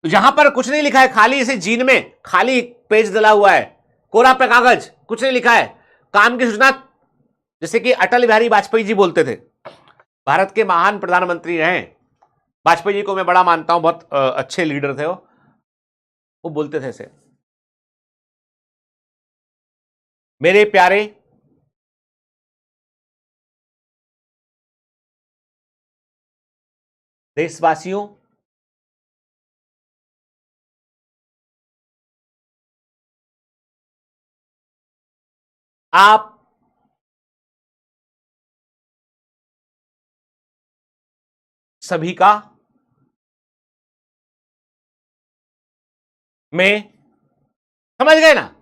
तो जहां पर कुछ नहीं लिखा है, खाली इसे जीन में खाली पेज डला हुआ है, कोरा पे कागज, कुछ नहीं लिखा है, काम की सूचना। जैसे कि अटल बिहारी वाजपेयी जी बोलते थे, भारत के महान प्रधानमंत्री रहे, वाजपेयी जी को मैं बड़ा मानता हूं, बहुत अच्छे लीडर थे वो बोलते थे ऐसे, मेरे प्यारे देशवासियों, आप सभी का मैं, समझ गए ना।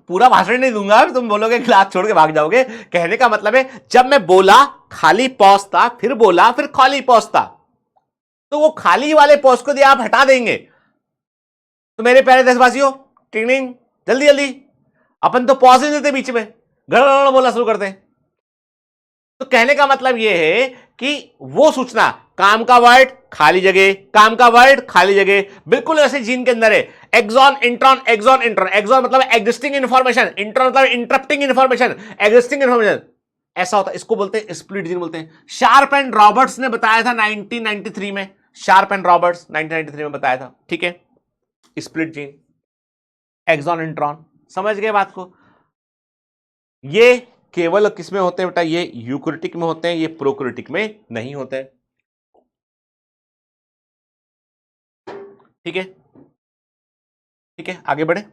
पूरा भाषण नहीं दूंगा, तुम बोलोगे क्लास छोड़ के भाग जाओगे। कहने का मतलब है जब मैं बोला खाली पॉज था, फिर बोला, फिर खाली पॉज था, तो वो खाली वाले पॉज को दिया आप हटा देंगे। तो मेरे प्यारे देशवासियों, टिंग जल्दी जल्दी, अपन तो पॉज ही देते बीच में, गड़गड़ बोलना शुरू करते हैं। तो कहने का मतलब यह है कि वो सूचना, काम का वर्ड खाली जगह, काम का वर्ड खाली जगह, बिल्कुल ऐसे जीन के अंदर है। Exon intron, exon intron, exon मतलब एग्जिस्टिंग इंफॉर्मेशन, इंट्रॉन मतलब इंटरप्टिंग इंफॉर्मेशन, एग्जिस्टिंग इंफॉर्मेशन, ऐसा होता है। इसको बोलते हैं स्प्लिट जीन बोलते हैं। शार्प एंड रॉबर्ट्स ने बताया था 1993 में, शार्प एंड रॉबर्ट्स 1993 में बताया था, ठीक है। स्प्लिट जीन, एक्सॉन इंट्रॉन, समझ गए बात को। ये केवल किसमें होते हैं बेटा? ये यूकैरियोटिक में होते हैं, ये प्रोकैरियोटिक में नहीं होते हैं, ठीक है। ठीक है, आगे बढ़े।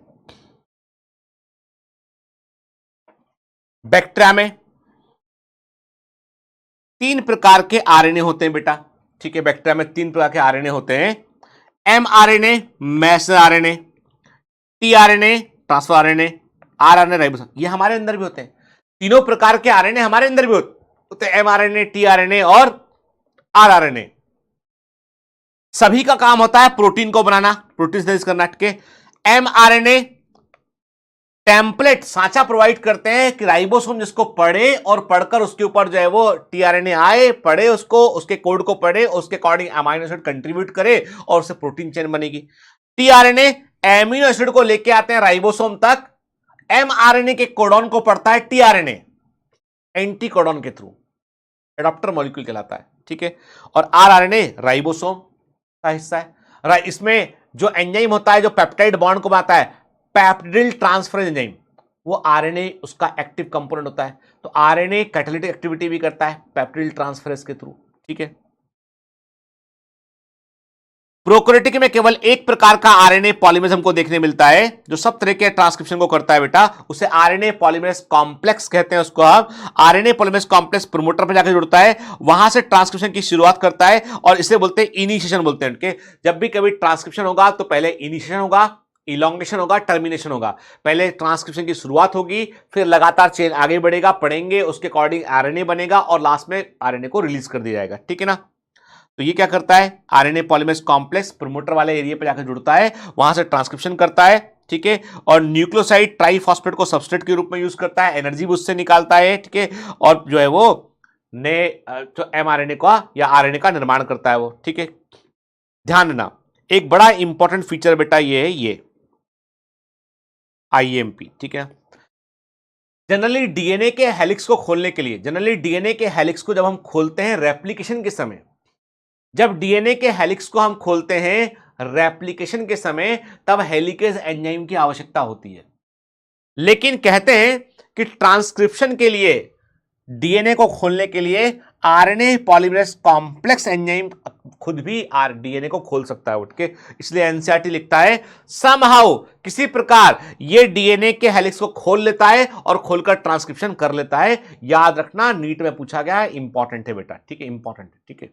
बैक्टीरिया में तीन प्रकार के आरएनए होते हैं बेटा, ठीक है। बैक्टीरिया में तीन प्रकार के आरएनए होते हैं, mRNA messenger RNA, tRNA transfer RNA, RNA ribosome, ये हमारे अंदर भी होते हैं। तीनों प्रकार के आरएनए हमारे अंदर भी होते हैं, एमआरएनए, टीआरएनए और आरआरएनए। सभी का काम होता है प्रोटीन को बनाना, प्रोटीन सिंथेसिस करना के। एमआरएनए टेम्पलेट सांचा प्रोवाइड करते हैं कि राइबोसोम जिसको पढ़े और पढ़कर उसके ऊपर जो है वो टीआरएनए आए, पढ़े उसको, उसके कोड को पढ़े, उसके अकॉर्डिंग अमीनो एसिड कंट्रीब्यूट करे और उससे प्रोटीन चेन बनेगी। टीआरएनए एमिनो एसिड को लेके आते हैं राइबोसोम तक, एमआरएनए के कोडॉन को पढ़ता है टीआरएनए एंटी कोडॉन के थ्रू, एडाप्टर मॉलिक्यूल कहलाता है, ठीक है। और आरआरएनए राइबोसोम का हिस्सा है। इसमें जो एंजाइम होता है जो पेप्टाइड बॉन्ड को बनाता है, पेप्टिडिल ट्रांसफरेज एंजाइम, वो आरएनए उसका एक्टिव कंपोनेंट होता है। तो आरएनए कैटालिटिक एक्टिविटी भी करता है पेप्टिडिल ट्रांसफरेज के थ्रू, ठीक है। प्रोकैरियोटिक में केवल एक प्रकार का आरएनए पॉलीमरेज हमको देखने मिलता है जो सब तरह के ट्रांसक्रिप्शन को करता है बेटा, उसे आरएनए पॉलीमरेज कॉम्प्लेक्स कहते हैं। उसको हम आरएनए पॉलीमरेज कॉम्प्लेक्स प्रमोटर पर जाकर जुड़ता है, वहां से ट्रांसक्रिप्शन की शुरुआत करता है और इसे बोलते हैं इनिशिएशन बोलते हैं उनके। जब भी कभी ट्रांसक्रिप्शन होगा तो पहले इनिशिएशन होगा, इलॉन्गेशन होगा, टर्मिनेशन होगा। पहले ट्रांसक्रिप्शन की शुरुआत होगी, फिर लगातार चेन आगे बढ़ेगा, पढ़ेंगे, उसके अकॉर्डिंग आरएनए बनेगा और लास्ट में आरएनए को रिलीज कर दिया जाएगा, ठीक है ना। तो ये क्या करता है, आरएनए पॉलीमरेज कॉम्प्लेक्स प्रमोटर वाले एरिया पे जाकर जुड़ता है, वहां से ट्रांसक्रिप्शन करता है, ठीक है। और न्यूक्लियोसाइड ट्राइफॉस्फेट को सबस्ट्रेट के रूप में यूज करता है, एनर्जी भी उससे निकालता है, ठीक है। और जो है वो नए जो एमआरएनए का या आरएनए का निर्माण करता है वो, ठीक है। ध्यान देना, एक बड़ा इंपॉर्टेंट फीचर बेटा ये है, ये आईएमपी, ठीक है। जनरली डीएनए के हेलिक्स को खोलने के लिए, जनरली डीएनए के हेलिक्स को जब हम खोलते हैं रेप्लिकेशन के समय, जब डीएनए के हेलिक्स को हम खोलते हैं रेप्लिकेशन के समय, तब हेलिकेज एंजाइम की आवश्यकता होती है। लेकिन कहते हैं कि ट्रांसक्रिप्शन के लिए, डीएनए को खोलने के लिए आरएनए पॉलीमरेज कॉम्प्लेक्स एंजाइम खुद भी डीएनए को खोल सकता है उठ के। इसलिए एनसीईआरटी लिखता है समहाउ, किसी प्रकार ये डीएनए के हेलिक्स को खोल लेता है और खोलकर ट्रांसक्रिप्शन कर लेता है। याद रखना, नीट में पूछा गया है, इंपॉर्टेंट है बेटा, ठीक है, इंपॉर्टेंट है, ठीक है।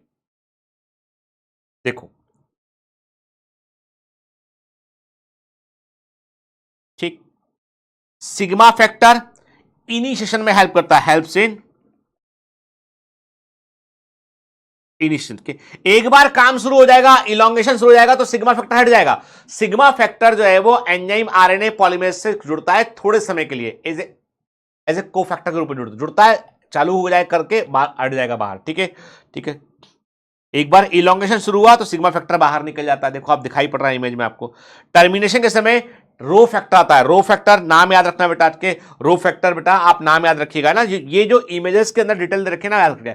देखो ठीक, सिग्मा फैक्टर इनिशिएशन में हेल्प करता है, हेल्प्स इन इनिशिएशन के। एक बार काम शुरू हो जाएगा, इलॉन्गेशन शुरू हो जाएगा तो सिग्मा फैक्टर हट जाएगा। सिग्मा फैक्टर जो है वो एंजाइम आरएनए पॉलीमरेज से जुड़ता है थोड़े समय के लिए, एज ए कोफैक्टर के रूप में जुड़ता है, चालू हो जाए करके हट जाएगा बाहर, ठीक है, ठीक है। एक बार इलॉन्गेशन शुरू हुआ तो सिग्मा फैक्टर बाहर निकल जाता है, देखो आप दिखाई पड़ रहा है इमेज में आपको। टर्मिनेशन के समय रो फैक्टर आता है, रो फैक्टर नाम याद रखना बेटा, के रो फैक्टर बेटा आप नाम याद रखिएगा ना, ये जो इमेजेस के अंदर डिटेल दे रखे ना, याद रखिएगा।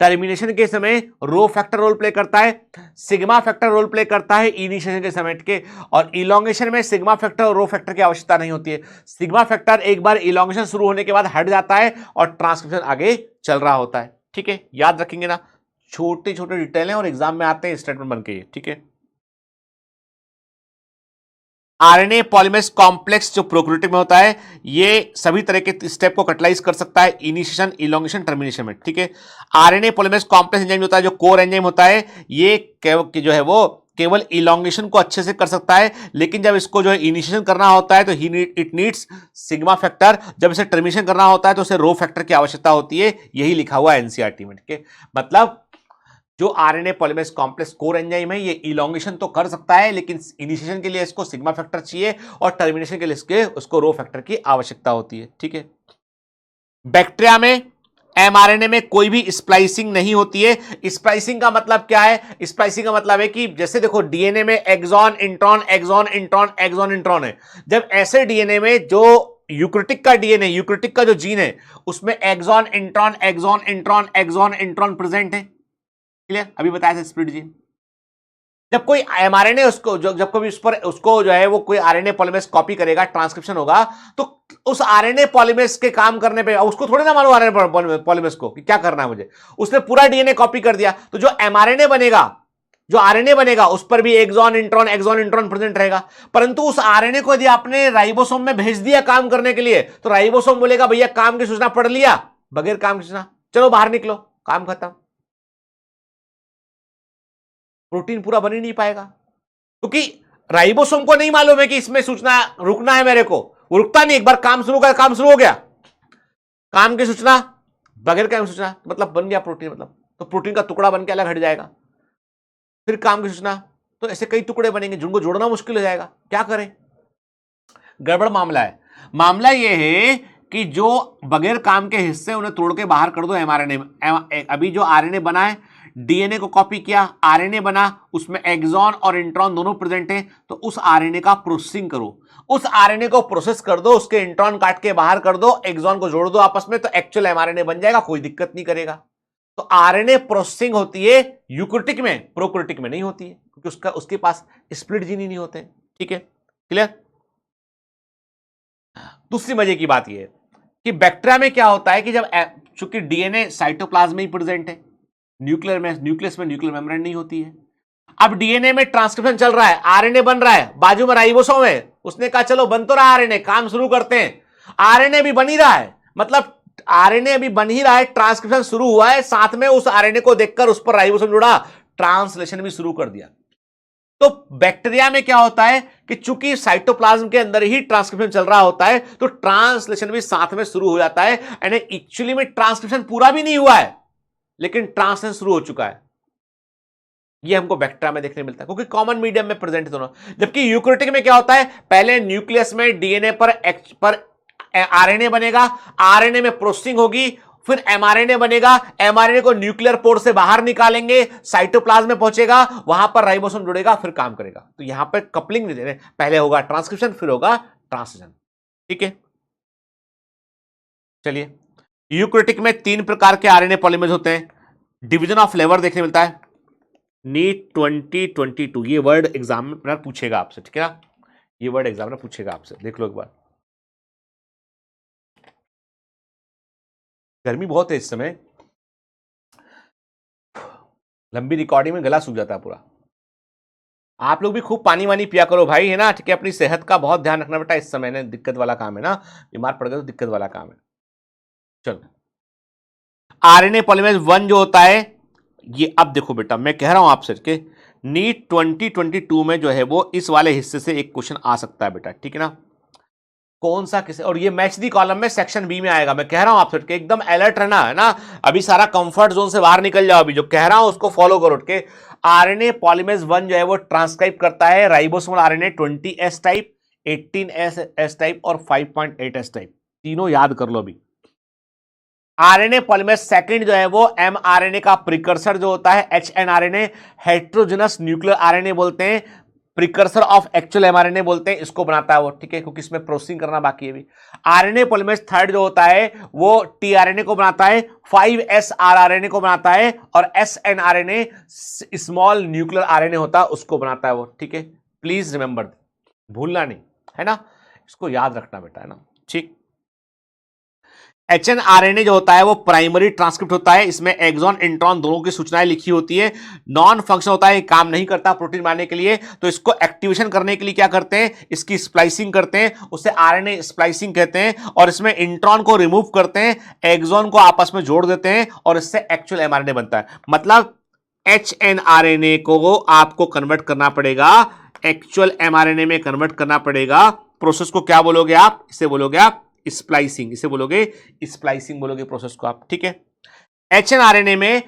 टर्मिनेशन के समय रो फैक्टर रोल प्ले करता है, सिग्मा फैक्टर रोल प्ले करता है इनिशिएशन के समय के, और इलॉन्गेशन में सिग्मा फैक्टर और रो फैक्टर की आवश्यकता नहीं होती है। सिग्मा फैक्टर एक बार इलॉन्गेशन शुरू होने के बाद हट जाता है और ट्रांसक्रिप्शन आगे चल रहा होता है, ठीक है। याद रखेंगे ना, छोटे छोटे डिटेल हैं और एग्जाम में आते हैं स्टेटमेंट बन के, ठीक है। आरएनए पॉलीमरेज कॉम्प्लेक्स जो प्रोकैरियोटिक में होता है, ये सभी तरह के स्टेप को कैटलाइज कर सकता है, इनिशिएशन, इलॉन्गेशन, टर्मिनेशन में, ठीक है। आरएनए पॉलीमरेज कॉम्प्लेक्स एंजाइम होता है जो कोर एंजाइम होता है, ये जो है वो केवल इलॉन्गेशन को अच्छे से कर सकता है, लेकिन जब इसको जो है इनिशिएशन करना होता है तो इट नीड्स सिग्मा फैक्टर, जब इसे टर्मिनेशन करना होता है तो उसे रो फैक्टर की आवश्यकता होती है। यही लिखा हुआ है एनसीईआरटी में, ठीक है। मतलब जो RNA polymerase complex core enzyme है, ये इलॉन्गेशन तो कर सकता है, लेकिन इनिशिएशन के लिए इसको सिग्मा फैक्टर चाहिए और टर्मिनेशन के लिए उसको रो फैक्टर की आवश्यकता होती है, ठीक है। बैक्टीरिया में एमआरएनए में कोई भी स्प्लाइसिंग नहीं होती है। स्प्लाइसिंग का मतलब क्या है, स्प्लाइसिंग का मतलब है कि जैसे देखो डीएनए में exon intron exon intron exon intron है, जब ऐसे डीएनए में जो यूक्रेटिक का डीएनए, यूक्रेटिक का जो जीन है उसमें exon intron exon intron exon intron present है, क्लियर, अभी बताया था स्प्लिट जीन। जब कोई एमआरएनए उसको जब कभी उस पर उसको जो है वो कोई आरएनए पॉलीमरेज कॉपी करेगा, ट्रांसक्रिप्शन होगा, तो उस आरएनए पॉलीमरेज के काम करने पे उसको थोड़ी ना मालूम आरएनए पॉलीमरेज को कि क्या करना है मुझे, उसने पूरा डीएनए कॉपी कर दिया, तो जो एमआरएनए बनेगा, जो आरएनए बनेगा उस पर भी एक्सॉन इंट्रॉन प्रेजेंट रहेगा। परंतु उस आरएनए को यदि आपने राइबोसोम में भेज दिया काम करने के लिए, तो राइबोसोम बोलेगा भैया काम की सूचना पढ़ लिया, बगैर काम की सूचना चलो बाहर निकलो, काम खत्म, प्रोटीन पूरा बन ही नहीं पाएगा, क्योंकि राइबोसोम को नहीं मालूम है कि इसमें सूचना रुकना है मेरे को, वो रुकता नहीं, एक बार काम शुरू कर, काम शुरू हो गया, काम की सूचना बगैर काम सूचना, मतलब बन गया प्रोटीन, मतलब तो प्रोटीन का टुकड़ा बन के अलग हट जाएगा, फिर काम की सूचना, तो ऐसे कई टुकड़े बनेंगे जिनको जोड़ना मुश्किल हो जाएगा, क्या करें, गड़बड़ मामला है। मामला यह है कि जो बगैर काम के हिस्से उन्हें तोड़ के बाहर कर दो एमआरएनए। अभी जो आरएनए बना है, डीएनए को कॉपी किया, आरएनए बना, उसमें एक्सॉन और इंट्रॉन दोनों प्रेजेंट है, तो उस आरएनए का प्रोसेसिंग करो, उस आरएनए को प्रोसेस कर दो, उसके इंट्रॉन काट के बाहर कर दो, एक्सॉन को जोड़ दो आपस में, तो एक्चुअल एमआरएनए बन जाएगा, कोई दिक्कत नहीं करेगा। तो आरएनए प्रोसेसिंग होती है यूकैरियोटिक में, प्रोकैरियोटिक में नहीं होती है, क्योंकि उसके पास स्प्लिट जीन ही नहीं होते। ठीक है, क्लियर। दूसरी मजे की बात यह है कि बैक्टीरिया में क्या होता है कि जब चूंकि डीएनए साइटोप्लाज्म में ही प्रेजेंट है, न्यूक्लियस में न्यूक्लियर मेम्ब्रेन नहीं होती है, अब डीएनए में ट्रांसक्रिप्शन चल रहा है, आरएनए बन रहा है, बाजू में राइबोसोम है, उसने कहा चलो बन तो रहा आरएनए, काम शुरू करते हैं, आरएनए भी बन ही रहा है, मतलब आरएनए अभी बन ही रहा है, ट्रांसक्रिप्शन शुरू हुआ है, साथ में उस आरएनए को देखकर उस पर राइबोसोम जुड़ा, ट्रांसलेशन भी शुरू कर दिया। तो बैक्टीरिया में क्या होता है कि चूंकि साइटोप्लाज्म के अंदर ही ट्रांसक्रिप्शन चल रहा होता है, तो ट्रांसलेशन भी साथ में शुरू हो जाता है, यानी एक्चुअली में ट्रांसक्रिप्शन पूरा भी नहीं हुआ है, लेकिन ट्रांसलेशन शुरू हो चुका है। ये हमको बैक्टीरिया में देखने मिलता है, क्योंकि कॉमन मीडियम में प्रेजेंट दोनों। जबकि यूकैरियोटिक में क्या होता है, पहले न्यूक्लियस में डीएनए पर आरएनए बनेगा, आरएनए में प्रोसेसिंग होगी, फिर एमआरएनए बनेगा, एमआरएनए को न्यूक्लियर पोर्ट से बाहर निकालेंगे, साइटोप्लाज्म में पहुंचेगा, वहां पर राइबोसोम जुड़ेगा, फिर काम करेगा। तो यहां पर कपलिंग नहीं दे रहे, पहले होगा ट्रांसक्रिप्शन, फिर होगा ट्रांसलेशन। ठीक है, चलिए। यूकैरियोटिक में 3 प्रकार के आरएनए पॉलीमरेज होते हैं, डिवीजन ऑफ लेबर देखने मिलता है, नीट 2022, ये वर्ड एग्जाम में पूछेगा आपसे, ठीक है ना, ये वर्ड एग्जाम में पूछेगा आपसे, देख लो एक बार। गर्मी बहुत है इस समय, लंबी रिकॉर्डिंग में गला सूख जाता है पूरा। आप लोग भी खूब पानी वानी पिया करो भाई, है ना, ठीक है, अपनी सेहत का बहुत ध्यान रखना बेटा, इस समय ने दिक्कत वाला काम है ना, बीमार पड़ गए तो दिक्कत वाला काम है। चलो, आरएनए पॉलीमरेज 1 जो होता है, ये अब देखो बेटा, मैं कह रहा हूं आपसे कि नीट 2022 में जो है वो इस वाले हिस्से से एक क्वेश्चन आ सकता है बेटा, ठीक है ना, कौन सा किसे, और ये मैच दी कॉलम में सेक्शन बी में आएगा, मैं कह रहा हूं आपसे कि एकदम अलर्ट रहना, है ना, अभी सारा कंफर्ट जोन से बाहर निकल जाओ, अभी जो कह रहा हूं उसको फॉलो करो के। आरएनए पॉलीमरेज 1 जो है वो ट्रांसक्राइब करता है ribosomal RNA 20S type, 18S type और 5.8S टाइप, तीनों याद कर लो अभी। आरएनए पॉलीमरेज सेकंड जो है वो एमआरएनए का प्रिकर्सर जो होता है, एचएनआरएनए, हेटेरोजेनस न्यूक्लियर आरएनए बोलते हैं, प्रिकर्सर ऑफ एक्चुअल एमआरएनए बोलते हैं, इसको बनाता है वो, ठीक है, क्योंकि इसमें प्रोसेसिंग करना बाकी है भी। आरएनए पॉलीमरेज थर्ड जो होता है वो टीआरएनए को बनाता है, 5S आरआरएनए को बनाता है, और एसएनआरएनए स्मॉल न्यूक्लियर आरएनए होता है उसको बनाता है वो, ठीक है, प्लीज रिमेंबर, भूलना नहीं, है ना, इसको याद रखना बेटा, है ना, ठीक। एचएनआरएनए जो होता है वो प्राइमरी ट्रांसक्रिप्ट होता है, इसमें एक्सॉन इंट्रॉन दोनों की सूचनाएं लिखी होती है, नॉन फंक्शन होता है, काम नहीं करता प्रोटीन बनाने के लिए, तो इसको एक्टिवेशन करने के लिए क्या करते हैं, इसकी स्प्लाइसिंग करते हैं, उसे आरएनए स्प्लाइसिंग कहते हैं, और इसमें इंट्रॉन को रिमूव करते हैं, एक्सॉन को आपस में जोड़ देते हैं, और इससे एक्चुअल एमआरएनए बनता है। मतलब एचएनआरएनए को आपको कन्वर्ट करना पड़ेगा, एक्चुअल एमआरएनए में कन्वर्ट करना पड़ेगा, प्रोसेस को क्या बोलोगे आप, इसे बोलोगे आप स्प्लाइसिंग, इसे बोलोगे स्प्लाइसिंग बोलोगे प्रोसेस को आप, ठीक है। एचएनआरएनए में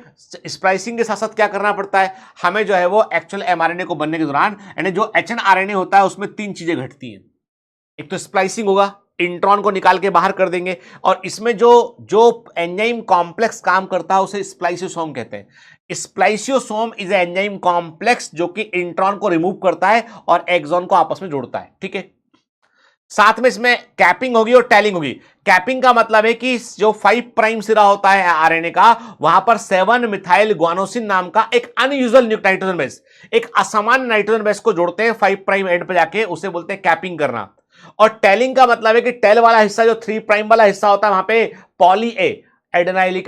स्प्लाइसिंग के साथ साथ क्या करना पड़ता है, हमें जो है वो एक्चुअल एमआरएनए को बनने के दौरान, यानी जो एचएनआरएनए होता है उसमें 3 चीजें घटती हैं, एक तो स्प्लाइसिंग होगा, इंट्रॉन को निकाल के बाहर कर देंगे, और इसमें जो एंजाइम कॉम्प्लेक्स काम करता है उसे स्प्लाइसियोसोम कहते हैं। स्प्लाइसियोसोम इज एंजाइम कॉम्प्लेक्स जो कि इंट्रॉन को रिमूव करता है और एक्सॉन को आपस में जोड़ता है, ठीक है। साथ में इसमें कैपिंग होगी और टैलिंग होगी। कैपिंग का मतलब है कि जो 5 प्राइम सिरा होता है आरएनए का, वहां पर 7 मिथाइल ग्वानोसिन नाम का एक अनयूजुअल नाइट्रोजन बेस, एक असामान्य नाइट्रोजन बेस को जोड़ते हैं 5 प्राइम एंड पे जाके, उसे बोलते हैं कैपिंग करना। और टेलिंग का मतलब है कि टेल वाला हिस्सा, जो 3 प्राइम वाला हिस्सा होता है, वहां पे पॉली ए एडेनाइलिक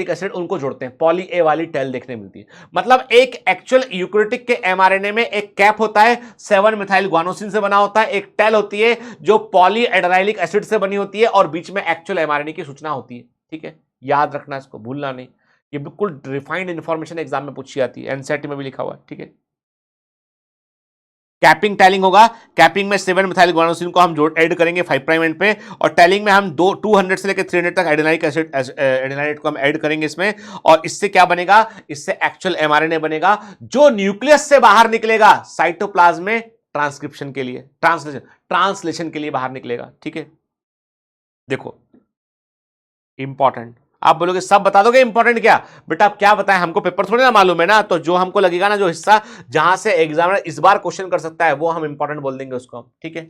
एसिड उनको जोड़ते हैं, पॉली ए वाली टेल देखने मिलती है। मतलब एक एक्चुअल यूकैरियोटिक के एमआरएनए में एक कैप होता है, 7 मिथाइल ग्वानोसिन से बना होता है, एक टेल होती है जो पॉली एडेनाइलिक एसिड से बनी होती है, और बीच में एक्चुअल एमआरएनए की सूचना होती है, ठीक है, याद रखना, इसको भूलना नहीं। ये बिल्कुल रिफाइंड इंफॉर्मेशन एग्जाम में पूछी जाती है, एनसीईआरटी में भी लिखा हुआ है, ठीक है। कैपिंग टैलिंग होगा, कैपिंग में 7 मिथाइल गुआनोसिन को हम जोड़ ऐड करेंगे 5 प्राइम एंड पे, और टैलिंग में हम 200 से लेकर 300 तक एडेनाइक एसिड एडेनाइड को हम ऐड करेंगे इसमें, और इससे क्या बनेगा, इससे एक्चुअल एमआरएनए बनेगा जो न्यूक्लियस से बाहर निकलेगा साइटोप्लाज्म में ट्रांसक्रिप्शन के लिए, ट्रांसलेशन के लिए बाहर निकलेगा, ठीक है। देखो इंपॉर्टेंट, आप बोलोगे सब बता दोगे इंपॉर्टेंट क्या, बेटा आप क्या बताएं, हमको पेपर थोड़ी ना मालूम है ना, तो जो हमको लगेगा ना, जो हिस्सा जहां से एग्जामिनर इस बार क्वेश्चन कर सकता है वो हम इंपॉर्टेंट बोल देंगे उसको, ठीक है।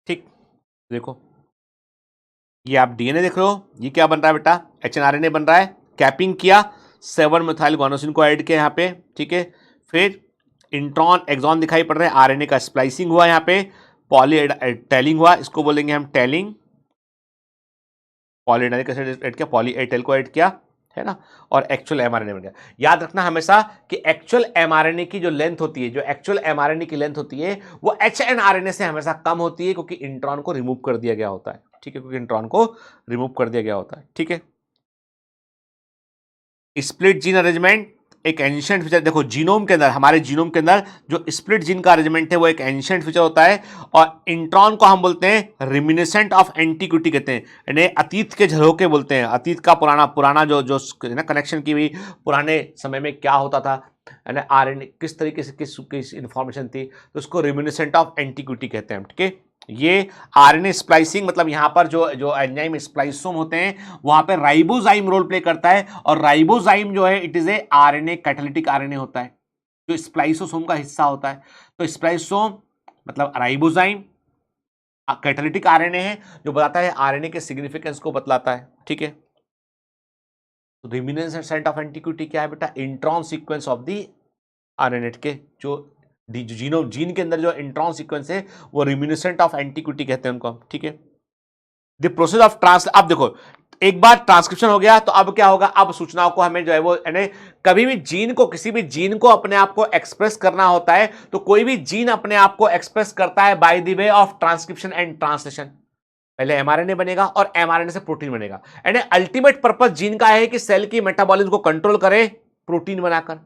ठीक, देखो ये आप डीएनए देख रहे हो, ये क्या बन रहा है बेटा, एचएनआरएनए बन रहा है, कैपिंग किया, 7 मिथाइल गुआनोसिन को ऐड किया यहाँ पे, ठीक है। फिर इंट्रॉन एक्सॉन दिखाई पड़ रहे हैं, आरएनए का स्प्लाइसिंग हुआ यहाँ पे, पॉली टैलिंग हुआ, इसको बोलेंगे हम टैलिंग, पॉलीडाइनिक एसिड ऐड किया, पॉली ए टेल को ऐड किया, है ना, और एक्चुअल एमआरएनए बन गया। याद रखना हमेशा कि एक्चुअल एमआरएनए की जो लेंथ होती है, जो एक्चुअल एमआरएनए की लेंथ होती है वो एचएनआरएनए से हमेशा कम होती है, क्योंकि इंट्रॉन को रिमूव कर दिया गया होता है, ठीक है, क्योंकि इंट्रॉन को रिमूव कर दिया गया होता है, ठीक है। स्प्लिट जीन अरेंजमेंट एक एंशिएंट फीचर, देखो जीनोम के अंदर, हमारे जीनोम के अंदर जो स्प्लिट जीन का अरेंजमेंट है वो एक एंशिएंट फीचर होता है, और इंट्रॉन को हम बोलते हैं रिमिनिसेंट ऑफ एंटीक्विटी कहते हैं, यानी अतीत के झरोके बोलते हैं, अतीत का पुराना पुराना जो जो ना कनेक्शन की भी, पुराने समय में क्या होता था, यानी आरएनए किस तरीके से किस इंफॉर्मेशन थी, तो उसको रिमिनिसेंट ऑफ एंटीक्विटी कहते हैं, ठीक है। ये आरएनए स्प्लाइसिंग, मतलब यहां पर जो जो एंजाइम स्प्लाइसोम होते हैं वहां पे राइबोजाइम रोल प्ले करता है, और राइबोजाइम जो है it is A RNA catalytic RNA होता है जो स्प्लाइसोसोम का हिस्सा होता है। तो स्प्लाइसोम मतलब राइबोजाइम कैटालिटिक आरएनए है, जो बताता है आरएनए के सिग्निफिकेंस को बतलाता है, ठीक है। तो रिमिनिसेंट ऑफ एंटीक्विटी क्या है बेटा, intron sequence of the RNA के जो जीनोम जीन के अंदर जो इंट्रॉन सीक्वेंस है वो रिमिनिसेंट ऑफ एंटीक्विटी कहते हैं उनको, ठीक है। द प्रोसेस ऑफ ट्रांस, अब देखो एक बार ट्रांसक्रिप्शन हो गया तो अब क्या होगा, अब सूचनाओं को हमें जो है वो, यानी कभी भी जीन को, किसी भी जीन को अपने आप को एक्सप्रेस करना होता है, तो कोई भी जीन अपने आप को एक्सप्रेस करता है by the way of transcription and translation. पहले एमआरएनए बनेगा और एमआरएनए से प्रोटीन बनेगा, यानी अल्टीमेट पर्पस जीन का है कि सेल की मेटाबॉलिज्म को कंट्रोल करे प्रोटीन बनाकर,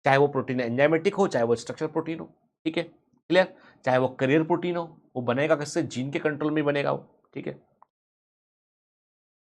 चाहे वो प्रोटीन एंजाइमेटिक हो, चाहे वो स्ट्रक्चर प्रोटीन हो, ठीक है, क्लियर, चाहे वो करियर प्रोटीन हो, वो बनेगा किससे, जीन के कंट्रोल में बनेगा वो, ठीक है।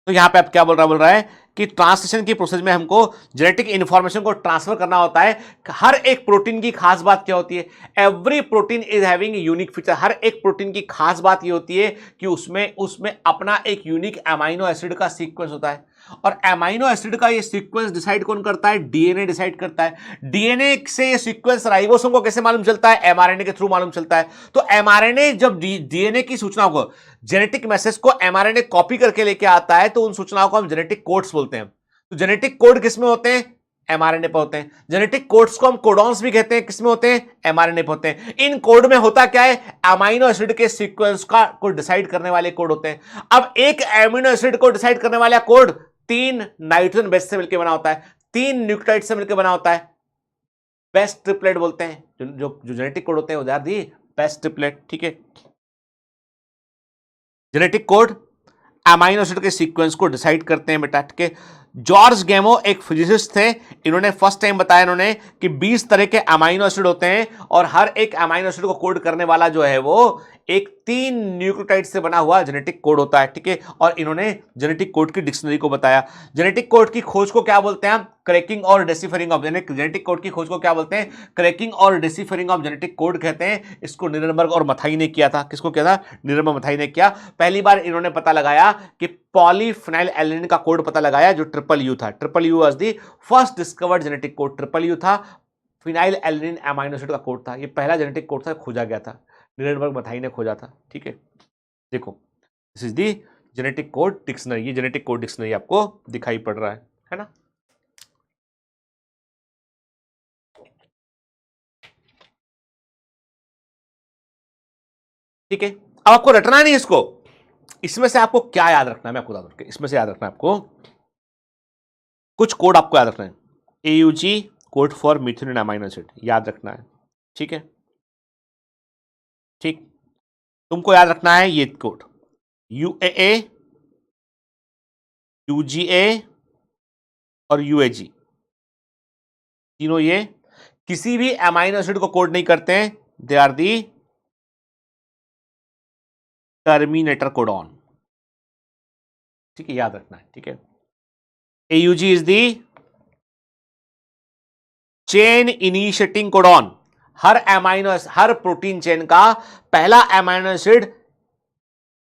तो यहां पे आप क्या बोल रहा है कि ट्रांसलेशन की प्रोसेस में हमको जेनेटिक इंफॉर्मेशन को ट्रांसफर करना होता है। हर एक प्रोटीन की खास बात क्या होती है, every protein is having unique feature, हर एक प्रोटीन की खास बात ये होती है कि उसमें उसमें अपना एक यूनिक अमाइनो एसिड का सीक्वेंस होता है, और अमाइनो एसिड का ये सीक्वेंस डिसाइड कौन करता है, डीएनए डिसाइड करता है। डीएनए से ये सीक्वेंस राइबोसोम को कैसे मालूम चलता है, एमआरएनए के थ्रू मालूम चलता है। तो एमआरएनए जब डीएनए की सूचनाओं को, जेनेटिक मैसेज को एमआरएनए कॉपी करके लेके आता है, तो उन सूचनाओं को हम जेनेटिक कोड्स बोलते हैं। तो जेनेटिक कोड किसमें होते हैं, एमआरएनए पे होते हैं। जेनेटिक कोड्स को हम कोडॉन्स भी कहते हैं, किसमें होते हैं, एमआरएनए पे होते हैं। इन कोड में होता क्या है, अमाइनो एसिड के सीक्वेंस का को डिसाइड करने वाले कोड होते हैं। अब एक अमीनो एसिड को डिसाइड करने वाला कोड 3 नाइट्रोजन बेस से मिलकर बना होता है, 3 न्यूक्लियोटाइड से मिलकर बना होता है, बेस्ट ट्रिपलेट बोलते हैं। जो जेनेटिक कोड होते हैं उदाहरण दी बेस्ट ट्रिपलेट, ठीक है। जेनेटिक कोड अमाइनो एसिड के सीक्वेंस को डिसाइड करते हैं बेटा, ठीक है। जॉर्ज गेमो एक फिजिसिस्ट थे, इन्होंने फर्स्ट टाइम बताया इन्होंने कि 20 तरह के अमाइनो एसिड होते हैं, और हर एक अमाइनो एसिड को कोड करने वाला जो है वो एक 3 न्यूक्लियोटाइड से बना हुआ जेनेटिक कोड होता है, ठीक है। और इन्होंने जेनेटिक कोड की डिक्शनरी को बताया। जेनेटिक कोड की खोज को क्या बोलते हैं, क्रैकिंग और डेसिफरिंग ऑफ, जेनेटिक कोड की खोज को क्या बोलते हैं, क्रैकिंग और डेसिफरिंग ऑफ जेनेटिक कोड कहते हैं। इसको निरनबर्ग और मथाई ने किया था, किसको किया था, निरनबर्ग मथाई ने किया। पहली बार इन्होंने पता लगाया कि पॉलीफिनाइल एलिनिन का कोड पता लगाया, जो ट्रिपल यू था। Triple U was the first discovered genetic code, triple U था, फिनाइल एलिनिन अमाइनो एसिड का कोड था, ये पहला जेनेटिक कोड था, खोजा गया था, निरनबर्ग मथाई ने खोजा था, ठीक है। देखो this is the genetic code dictionary, ये जेनेटिक कोड डिक्शनरी आपको दिखाई पड़ रहा है ना। ठीक है, अब आपको रटना नहीं इसको, इसमें से आपको क्या याद रखना है, मैं आपको बता दूं, इसमें से याद रखना है आपको कुछ कोड, आपको याद रखना है। AUG code for methionine amino acid याद रखना है, ठीक है, ठीक। तुमको याद रखना है ये कोड UAA UGA और UAG, तीनों ये किसी भी अमाइनो एसिड को कोड नहीं करते हैं, they are the terminator codon. ठीक है, याद रखना है। ठीक है, AUG is the chain initiating codon. हर प्रोटीन चेन का पहला अमाइनो एसिड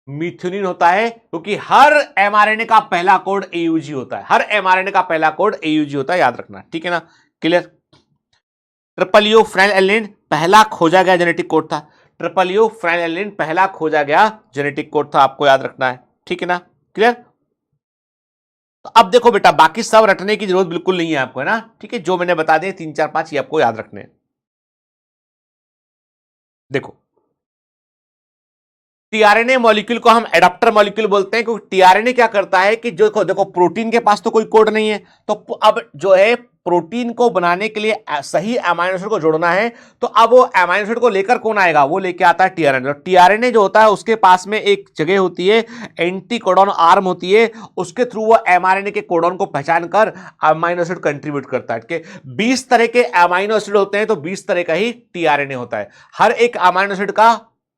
मिथ्योनिन होता है, क्योंकि हर एमआरएनए का पहला कोड AUG होता है। हर एमआरएनए का पहला कोड AUG होता है, याद रखना। ठीक है ना, क्लियर। ट्रिपल यू फेनिलएलनिन पहला खोजा गया जेनेटिक कोड था। ट्रिपल यू फेनिलएलनिन पहला खोजा गया जेनेटिक कोड था, आपको याद रखना है। ठीक है ना, क्लियर। तो अब देखो बेटा, बाकी सब रटने की जरूरत बिल्कुल नहीं है आपको, है ना। ठीक है, जो मैंने बता दिए 3 4 5 ये आपको याद रखने हैं। देखो, टीआरएनए मॉलिक्यूल को हम एडाप्टर मॉलिक्यूल बोलते हैं, क्योंकि टीआरएनए क्या करता है कि जो देखो प्रोटीन के पास तो कोई कोड नहीं है, तो अब जो है प्रोटीन को बनाने के लिए सही अमाइनो एसिड को जोड़ना है, तो अब वो अमाइनो एसिड को लेकर कौन आएगा, वो लेके आता है टीआरएनए। तो टीआरएनए जो होता है उसके पास में एक जगह होती है, एंटी कोडॉन आर्म होती है, उसके थ्रू वो एमआरएनए के कोडॉन को पहचान कर अमाइनो एसिड कंट्रीब्यूट करता है। कि 20 तरह के अमाइनो एसिड होते हैं, तो 20 तरह का ही टीआरएनए होता है। हर एक अमाइनो एसिड का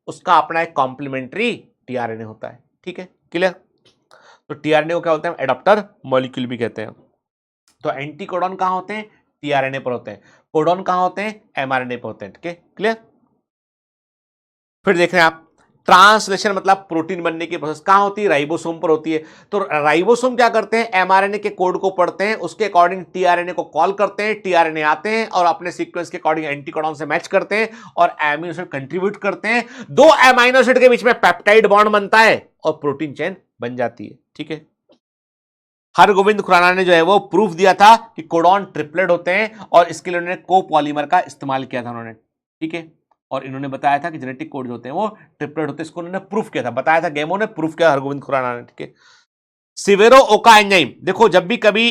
उसका अपना एक कॉम्प्लीमेंट्री टीआरएनए होता है। ठीक है, क्लियर। तो टीआरएनए को क्या बोलते हैं, एडाप्टर मॉलिक्यूल भी कहते हैं। तो एंटी कोडॉन कहां होते हैं, टीआरएनए पर होते हैं। कोडॉन कहां होते हैं, एमआरएनए पर होते हैं। ठीक है, क्लियर। फिर देख रहे हैं आप, ट्रांसलेशन मतलब प्रोटीन बनने की प्रोसेस कहां होती है, राइबोसोम पर होती है। तो राइबोसोम क्या करते हैं, एमआरएनए के कोड को पढ़ते हैं, उसके अकॉर्डिंग टीआरएनए को कॉल करते हैं, टीआरएनए आते हैं और अपने सीक्वेंस के अकॉर्डिंग एंटीकोडॉन से मैच करते हैं और एमिनो एसिड कंट्रीब्यूट करते हैं। 2 एमाइनो एसिड के बीच में पेप्टाइड बॉन्ड बनता है और प्रोटीन चेन बन जाती है। ठीक है, हरगोविंद खुराना ने जो है वो प्रूफ दिया था कि कोडॉन ट्रिपलेट होते हैं और इसके लिए उन्होंने कोपॉलीमर का इस्तेमाल किया था उन्होंने। ठीक है, और इन्होंने बताया था कि जेनेटिक कोड जो होते हैं वो ट्रिपलेट होते हैं, इसको उन्होंने प्रूफ किया था, बताया था, गेमो ने प्रूफ किया, हरगोविंद खुराना ने। ठीक है, सिवेरो ओका एंजाइम, देखो जब भी कभी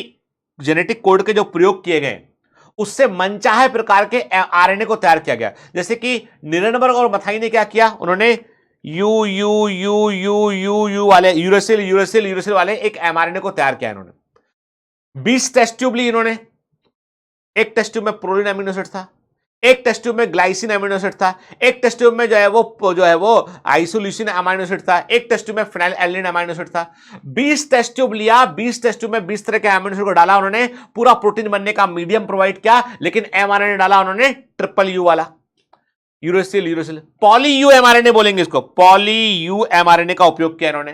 जेनेटिक कोड के जो प्रयोग किए गए उससे मनचाहे प्रकार के आरएनए को तैयार किया गया। जैसे कि निरेनबर्ग और मथाई ने क्या किया, उन्होंने you you you you you you वाले यूरेसिल यूरेसिल यूरेसिल वाले एक एमआरएनए को तैयार किया इन्होंने। 20 टेस्ट ट्यूब ली इन्होंने। एक टेस्ट ट्यूब में प्रोलिन अमीनो एसिड था, एक टेस्ट ट्यूब में ग्लाइसिन अमीनो एसिड था, एक टेस्ट ट्यूब में जो है वो आइसोल्यूसिन अमीनो एसिड था, एक टेस्ट ट्यूब में फेनिलएलनिन अमीनो एसिड था। 20 टेस्ट ट्यूब लिया, 20 टेस्ट ट्यूब में 20 तरह के अमीनो एसिड को डाला उन्होंने, पूरा प्रोटीन बनने का मीडियम प्रोवाइड किया, लेकिन एमआरएनए डाला उन्होंने ट्रिपल यू वाला, uracil uracil poly you mRNA बोलेंगे इसको, पॉली यू एमआरएनए का उपयोग किया इन्होंने।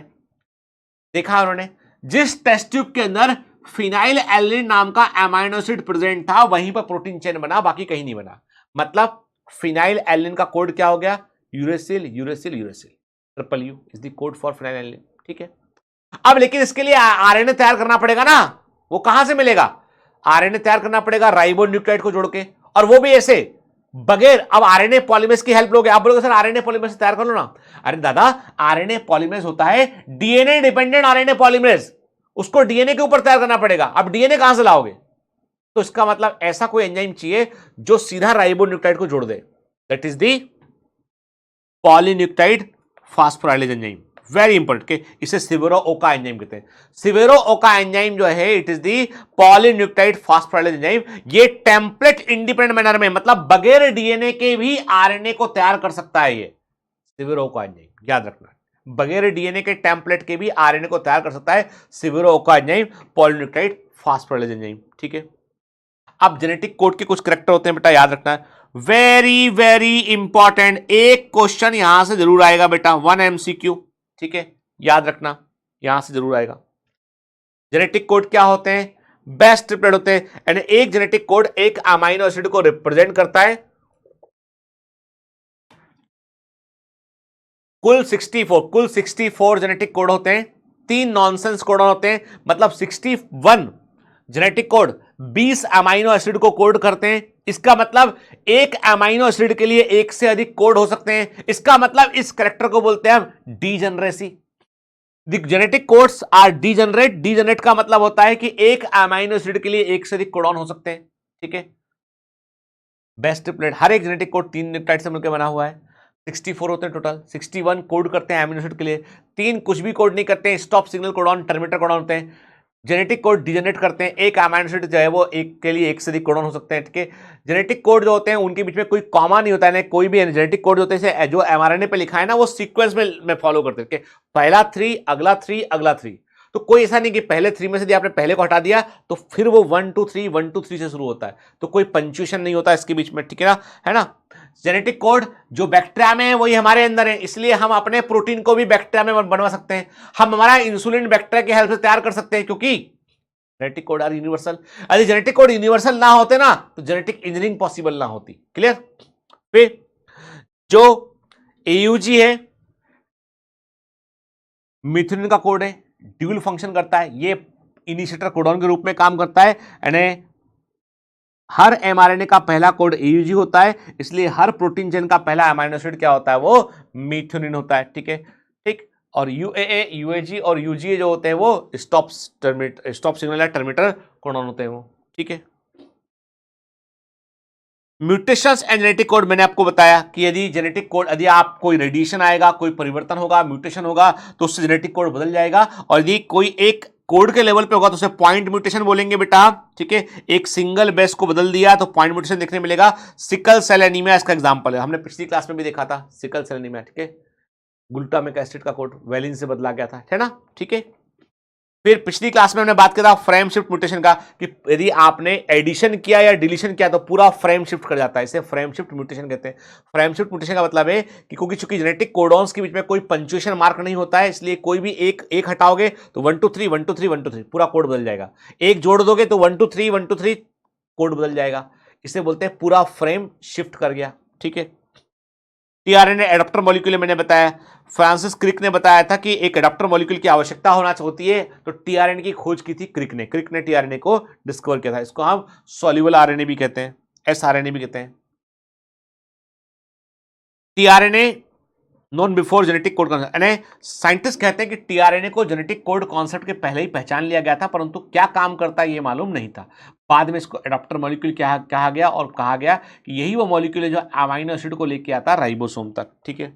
देखा उन्होंने, जिस टेस्ट ट्यूब के अंदर फिनाइल एलिन नाम का एमाइनो एसिड प्रेजेंट था वहीं पर प्रोटीन चेन बना, बाकी कहीं नहीं बना। मतलब फिनाइल एलिन का कोड क्या हो गया, uracil uracil uracil, triple U is the code for phenylalanine. ठीक है, अब लेकिन इसके लिए आरएनए तैयार करना पड़ेगा ना, वो कहां से मिलेगा, आरएनए तैयार करना पड़ेगा राइबोन्यूक्लियोटाइड को जोड़ के, और वो भी ऐसे बगैर, अब आरएनए पॉलीमरेज की हेल्प लोगे। आप बोलोगे सर आरएनए पॉलीमरेज तैयार कर लो ना, अरे दादा आरएनए पॉलीमरेज होता है डीएनए डिपेंडेंट आरएनए पॉलीमरेज, उसको डीएनए के ऊपर तैयार करना पड़ेगा। अब डीएनए कहां से लाओगे, तो इसका मतलब ऐसा कोई एंजाइम चाहिए जो सीधा राइबोन्यूक्लियोटाइड को जोड़ दे, that is the polynucleotide phosphorylase enzyme. Very important के इसे सिवेरो ओका एंजाइम कहते हैं। सिवेरो ओका एंजाइम जो है it is the polynucleotide phosphorylase enzyme. ये टेम्पलेट इंडिपेंडेंट मैनर में, मतलब बगैर डीएनए के भी आरएनए को तैयार कर सकता है ये सिवेरो ओका एंजाइम, याद रखना, बगैर डीएनए के टेम्पलेट के भी आरएनए को तैयार कर सकता है सिवेरो ओका एंजाइम, पॉलीन्यूक्लियोटाइड फास्फोराइलेज एंजाइम। ठीक है, अब जेनेटिक कोड के कुछ करैक्टर होते हैं बेटा, याद रखना है, वेरी वेरी इंपॉर्टेंट। एक क्वेश्चन यहां से जरूर आएगा बेटा, 1 MCQ। ठीक है, याद रखना, यहां से जरूर आएगा। जेनेटिक कोड क्या होते हैं, बेस्ट ट्रिपलेट होते हैं, यानी एक जेनेटिक कोड एक अमाइनो एसिड को रिप्रेजेंट करता है। कुल 64 जेनेटिक कोड होते हैं, 3 नॉनसेंस कोड होते हैं, मतलब 61 जेनेटिक कोड 20 अमाइनो एसिड को कोड करते हैं। इसका मतलब एक अमाइनो एसिड के लिए एक से अधिक कोड हो सकते हैं। इसका मतलब इस कैरेक्टर को बोलते हैं हम degeneracy. The genetic codes are degenerate. Degenerate का मतलब होता है कि एक अमाइनो एसिड के लिए एक से अधिक कोडॉन हो सकते हैं। ठीक है, बेस्ट ट्रिपलेट, हर एक जेनेटिक कोड 3 न्यूक्लियोटाइड से मिलकर बना हुआ है। 64 होते हैं टोटल, 61 कोड करते हैं अमीनो एसिड के लिए, 3 कुछ भी कोड नहीं करते हैं, stop signal codon, terminator codon होते हैं। जेनेटिक कोड डिजेनरेट करते हैं, एक अमीनो एसिड जो है वो एक के लिए एक से अधिक कोडॉन हो सकते हैं, ठीक है। जेनेटिक कोड जो होते हैं उनके बीच में कोई कॉमा नहीं होता है, कोई भी जेनेटिक कोड होते हैं जो एमआरएनए पे लिखा है ना वो सीक्वेंस में फॉलो करते हैं, पहला 3 अगला 3 अगला 3। तो कोई ऐसा नहीं कि पहले 3 में से आपने पहले को हटा दिया तो फिर वो 1 2 3 1 2 3 से शुरू होता है, तो कोई पंक्चुएशन नहीं होता इसके बीच में, ठीक है ना, है ना। जेनेटिक कोड जो बैक्टीरिया में है वही हमारे अंदर है, इसलिए हम अपने प्रोटीन को भी बैक्टीरिया में बनवा सकते हैं, हम हमारा इंसुलिन बैक्टीरिया की हेल्प से तैयार कर सकते हैं, क्योंकि जेनेटिक कोड आर यूनिवर्सल। यदि जेनेटिक कोड यूनिवर्सल ना होते ना तो जेनेटिक इंजीनियरिंग पॉसिबल ना होती। क्लियर। फिर जो एयूजी है मिथुनिन का कोड है, ड्यूल फंक्शन करता है, ये इनिशिएटर कोडॉन के रूप में काम करता है, यानी हर एमआरएनए का पहला कोड एयूजी होता है, इसलिए हर प्रोटीन चेन का पहला अमीनो एसिड क्या होता है, वो मिथुनिन होता है, ठीक है, ठीक। और यूएए, यूएजी और यूजीए जो होते हैं वो स्टॉप सिग्नल या टर्मिनेटर कोडॉन होते हैं वो, ठीक है। म्यूटेशंस एंड जेनेटिक कोड मैंने आपको बताया कि यदि जेनेटिक कोड, यदि आप कोई रेडिएशन आएगा, कोई परिवर्तन होगा, म्यूटेशन होगा तो उससे जेनेटिक कोड बदल जाएगा, और यदि कोई एक कोड के लेवल पे होगा तो उसे पॉइंट म्यूटेशन बोलेंगे बेटा, ठीक है। एक सिंगल बेस को बदल दिया तो पॉइंट म्यूटेशन देखने मिलेगा। सिकल सेल एनीमिया इसका एग्जांपल है, हमने पिछली क्लास में भी देखा था सिकल सेल एनीमिया, ठीक है। ग्लूटामिक एसिड का कोड वैलिन से बदला गया था, है ना, ठीक है। फिर पिछली क्लास में हमने बात किया था फ्रेम शिफ्ट म्यूटेशन का, कि यदि आपने एडिशन किया या डिलीशन किया तो पूरा फ्रेम शिफ्ट कर जाता है, इसे फ्रेम शिफ्ट म्यूटेशन कहते हैं। फ्रेम शिफ्ट म्यूटेशन का मतलब है कि क्योंकि चूंकि जेनेटिक कोडॉन्स के बीच में कोई पंक्चुएशन मार्क नहीं होता है, इसलिए कोई भी एक हटाओगे तो 1 2 3 1 2 3 1 2 3 पूरा कोड बदल जाएगा, एक जोड़ दोगे तो 1 2 3 1 2 3 कोड बदल जाएगा, इसे बोलते हैं पूरा फ्रेम शिफ्ट कर गया, ठीक है। टीआरएनए एडाप्टर मॉलिक्यूल मैंने बताया, फ्रांसिस क्रिक ने बताया था कि एक एडाप्टर मॉलिक्यूल की आवश्यकता होना होती है, तो टीआरएनए की खोज की थी क्रिक ने टीआरएनए को डिस्कवर किया था। इसको हम सॉल्युबल आरएनए भी कहते हैं, एसआरएनए भी कहते हैं। TRNA known before genetic code concept, यानी साइंटिस्ट कहते हैं कि टीआरएनए को जेनेटिक कोड कॉन्सेप्ट के पहले ही पहचान लिया गया था, परंतु क्या काम करता है ये मालूम नहीं था। बाद में इसको एडाप्टर मॉलिक्यूल कहा गया और कहा गया कि यही वो मॉलिक्यूल है जो अमीनो एसिड को लेके आता है राइबोसोम तक, ठीक है।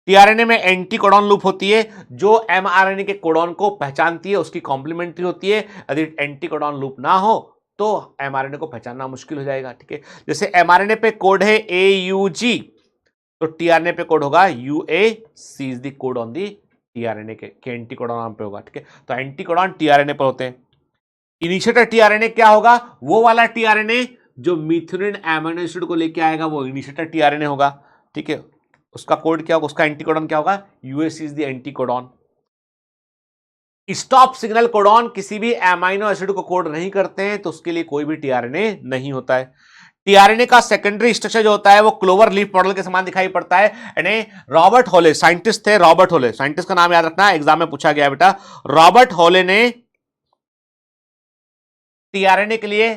टीआरएनए में एंटी कोडॉन लूप होती है जो एमआरएनए के कोडॉन को पहचानती है, उसकी कॉम्प्लीमेंट्री होती है। यदि एंटी कोडॉन लूप ना हो तो एमआरएनए को पहचानना मुश्किल हो जाएगा, ठीक है। जैसे एमआरएनए पे कोड है एयूजी, तो टीआरएनए पे कोड होगा UAC, is the code on the tRNA के एंटी कोडॉन नाम पे होगा, ठीक है। तो एंटी कोडॉन टीआरएनए पर होते हैं। इनिशिएटर टीआरएनए क्या होगा, वो वाला टीआरएनए जो मिथुनिन एमिनो एसिड को लेके आएगा वो इनिशिएटर टीआरएनए होगा, ठीक है। उसका कोड क्या होगा, उसका एंटी कोडॉन क्या होगा, UAC is the anti codon. Stop signal codon किसी भी एमिनो एसिड को कोड नहीं करते हैं, तो उसके लिए कोई भी टीआरएनए नहीं होता है। टीआरएनए का सेकेंडरी स्ट्रक्चर जो होता है वो क्लोवर लीफ मॉडल के समान दिखाई पड़ता है, यानी रॉबर्ट होले साइंटिस्ट थे, रॉबर्ट होले, साइंटिस्ट का नाम याद रखना, एग्जाम में पूछा गया बेटा। रॉबर्ट होले ने टीआरएनए के लिए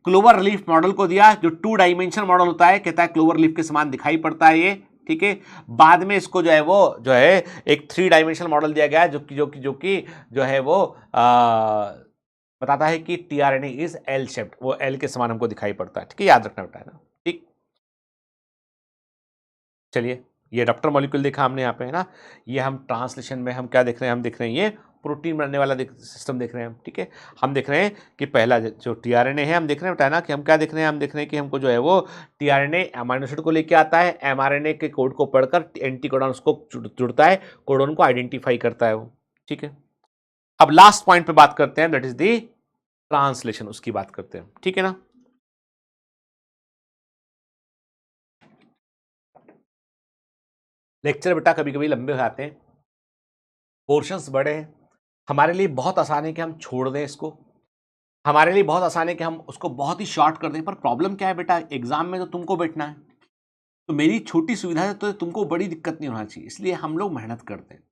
क्लोवर लीफ मॉडल को दिया, जो 2 डायमेंशन मॉडल होता है, कहता है क्लोवर लीफ के समान दिखाई पड़ता है ये, ठीक है। बाद में इसको जो है वो जो है एक 3 डायमेंशनल मॉडल दिया गया है, जो है वो बताता है कि टीआरएनए इज एल शेप्ड, वो एल के समान हमको दिखाई पड़ता है, ठीक है, याद रखना बेटा, है ना, ठीक। चलिए, ये एडाप्टर मॉलिक्यूल देखा हमने यहाँ पे, है ना। ये हम ट्रांसलेशन में हम क्या देख रहे हैं, हम देख रहे हैं ये प्रोटीन बनने वाला सिस्टम देख रहे हैं हम, ठीक है। हम देख रहे हैं कि पहला जो टीआरएनए है, हम देख रहे हैं बेटा ना कि हम क्या देख रहे हैं, हम देख रहे हैं कि हमको जो है वो टीआरएनए अमीनो एसिड को लेके आता है, एमआरएनए के कोड को पढ़कर एंटी कोडॉन उसको जुड़ता है, कोडॉन को आइडेंटिफाई करता है वो, ठीक है। अब लास्ट पॉइंट पे बात करते हैं, दैट इज दी ट्रांसलेशन, उसकी बात करते हैं, ठीक है ना। लेक्चर बेटा कभी कभी लंबे हो जाते हैं, पोर्शंस बड़े हैं, हमारे लिए बहुत आसान है कि हम छोड़ दें इसको, हमारे लिए बहुत आसान है कि हम उसको बहुत ही शॉर्ट कर दें, पर प्रॉब्लम क्या है बेटा, एग्जाम में तो तुमको बैठना है, तो मेरी छोटी सुविधा है तो तुमको बड़ी दिक्कत नहीं होना चाहिए, इसलिए हम लोग मेहनत करते हैं,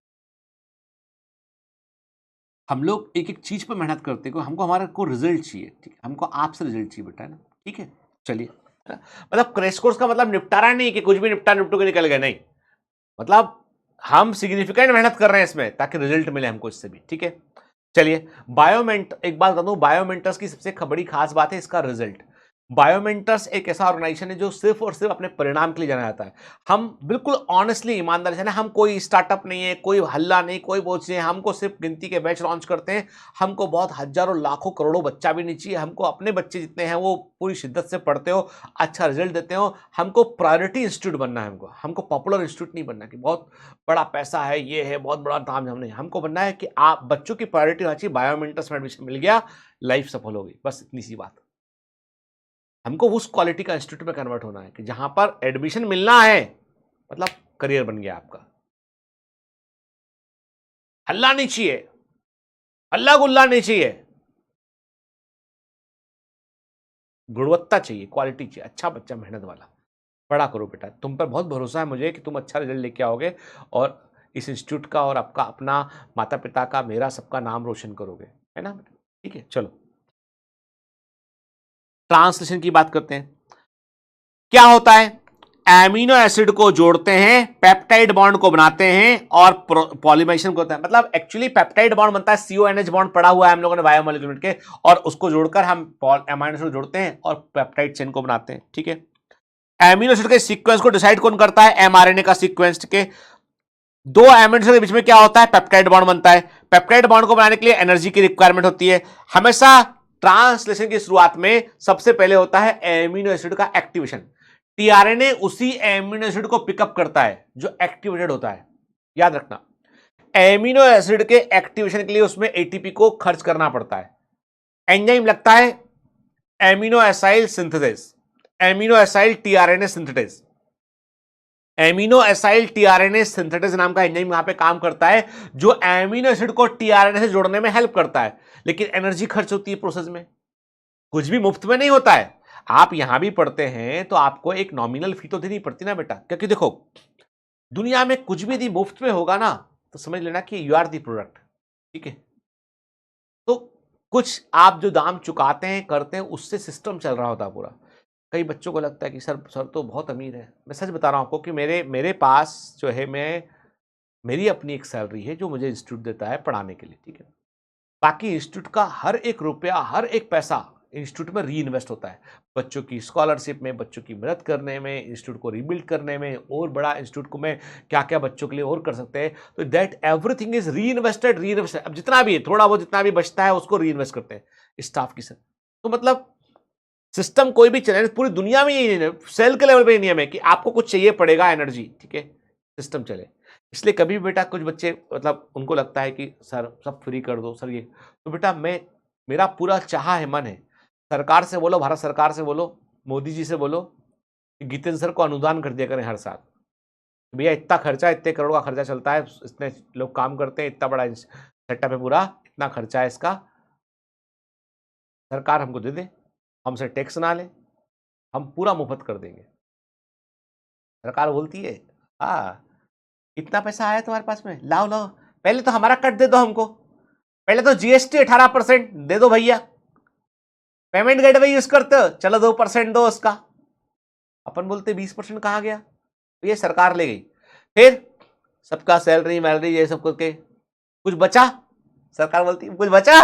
हम लोग एक एक चीज पर मेहनत करते हैं, हमको हमारे को रिजल्ट चाहिए, ठीक है, हमको आपसे रिजल्ट चाहिए बेटा, है ना, ठीक है। चलिए, मतलब क्रैश कोर्स का मतलब निपटारा नहीं कि कुछ भी निपटू के निकल गए, नहीं, मतलब हम सिग्निफिकेंट मेहनत कर रहे हैं इसमें ताकि रिजल्ट मिले हमको इससे भी, ठीक है। चलिए, एक बात बता दूं, बायोमेंटर्स की सबसे बड़ी खास बात है इसका रिजल्ट। बायोमेंटर्स एक ऐसा ऑर्गेनाइजेशन है जो सिर्फ और सिर्फ अपने परिणाम के लिए जाना जाता है। हम बिल्कुल ऑनेस्टली ईमानदारी से ना, हम कोई स्टार्टअप नहीं है, कोई हल्ला नहीं, कोई बोझ नहीं है, हमको सिर्फ गिनती के बैच लॉन्च करते हैं। हमको बहुत हजारों लाखों करोड़ों बच्चा भी नहीं चाहिए, हमको अपने बच्चे जितने हैं वो पूरी शिद्दत से पढ़ते हो, अच्छा रिजल्ट देते हो। हमको प्रायोरिटी इंस्टीट्यूट बनना है, हमको पॉपुलर इंस्टीट्यूट नहीं बनना कि बहुत बड़ा पैसा है, ये है, बहुत बड़ा दाम है। नहीं, हमको बनना है कि आप बच्चों की प्रायोरिटी होना चाहिए, बायोमेंटर्स में एडमिशन मिल गया, लाइफ सफल होगी, बस इतनी सी बात। हमको उस क्वालिटी का इंस्टीट्यूट में कन्वर्ट होना है कि जहां पर एडमिशन मिलना है मतलब करियर बन गया आपका। हल्ला नहीं चाहिए, हल्ला गुल्ला नहीं चाहिए, गुणवत्ता चाहिए, क्वालिटी चाहिए, अच्छा बच्चा मेहनत वाला। पढ़ा करो बेटा, तुम पर बहुत भरोसा है मुझे कि तुम अच्छा रिजल्ट लेके आओगे और इस इंस्टीट्यूट का और आपका अपना माता पिता का मेरा सबका नाम रोशन करोगे, है ना। ठीक है, चलो ट्रांसलेशन की बात करते हैं। क्या होता है, एमिनो एसिड को जोड़ते हैं, पेप्टाइड बॉन्ड को बनाते हैं और पॉलीमराइजेशन को होता है। मतलब एक्चुअली पेप्टाइड बॉन्ड बनता है, CONH बॉन्ड पढ़ा हुआ है हम लोगों ने बायोमोलिक्यूलर के, और उसको जोड़कर हम एमिनो एसिड जोड़ते हैं और पेप्टाइड चेन को बनाते हैं। ठीक है, एमिनो एसिड के सीक्वेंस को डिसाइड कौन करता है, mRNA का सीक्वेंस के दो एमिनो एसिड के बीच में क्या होता है, पेप्टाइड बॉन्ड बनता है। पेप्टाइड बॉन्ड को बनाने के लिए एनर्जी की रिक्वायरमेंट होती है। हमेशा ट्रांसलेशन की शुरुआत में सबसे पहले होता है एमिनो एसिड का एक्टिवेशन। टीआरएनए उसी एमिनो एसिड को पिकअप करता है जो एक्टिवेटेड होता है। याद रखना, एमिनो एसिड के एक्टिवेशन के लिए उसमें एटीपी को खर्च करना पड़ता है। एंजाइम लगता है amino acyl synthesis, amino acyl tRNA synthesis. Amino acyl tRNA synthesis नाम का एंजाइम यहां पे काम करता है जो एमिनो एसिड को टीआरएनए से जोड़ने में हेल्प करता है। लेकिन एनर्जी खर्च होती है प्रोसेस में, कुछ भी मुफ्त में नहीं होता है। आप यहां भी पढ़ते हैं तो आपको एक नॉमिनल फी तो देनी पड़ती ना बेटा, क्योंकि देखो दुनिया में कुछ भी यदि मुफ्त में होगा ना तो समझ लेना कि यू आर दी प्रोडक्ट। ठीक है, तो कुछ आप जो दाम चुकाते हैं करते हैं उससे सिस्टम चल रहा होता पूरा। कई बच्चों को लगता है कि सर तो बहुत अमीर है। मैं सच बता रहा हूं आपको कि मेरे पास जो है, मेरी अपनी एक सैलरी है जो मुझे इंस्टीट्यूट देता है पढ़ाने के लिए। ठीक है, बाकी इंस्टीट्यूट का हर एक रुपया, हर एक पैसा इंस्टीट्यूट में री इन्वेस्ट होता है, बच्चों की स्कॉलरशिप में, बच्चों की मदद करने में, इंस्टीट्यूट को रीबिल्ड करने में, और बड़ा इंस्टीट्यूट को में क्या क्या बच्चों के लिए और कर सकते हैं। तो दैट एवरीथिंग इज री इन्वेस्टेड, री इन्वेस्टेड। अब जितना भी है, थोड़ा बहुत जितना भी बचता है उसको री इन्वेस्ट करते हैं स्टाफ की सर। तो मतलब सिस्टम कोई भी चले पूरी दुनिया में यही है, सेल के लेवल पे नियम है कि आपको कुछ चाहिए पड़ेगा एनर्जी। ठीक है, सिस्टम चले। इसलिए कभी बेटा कुछ बच्चे मतलब उनको लगता है कि सर सब फ्री कर दो सर ये, तो बेटा मेरा पूरा चाह है, मन है, सरकार से बोलो, भारत सरकार से बोलो, मोदी जी से बोलो कि जितेंद्र सर को अनुदान कर दिया करें हर साल। भैया इतना खर्चा, इतने करोड़ का खर्चा चलता है, इतने लोग काम करते हैं, इतना बड़ा सेटअप है पूरा, इतना खर्चा है इसका, सरकार हमको दे दे, हमसे टैक्स ना ले, हम पूरा मुफ्त कर देंगे। सरकार बोलती है हाँ इतना पैसा आया तुम्हारे पास में, लाओ लाओ, पहले तो हमारा कट दे दो हमको, पहले तो GST 18% दे दो भैया, पेमेंट गेटवे यूज करते हो, चलो 2% दो उसका। अपन बोलते 20% कहाँ गया, तो ये सरकार ले गई। फिर सबका सैलरी वैलरी ये सब करके कुछ बचा, सरकार बोलती कुछ बचा,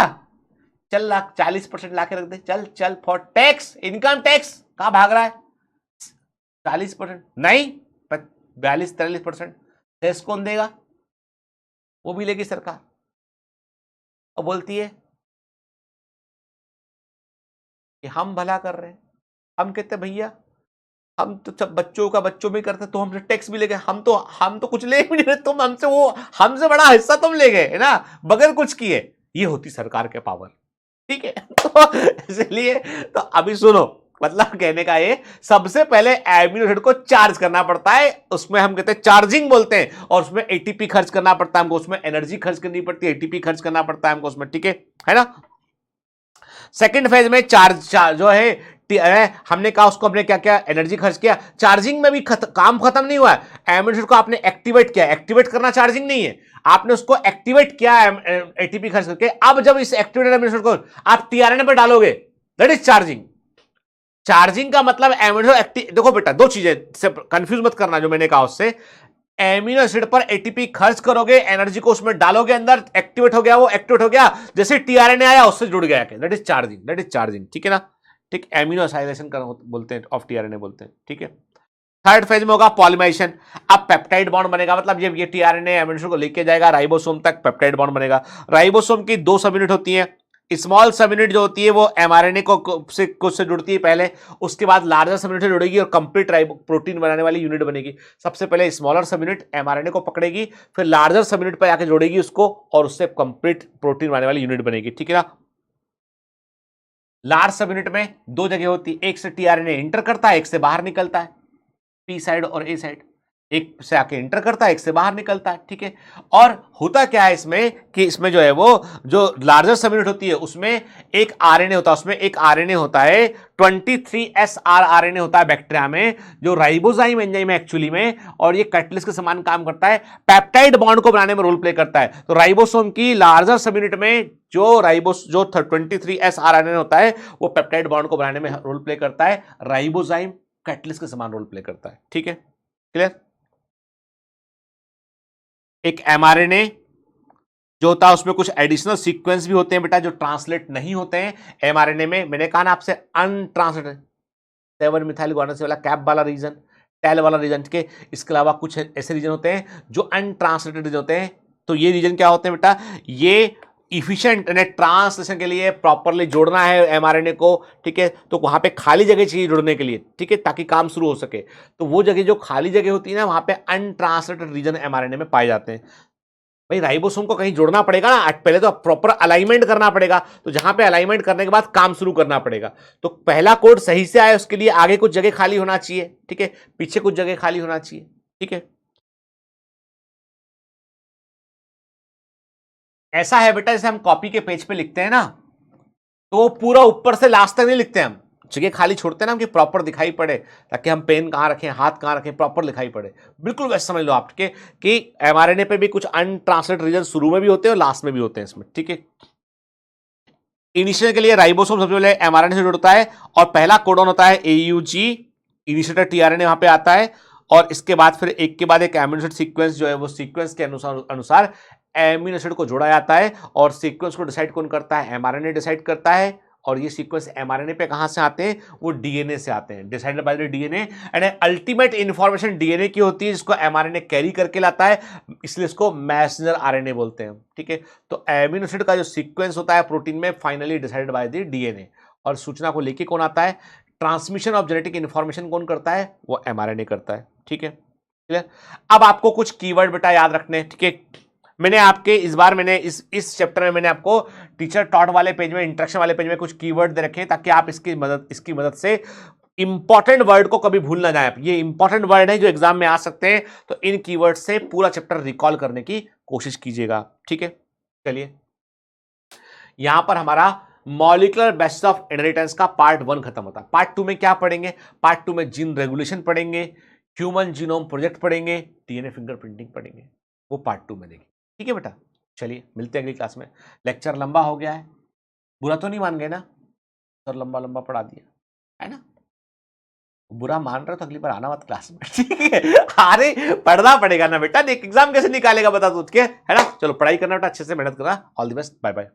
चल 40% ला के रख दे, चल चल फॉर टैक्स, इनकम टैक्स कहाँ भाग रहा है, 40% नहीं, 42-43% टैक्स कौन देगा, वो भी लेगी सरकार। और बोलती है कि हम भला कर रहे हैं। हम कहते भैया हम तो सब बच्चों का बच्चों में करते, तो हमसे टैक्स भी ले गए, हम तो कुछ ले भी नहीं रहे, तुम हमसे हमसे बड़ा हिस्सा तुम ले गए है ना, बगैर कुछ किए। ये होती सरकार के पावर। ठीक है, तो इसलिए तो अभी सुनो, मतलब कहने का ये सबसे पहले एमिनो एसिड को चार्ज करना पड़ता है, उसमें हम कहते हैं चार्जिंग बोलते हैं, और उसमें एटीपी खर्च करना पड़ता है हमको, उसमें एनर्जी खर्च करनी पड़ती है, एटीपी खर्च करना पड़ता है हमको उसमें। ठीक है ना। सेकेंड फेज में चार्ज जो है हमने कहा उसको हमने क्या क्या एनर्जी खर्च किया, चार्जिंग में भी काम खत्म नहीं हुआ है। एमिनो एसिड को आपने एक्टिवेट किया, एक्टिवेट करना चार्जिंग नहीं है, आपने उसको एक्टिवेट किया एटीपी खर्च करके। अब जब इस एक्टिवेटेड एमिनो एसिड को आप टीआरएनए पर डालोगे, दैट इज चार्जिंग। चार्जिंग का मतलब एमिनो एक्टिव, देखो बेटा दो चीजें से कंफ्यूज मत करना जो मैंने कहा उससे। एमिनो एसिड पर एटीपी खर्च करोगे, एनर्जी को उसमें डालोगे, अंदर एक्टिवेट हो गया, वो एक्टिवेट हो गया, जैसे टीआरएनए आया उससे जुड़ गया, that is charging, that is charging. ठीक है ना, ठीक, एमिनो एसाइलेशन कर बोलते हैं, ऑफ टीआरएनए बोलते हैं। ठीक है, थर्ड फेज में होगा पॉलीमराइजेशन। अब पेप्टाइड बॉन्ड बनेगा, मतलब जब ये टीआरएनए एमिनो एसिड को लेके जाएगा राइबोसोम तक, पेप्टाइड बॉन्ड बनेगा। राइबोसोम की 2 सब यूनिट होती है। स्मॉल सब यूनिट जो होती है वो एमआरएनए को से जुड़ती है पहले, उसके बाद लार्जर सब यूनिट जुड़ेगी और कंप्लीट प्रोटीन बनाने वाली यूनिट बनेगी। सबसे पहले स्मॉलर सब यूनिट एमआरएनए को पकड़ेगी, फिर लार्जर सब यूनिट पर आके जोड़ेगी उसको और उससे कंप्लीट प्रोटीन बनाने वाली यूनिट बनेगी। ठीक है ना। लार्ज सब यूनिट में 2 जगह होती है, एक से टीआरएनए इंटर करता है, एक से बाहर निकलता है, पी साइड और ए साइड। एक से आके इंटर करता है, एक से बाहर निकलता है। ठीक है, और होता क्या है इसमें कि इसमें जो है वो जो लार्जर सब यूनिट होती है उसमें एक आरएनए होता है, उसमें एक आरएनए होता है 23SR आरएनए होता है बैक्टीरिया में, जो राइबोजाइम एंजाइम है एक्चुअली में, और ये कैटलिस्ट के समान काम करता है, पेप्टाइड बॉन्ड को बनाने में रोल प्ले करता है। तो राइबोसोम की लार्जर सब यूनिट में जो 23SR आरएनए होता है वो पेप्टाइड बॉन्ड को बनाने में रोल प्ले करता है, राइबोजाइम कैटलिस्ट के समान रोल प्ले करता है। ठीक है, क्लियर। एक एमआरएनए जो होता है उसमें कुछ एडिशनल सीक्वेंस भी होते हैं बेटा जो ट्रांसलेट नहीं होते हैं एमआरएनए में। मैंने कहा ना आपसे अनट्रांसलेटेड, 7 मिथाइल गुआनोसिन वाला कैप वाला रीजन, टेल वाला रीजन के, इसके अलावा कुछ ऐसे रीजन होते हैं जो अनट्रांसलेटेड रीजन होते हैं। तो ये रीजन क्या होते हैं बेटा, ये इफिशिएंट ट्रांसलेशन के लिए प्रॉपरली जोड़ना है एमआरएनए को। ठीक है, तो वहां पे खाली जगह चाहिए जुड़ने के लिए। ठीक है, ताकि काम शुरू हो सके। तो वो जगह जो खाली जगह होती है ना, वहां पे अनट्रांसलेटेड रीजन एमआरएनए में पाए जाते हैं। भाई राइबोसोम को कहीं जोड़ना पड़ेगा ना, पहले तो प्रॉपर अलाइनमेंट करना पड़ेगा, तो जहां पे अलाइनमेंट करने के बाद काम शुरू करना पड़ेगा। तो पहला कोड सही से आए उसके लिए आगे कुछ जगह खाली होना चाहिए। ठीक है, पीछे कुछ जगह खाली होना चाहिए। ठीक है, ऐसा है बेटा जैसे हम कॉपी के पेज पे लिखते हैं ना, तो पूरा ऊपर से लास्ट तक नहीं लिखते, हम जगह खाली छोड़ते हैं ना कि प्रॉपर दिखाई पड़े, ताकि हम पेन कहां रखें, हाथ कहां रखें, प्रॉपर दिखाई पड़े। बिल्कुल वैसे समझ लो आप कि एमआरएनए पे भी कुछ अनट्रांसलेटेड रीजन शुरू में भी होते हैं और लास्ट में भी होते हैं इसमें। ठीक है, इनिशियल के लिए राइबोसोम सबसे पहले एमआरएनए से जुड़ता है और पहला कोडॉन होता है एयूजी, इनिशिएटर टीआरएनए वहां पे आता है, और इसके बाद फिर एक के बाद एक एमिनो एसिड सीक्वेंस जो है वो सीक्वेंस के अनुसार एमिनो एसिड को जोड़ा जाता है, और सीक्वेंस को डिसाइड कौन करता है, एमआरएनए डिसाइड करता है। और ये सीक्वेंस एमआरएनए पे कहां से आते हैं, वो डीएनए से आते हैं, decided by the DNA. And ultimate information DNA की होती है जिसको एमआरएनए कैरी करके लाता है, इसलिए इसको मैसेंजर आरएनए बोलते हैं। ठीक है, तो एमिनो एसिड का जो सीक्वेंस होता है प्रोटीन में finally decided by the DNA, और सूचना को लेके कौन आता है, ट्रांसमिशन ऑफ जेनेटिक इंफॉर्मेशन कौन करता है, वो एमआरएनए करता है। ठीक है, क्लियर। अब आपको कुछ कीवर्ड बेटा याद रखने हैं। ठीक है, मैंने आपके इस बार मैंने इस चैप्टर में मैंने आपको टीचर टॉट वाले पेज में, इंट्रोडक्शन वाले पेज में कुछ कीवर्ड दे रखे हैं, ताकि आप इसकी मदद से इंपॉर्टेंट वर्ड को कभी भूल ना जाए। ये इंपॉर्टेंट वर्ड है जो एग्जाम में आ सकते हैं, तो इन कीवर्ड से पूरा चैप्टर रिकॉल करने की कोशिश कीजिएगा। ठीक है, चलिए यहां पर हमारा मॉलिक्यूलर बेसिस ऑफ इनहेरिटेंस का पार्ट 1 खत्म होता है। पार्ट 2 में क्या पढ़ेंगे, पार्ट 2 में जीन रेगुलेशन पढ़ेंगे, ह्यूमन जीनोम प्रोजेक्ट पढ़ेंगे, डीएनए फिंगरप्रिंटिंग पढ़ेंगे, वो पार्ट 2 में देखेंगे। ठीक है बेटा, चलिए मिलते हैं अगली क्लास में। लेक्चर लंबा हो गया है, बुरा तो नहीं मान गए ना, सर लंबा लंबा पढ़ा दिया है ना, बुरा मान रहे हो तो अगली बार आना मत क्लास में। ठीक है, अरे पढ़ना पड़ेगा ना बेटा, देख एग्जाम कैसे निकालेगा बता तू, है ना। चलो पढ़ाई करना बेटा, अच्छे से मेहनत करना। All the best, bye bye.